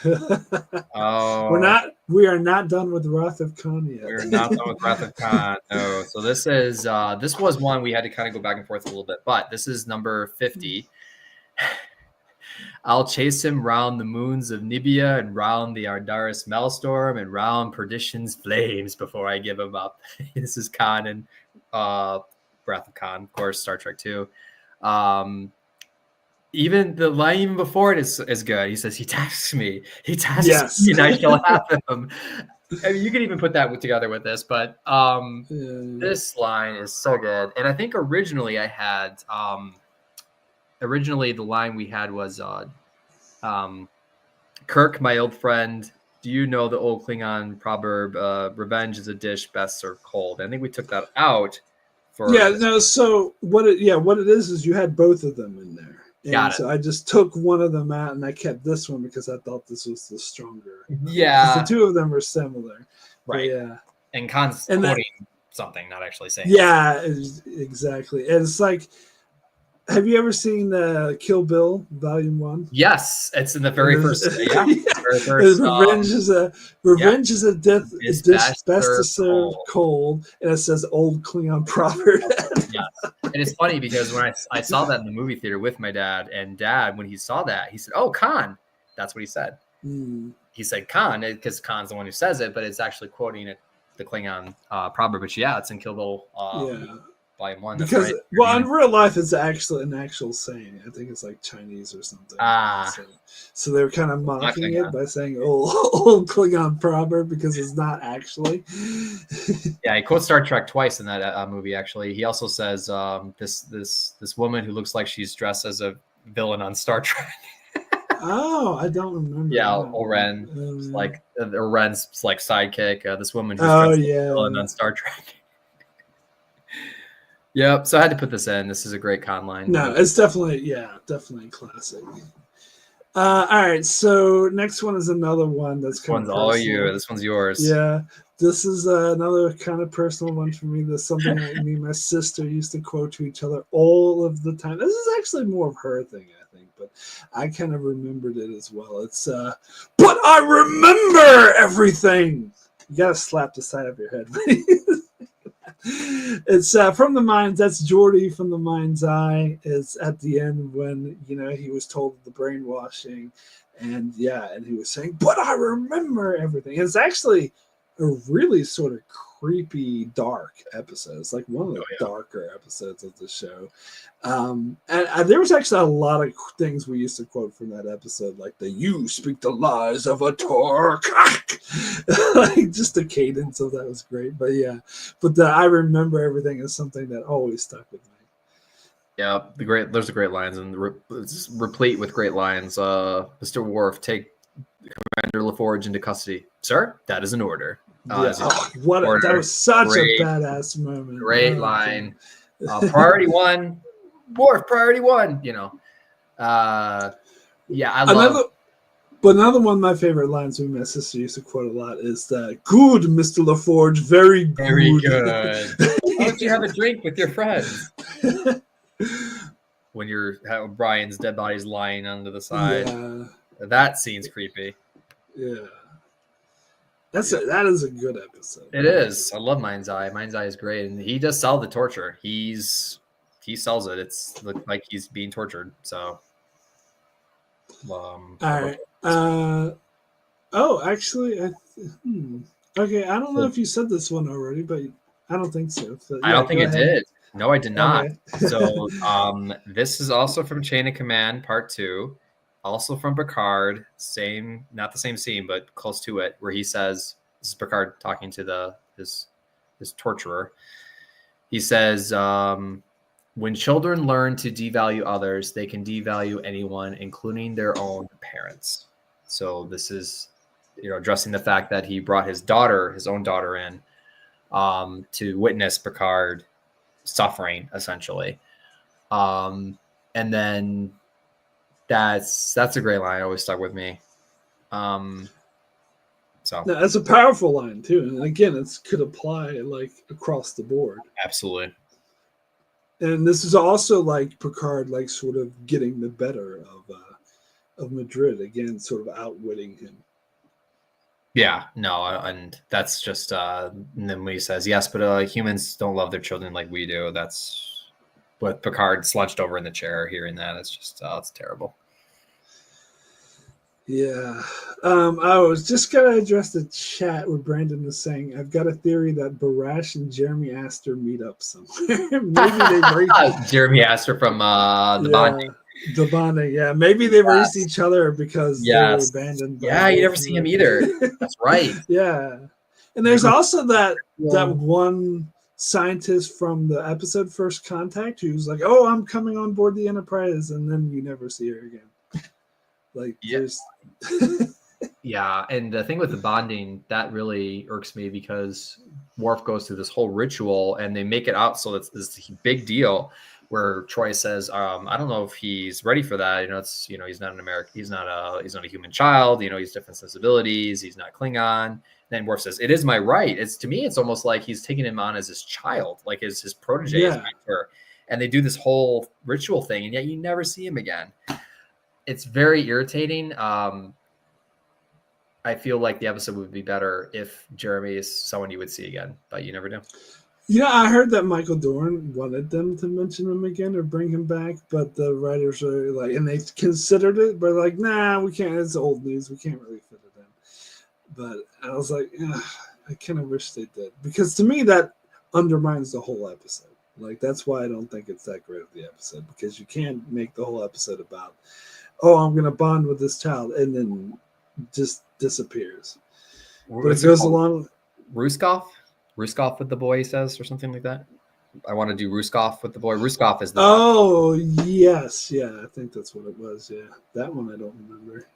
We are not done with Wrath of Khan yet. We're not done with Wrath of Khan. No. So this was one we had to kind of go back and forth a little bit, but this is number 50. I'll chase him round the moons of Nibia and round the Ardaris Maelstrom and round Perdition's flames before I give him up. This is Khan and Wrath of Khan, of course, Star Trek 2. Even the line even before it is good. He says, he tasks me and I shall have him. I mean, you can even put that together with this, but this line is so good. And I think originally I had the line we had was Kirk, my old friend, do you know the old Klingon proverb, revenge is a dish best served cold? I think we took that out for so what it is you had both of them in there. And so I just took one of them out and I kept this one because I thought this was the stronger. Yeah. The two of them are similar. Right. But yeah. And Khan's quoting something, not actually saying. Yeah, exactly. And it's like, have you ever seen Kill Bill Volume 1? Yes, it's in the very first. Yeah, very first. Revenge is a dish best to serve cold, and it says old Klingon proverb. Yes, and it's funny because when I saw that in the movie theater with my dad, and Dad, when he saw that, he said, "Oh, Khan," that's what he said. He said Khan because Khan's the one who says it, but it's actually quoting it, the Klingon proverb. But yeah, it's in Kill Bill. Volume 1. Because in real life, it's actually an actual saying. I think it's like Chinese or something. So they're kind of mocking it by saying old Klingon proverb because it's not actually. Yeah, he quotes Star Trek twice in that movie. Actually, he also says this woman who looks like she's dressed as a villain on Star Trek. Oh, I don't remember. Yeah, Oren, like Oren's like sidekick. This woman who's dressed as a villain on Star Trek. Yep. So I had to put this in. This is a great Khan line. No, it's definitely classic. All right. So next one is another one that's kind of all you. This one's yours. Yeah. This is another kind of personal one for me. That's something that me and my sister used to quote to each other all of the time. This is actually more of her thing, I think, but I kind of remembered it as well. It's but I remember everything. You gotta slap the side of your head. It's from the Mind's. That's Geordi from the Mind's Eye. Is at the end when he was told the brainwashing, and he was saying, "But I remember everything." It's actually a really sort of creepy, dark episode. It's like one of the darker episodes of the show. And there was actually a lot of things we used to quote from that episode, like the "You speak the lies of a Torque." Like just the cadence of that was great. But the "I remember everything" is something that always stuck with me. Yeah, there's the great lines, and it's replete with great lines. Mr. Worf, take Commander LaForge into custody, sir. That is an order. That was such a badass moment. Great line. Priority 1, Worf. Priority 1. I love. But another one of my favorite lines my sister used to quote a lot is "Good, Mr. LaForge, very good." Very good. Why don't you have a drink with your friends? When Brian's dead body's lying under the side. Yeah. That scene's creepy. Yeah. That is a good episode. It is. I love Mind's Eye. Mind's Eye is great, and he does sell the torture. He sells it. It's like he's being tortured. So, all right. Actually, okay. I don't know if you said this one already, but I don't think so. I don't think it did. No, I did not. Okay. So, this is also from Chain of Command Part 2. Also from Picard, not the same scene, but close to it, where he says, this is Picard talking to his torturer. He says, when children learn to devalue others, they can devalue anyone, including their own parents. So this is, addressing the fact that he brought his own daughter in to witness Picard suffering, essentially. And then that's a great line. It always stuck with me. So that's a powerful line too, and again, it could apply like across the board. Absolutely. And this is also like Picard, like sort of getting the better of Madrid again, sort of outwitting him. Yeah, no, and that's just and then when he says yes, but humans don't love their children like we do. That's what Picard slunched over in the chair. Hearing that, it's just it's terrible. Yeah. I was just going to address the chat where Brandon was saying, I've got a theory that Barash and Jeremy Astor meet up somewhere. Maybe they break Jeremy Astor from The Bonding. The Bonding, yeah. Maybe they raced each other because they were abandoned. Yeah, you never see him either. That's right. Yeah. And there's also that one scientist from the episode First Contact who's like, "Oh, I'm coming on board the Enterprise," and then you never see her again. Like, there's. Yeah, and the thing with the bonding, that really irks me because Worf goes through this whole ritual and they make it out so it's this big deal where Troy says, I don't know if he's ready for that. He's not an American, he's not a human child, he's different sensibilities, he's not Klingon. Then Worf says, "It is my right." To me, it's almost like he's taking him on as his child, like his protege, his mentor. And they do this whole ritual thing, and yet you never see him again. It's very irritating. I feel like the episode would be better if Jeremy is someone you would see again, but you never do. Yeah, I heard that Michael Dorn wanted them to mention him again or bring him back, but the writers are like, and they considered it, but like, nah, we can't. It's old news. We can't really fit it in. But I was like, I kind of wish they did, because to me that undermines the whole episode. Like, that's why I don't think it's that great of the episode, because you can't make the whole episode about, oh, I'm going to bond with this child, and then just disappears. But it goes along. Ruskov with the boy, he says, or something like that. I want to do Ruskov with the boy. Ruskov is the. Oh, yes. Yeah, I think that's what it was. Yeah. That one I don't remember.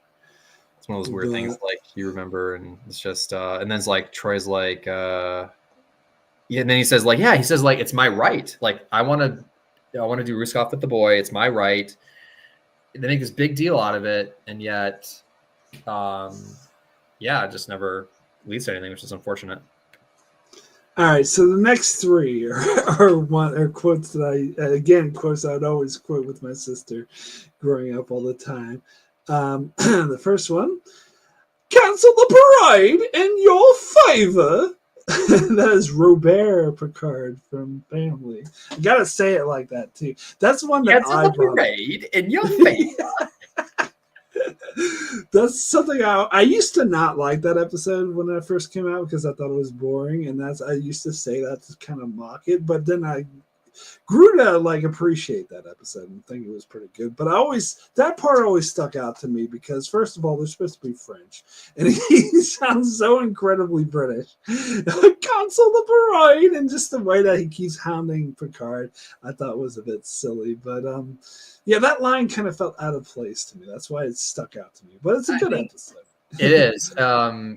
It's one of those weird things like you remember, and it's just and then it's like Troy's like and then he says like, it's my right. Like, I want to do Ruskov with the boy. It's my right. And they make this big deal out of it, and yet it just never leads to anything, which is unfortunate. All right, so the next three are quotes that quotes I would always quote with my sister growing up all the time. The first one: "Cancel the parade in your favor." That is Robert Picard from Family. I gotta say it like that too. That's one that cancel the parade in your favor. That's something I used to not like that episode when it first came out, because I thought it was boring, and I used to say that to kind of mock it, but then I grew to like appreciate that episode and think it was pretty good. But that part always stuck out to me, because first of all, they're supposed to be French, and he sounds so incredibly British. Cancel the parade, and just the way that he keeps hounding Picard, I thought was a bit silly. But that line kind of felt out of place to me. That's why it stuck out to me. But it's a good episode. It is.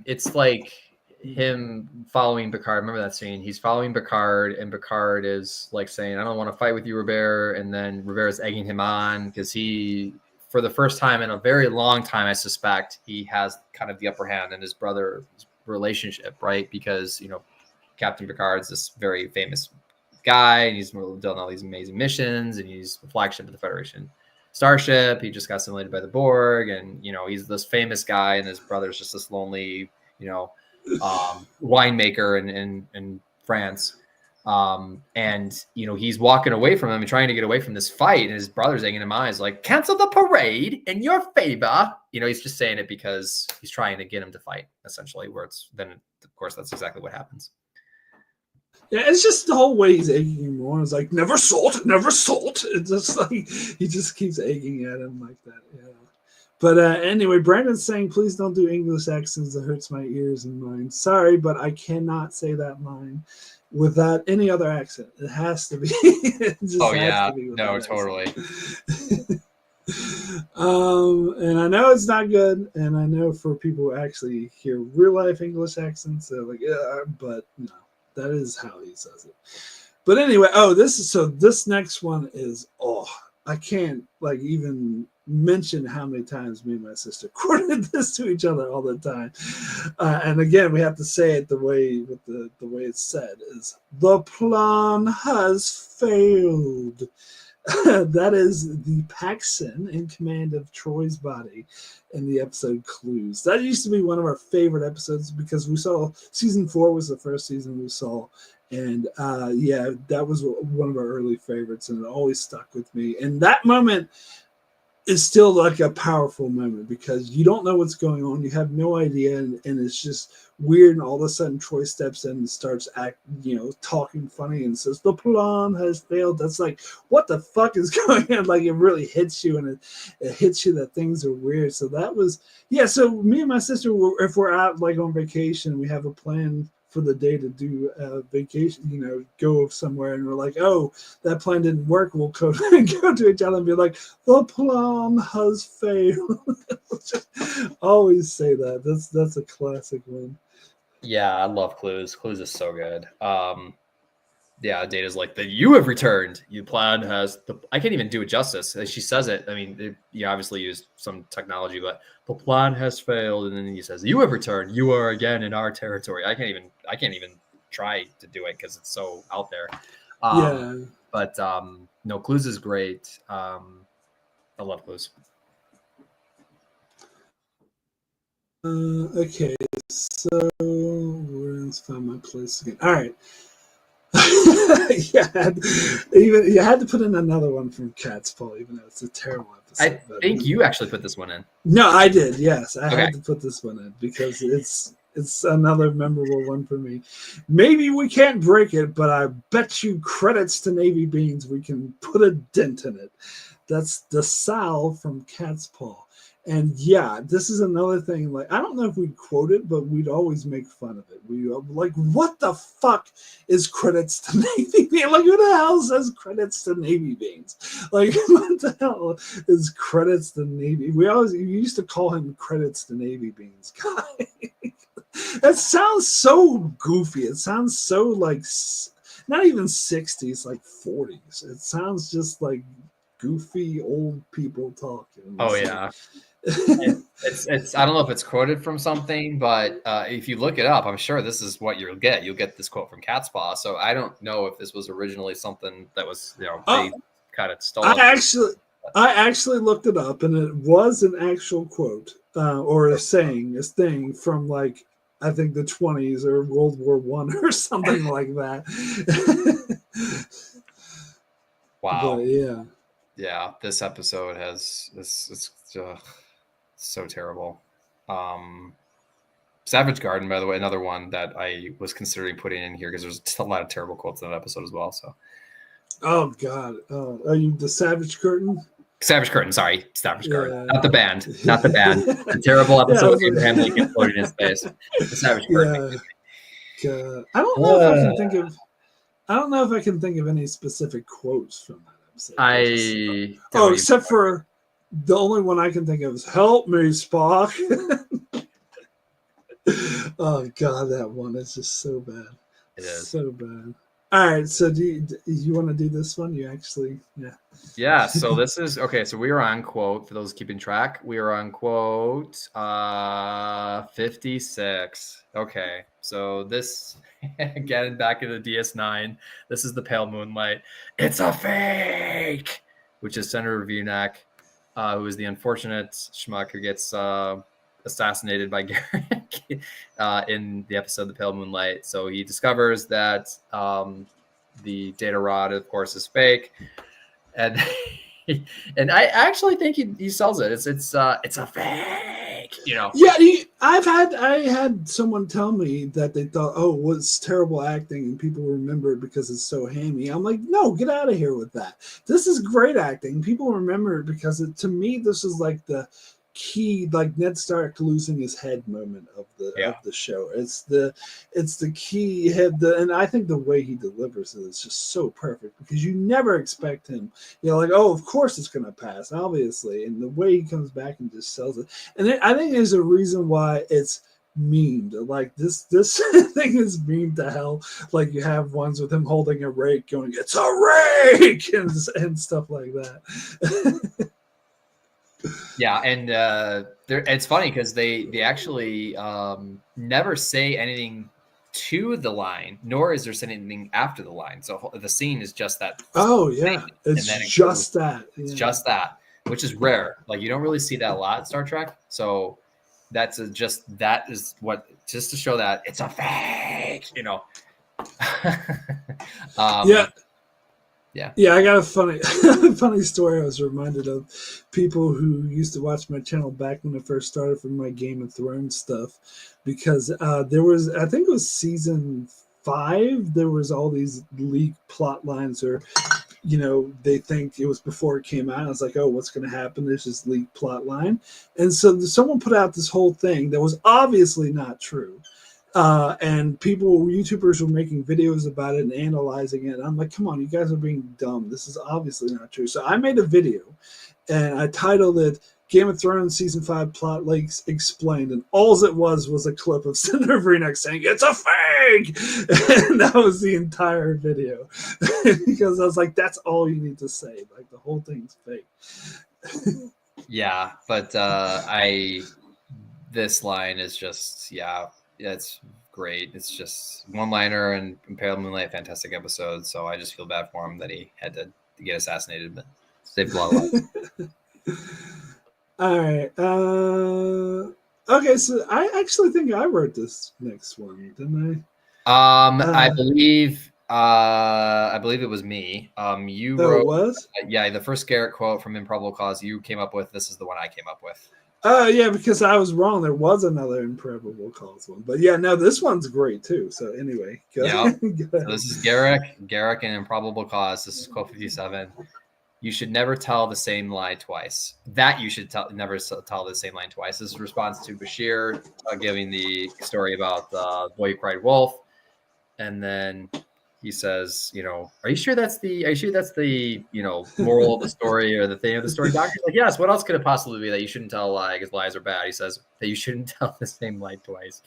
It's like him following Picard. Remember that scene? He's following Picard, and Picard is like saying, "I don't want to fight with you, Robert." And then Robert is egging him on, because he, for the first time in a very long time, I suspect, he has kind of the upper hand in his brother's relationship, right? Because, Captain Picard's this very famous guy, and he's done all these amazing missions, and he's the flagship of the Federation starship. He just got assimilated by the Borg, and he's this famous guy, and his brother's just this lonely winemaker in France, and he's walking away from him and trying to get away from this fight, and his brother's egging him on. He's like, "Cancel the parade in your favor." He's just saying it because he's trying to get him to fight, essentially. Of course, that's exactly what happens. Yeah, it's just the whole way he's egging him on. It's like, "Never salt, never salt." It's just like he just keeps egging at him like that. Yeah. But anyway, Brandon's saying, "Please don't do English accents. It hurts my ears and mine." Sorry, but I cannot say that line without any other accent. It has to be. No, totally. And I know it's not good, and I know for people who actually hear real life English accents, they're like, "Yeah," but no. That is how he says it. But anyway, this next one is, I can't like even mention how many times me and my sister quoted this to each other all the time. And again, we have to say it the way it's said is, "The plan has failed." That is the Paxson in command of Troy's body in the episode Clues. That used to be one of our favorite episodes, because we saw season 4 was the first season we saw. And that was one of our early favorites, and it always stuck with me. And that moment is still like a powerful moment, because you don't know what's going on. You have no idea. And it's just weird. And all of a sudden Troy steps in and starts talking funny and says, "The plan has failed." That's like, what the fuck is going on? Like, it really hits you, and it hits you that things are weird. So that was, so me and my sister, if we're out like on vacation, we have a plan for the day to do a vacation, go somewhere, and we're like, oh, that plan didn't work. We'll go to each other and be like, the plan has failed. Always say that. That's a classic one. Yeah, I love Clues. Clues is so good. Yeah, Data's like, you have returned. Your plan has I can't even do it justice. As she says it, I mean, you obviously used some technology, but the plan has failed. And then he says, you have returned. You are again in our territory. I can't even try to do it because it's so out there. But no, Clues is great. I love Clues. Okay, so let's find my place again. All right. You had to put in another one from Cat's Paw, even though it's a terrible episode. I think you actually put this one in. No, I did. Yes, I had to put this one in because it's another memorable one for me. Maybe we can't break it, but I bet you credits to Navy Beans we can put a dent in it. That's the Sal from Cat's Paw. And yeah, this is another thing. Like, I don't know if we'd quote it, but we'd always make fun of it. We like, what the fuck is credits to Navy Beans? Like, who the hell says credits to Navy Beans? Like, what the hell is credits to Navy? We used to call him credits to Navy Beans guy. That sounds so goofy. It sounds so like not even 60s, like 40s. It sounds just like goofy old people talking. Oh yeah. It's I don't know if it's quoted from something, but if you look it up, I'm sure this is what you'll get. You'll get this quote from Cat's Paw. So I don't know if this was originally something that was they kind of stole. I actually looked it up, and it was an actual quote or a thing from like I think the 20s or World War I or something like that. Wow. But, yeah. Yeah, this episode has it's so terrible. Savage Garden, by the way, another one that I was considering putting in here because there's a lot of terrible quotes in that episode as well. So, oh god, are you the Savage Curtain? Savage Curtain, sorry, Savage Curtain, not the band. The terrible episode of Abraham Lincoln floating in space. The Savage Curtain. God. I don't know if I can think of any specific quotes from that. Except for the only one I can think of is "Help me, Spock." Oh god, that one is just so bad. It is so bad. All right, so do you want to do this one? You actually, yeah. So this is okay. So we are on quote for those keeping track. We are on quote 56. Okay, so this. Again, back in the DS9, this is the Pale Moonlight. It's a fake, which is Senator Vunak, who is the unfortunate schmuck who gets assassinated by Garrick in the episode The Pale Moonlight. So he discovers that the data rod, of course, is fake, and and I actually think he sells it. It's a fake, Yeah, I had someone tell me that they thought, oh, it was terrible acting, and people remember it because it's so hammy. I'm like, no, get out of here with that. This is great acting. People remember it because to me, this is like the key, like Ned Stark losing his head moment of the show. It's the key head, and I think the way he delivers it is just so perfect because you never expect him. Like, oh, of course it's gonna pass, obviously, and the way he comes back and just sells it. And I think there's a reason why it's memed. Like this thing is memed to hell. Like you have ones with him holding a rake, going, "It's a rake," and stuff like that. Yeah, and it's funny because they actually never say anything to the line, nor is there anything after the line. So the scene is just that. Oh yeah, it's just that. It's just that, which is rare. Like you don't really see that a lot in Star Trek. So that is what just to show that it's a fake. Yeah, I got a funny story. I was reminded of people who used to watch my channel back when I first started for my Game of Thrones stuff, because there was, I think it was season 5, there was all these leaked plot lines, or they think it was before it came out. I was like, oh, what's going to happen? There's this leaked plot line, and so someone put out this whole thing that was obviously not true. And YouTubers were making videos about it and analyzing it. And I'm like, come on, you guys are being dumb. This is obviously not true. So I made a video and I titled it Game of Thrones Season 5 Plot Leaks Explained. And all it was a clip of Senator Vreenak saying, it's a fake! And that was the entire video. Because I was like, that's all you need to say. Like, the whole thing's fake. Yeah, but this line is just, it's great. It's just one-liner, and Imperial Moonlight, fantastic episode. So I just feel bad for him that he had to get assassinated, but saved a lot of lives. All right. Okay, so I actually think I wrote this next one, didn't I? I believe it was me. You wrote. It was? The first Garrett quote from Improbable Cause you came up with. This is the one I came up with. Yeah, because I was wrong. There was another Improbable Cause one, but yeah, no, this one's great too. So anyway, go ahead. So this is Garrick and Improbable Cause. This is quote 57. You should never tell the same lie twice. That you should never tell the same line twice. This is a response to Bashir giving the story about the boy who cried wolf, and then he says, are you sure that's the moral of the story or the thing of the story? Doctor's like, yes. What else could it possibly be that you shouldn't tell a lie because lies are bad? He says that you shouldn't tell the same lie twice.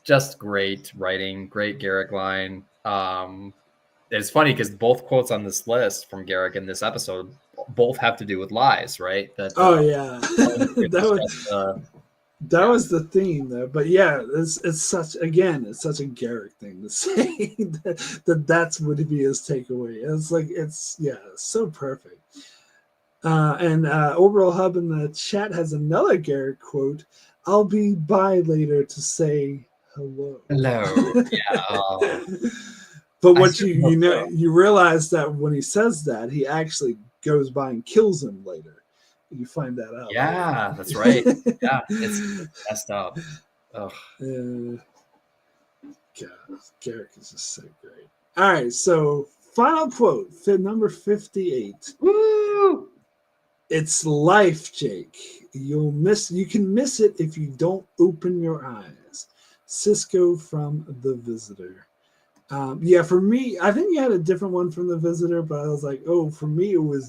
Just great writing, great Garrick line. It's funny because both quotes on this list from Garrick in this episode both have to do with lies, right? That that was the theme there. But yeah, it's such a Garrick thing to say that's would be his takeaway. It's like it's so perfect. And Overall Hub in the chat has another Garrick quote. I'll be by later to say hello. Hello. Yeah. But what you realize that when he says that, he actually goes by and kills him later. You find that out. Yeah, later. That's right. Yeah, it's messed up. God, Garrick is just so great. All right, so final quote, number 58. Woo! It's life, Jake. You can miss it if you don't open your eyes. Sisko from The Visitor. For me, I think you had a different one from The Visitor, but I was like, for me, it was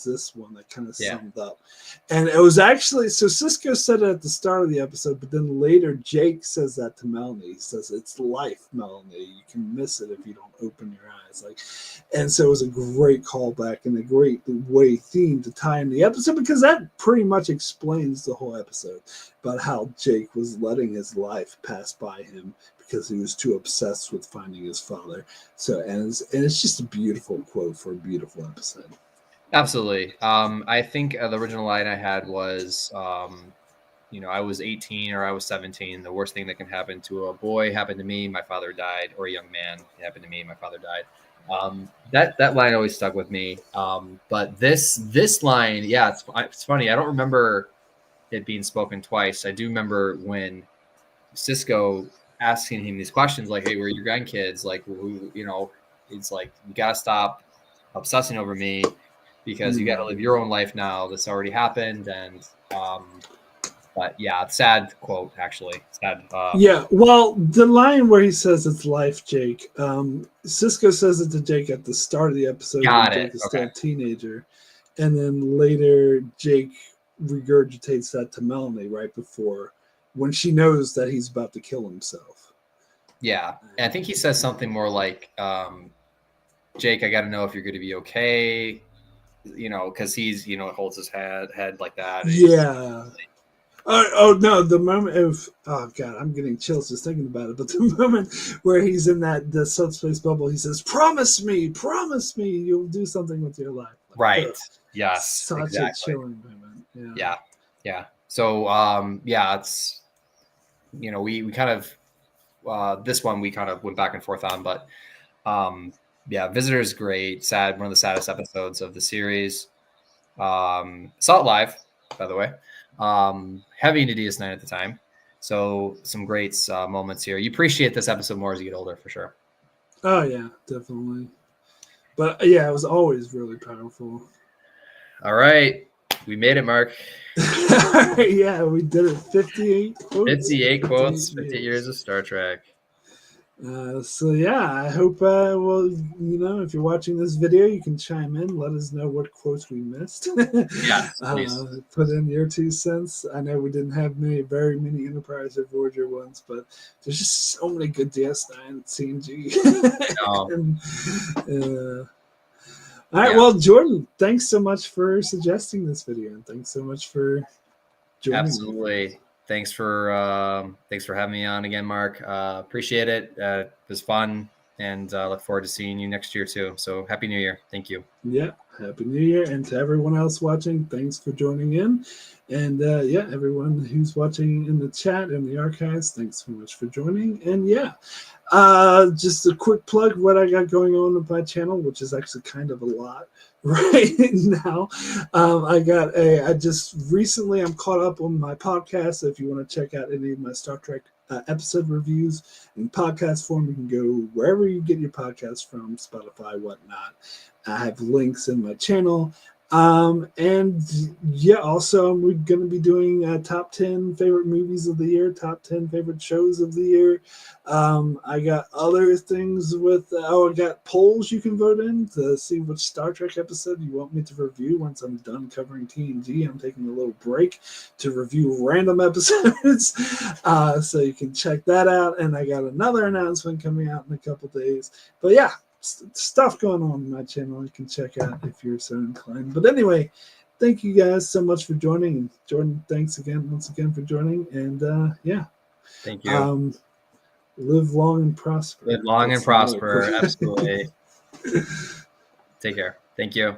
this one that kind of summed up. And it was actually, so Sisko said it at the start of the episode, but then later Jake says that to Melanie. He says, it's life, Melanie. You can miss it if you don't open your eyes. And so it was a great callback and a great theme to tie in the episode, because that pretty much explains the whole episode about how Jake was letting his life pass by him because he was too obsessed with finding his father. So, and it's just a beautiful quote for a beautiful episode. Absolutely. I think the original line I had was, I was 18 or I was 17. The worst thing that can happen to a boy happened to me. My father died. Or a young man, it happened to me. My father died. That line always stuck with me. But this line, it's funny. I don't remember it being spoken twice. I do remember when Sisko asking him these questions like, hey, where are your grandkids? Like, it's like, you got to stop obsessing over me because you got to live your own life now. This already happened. And, but yeah, sad quote, actually. Sad. Well, the line where he says it's life, Jake, Sisko says it to Jake at the start of the episode. Jake is still a teenager. And then later, Jake regurgitates that to Melanie right before, when she knows that he's about to kill himself. Yeah. And I think he says something more like, Jake, I got to know if you're going to be okay, because he's, holds his head like that. Yeah. No, the moment of, God, I'm getting chills just thinking about it. But the moment where he's in the subspace bubble, he says, promise me, you'll do something with your life. Right. Yes. Such a chilling moment. Yeah. So, it's, we kind of, this one we kind of went back and forth on, but Visitor is great. Sad, one of the saddest episodes of the series. Saw it live, by the way. Heavy into DS9 at the time. So some great moments here. You appreciate this episode more as you get older, for sure. Oh, yeah, definitely. But, it was always really powerful. All right. We made it, Mark. Yeah, we did it. 58 quotes. 58 quotes, 58 years of Star Trek. So yeah, I hope well, if you're watching this video, you can chime in, let us know what quotes we missed. Yes, please. Put in your 2 cents. I know we didn't have very many Enterprise or Voyager ones, but there's just so many good DS9 CNG. And, all right, well, Jordan, thanks so much for suggesting this video, and thanks so much for joining Absolutely. me. Thanks for having me on again, Mark. Appreciate it. It was fun, and look forward to seeing you next year too. So happy New Year. Thank you. Yeah, happy New Year. And to everyone else watching, thanks for joining in. And everyone who's watching in the chat and the archives, thanks so much for joining. And just a quick plug what I got going on with my channel, which is actually kind of a lot right now. I'm caught up on my podcast. So if you want to check out any of my Star Trek episode reviews in podcast form, you can go wherever you get your podcasts from, Spotify, whatnot. I have links in my channel. Also we're going to be doing top 10 favorite movies of the year, top 10 favorite shows of the year. I got other things I got polls you can vote in to see which Star Trek episode you want me to review. Once I'm done covering TNG, I'm taking a little break to review random episodes. So you can check that out. And I got another announcement coming out in a couple days. But yeah, stuff going on my channel you can check out if you're so inclined. But anyway, thank you guys so much for joining. Jordan, thanks once again for joining. And thank you. Live long and prosper. Live long and prosper. Absolutely. Take care. Thank you.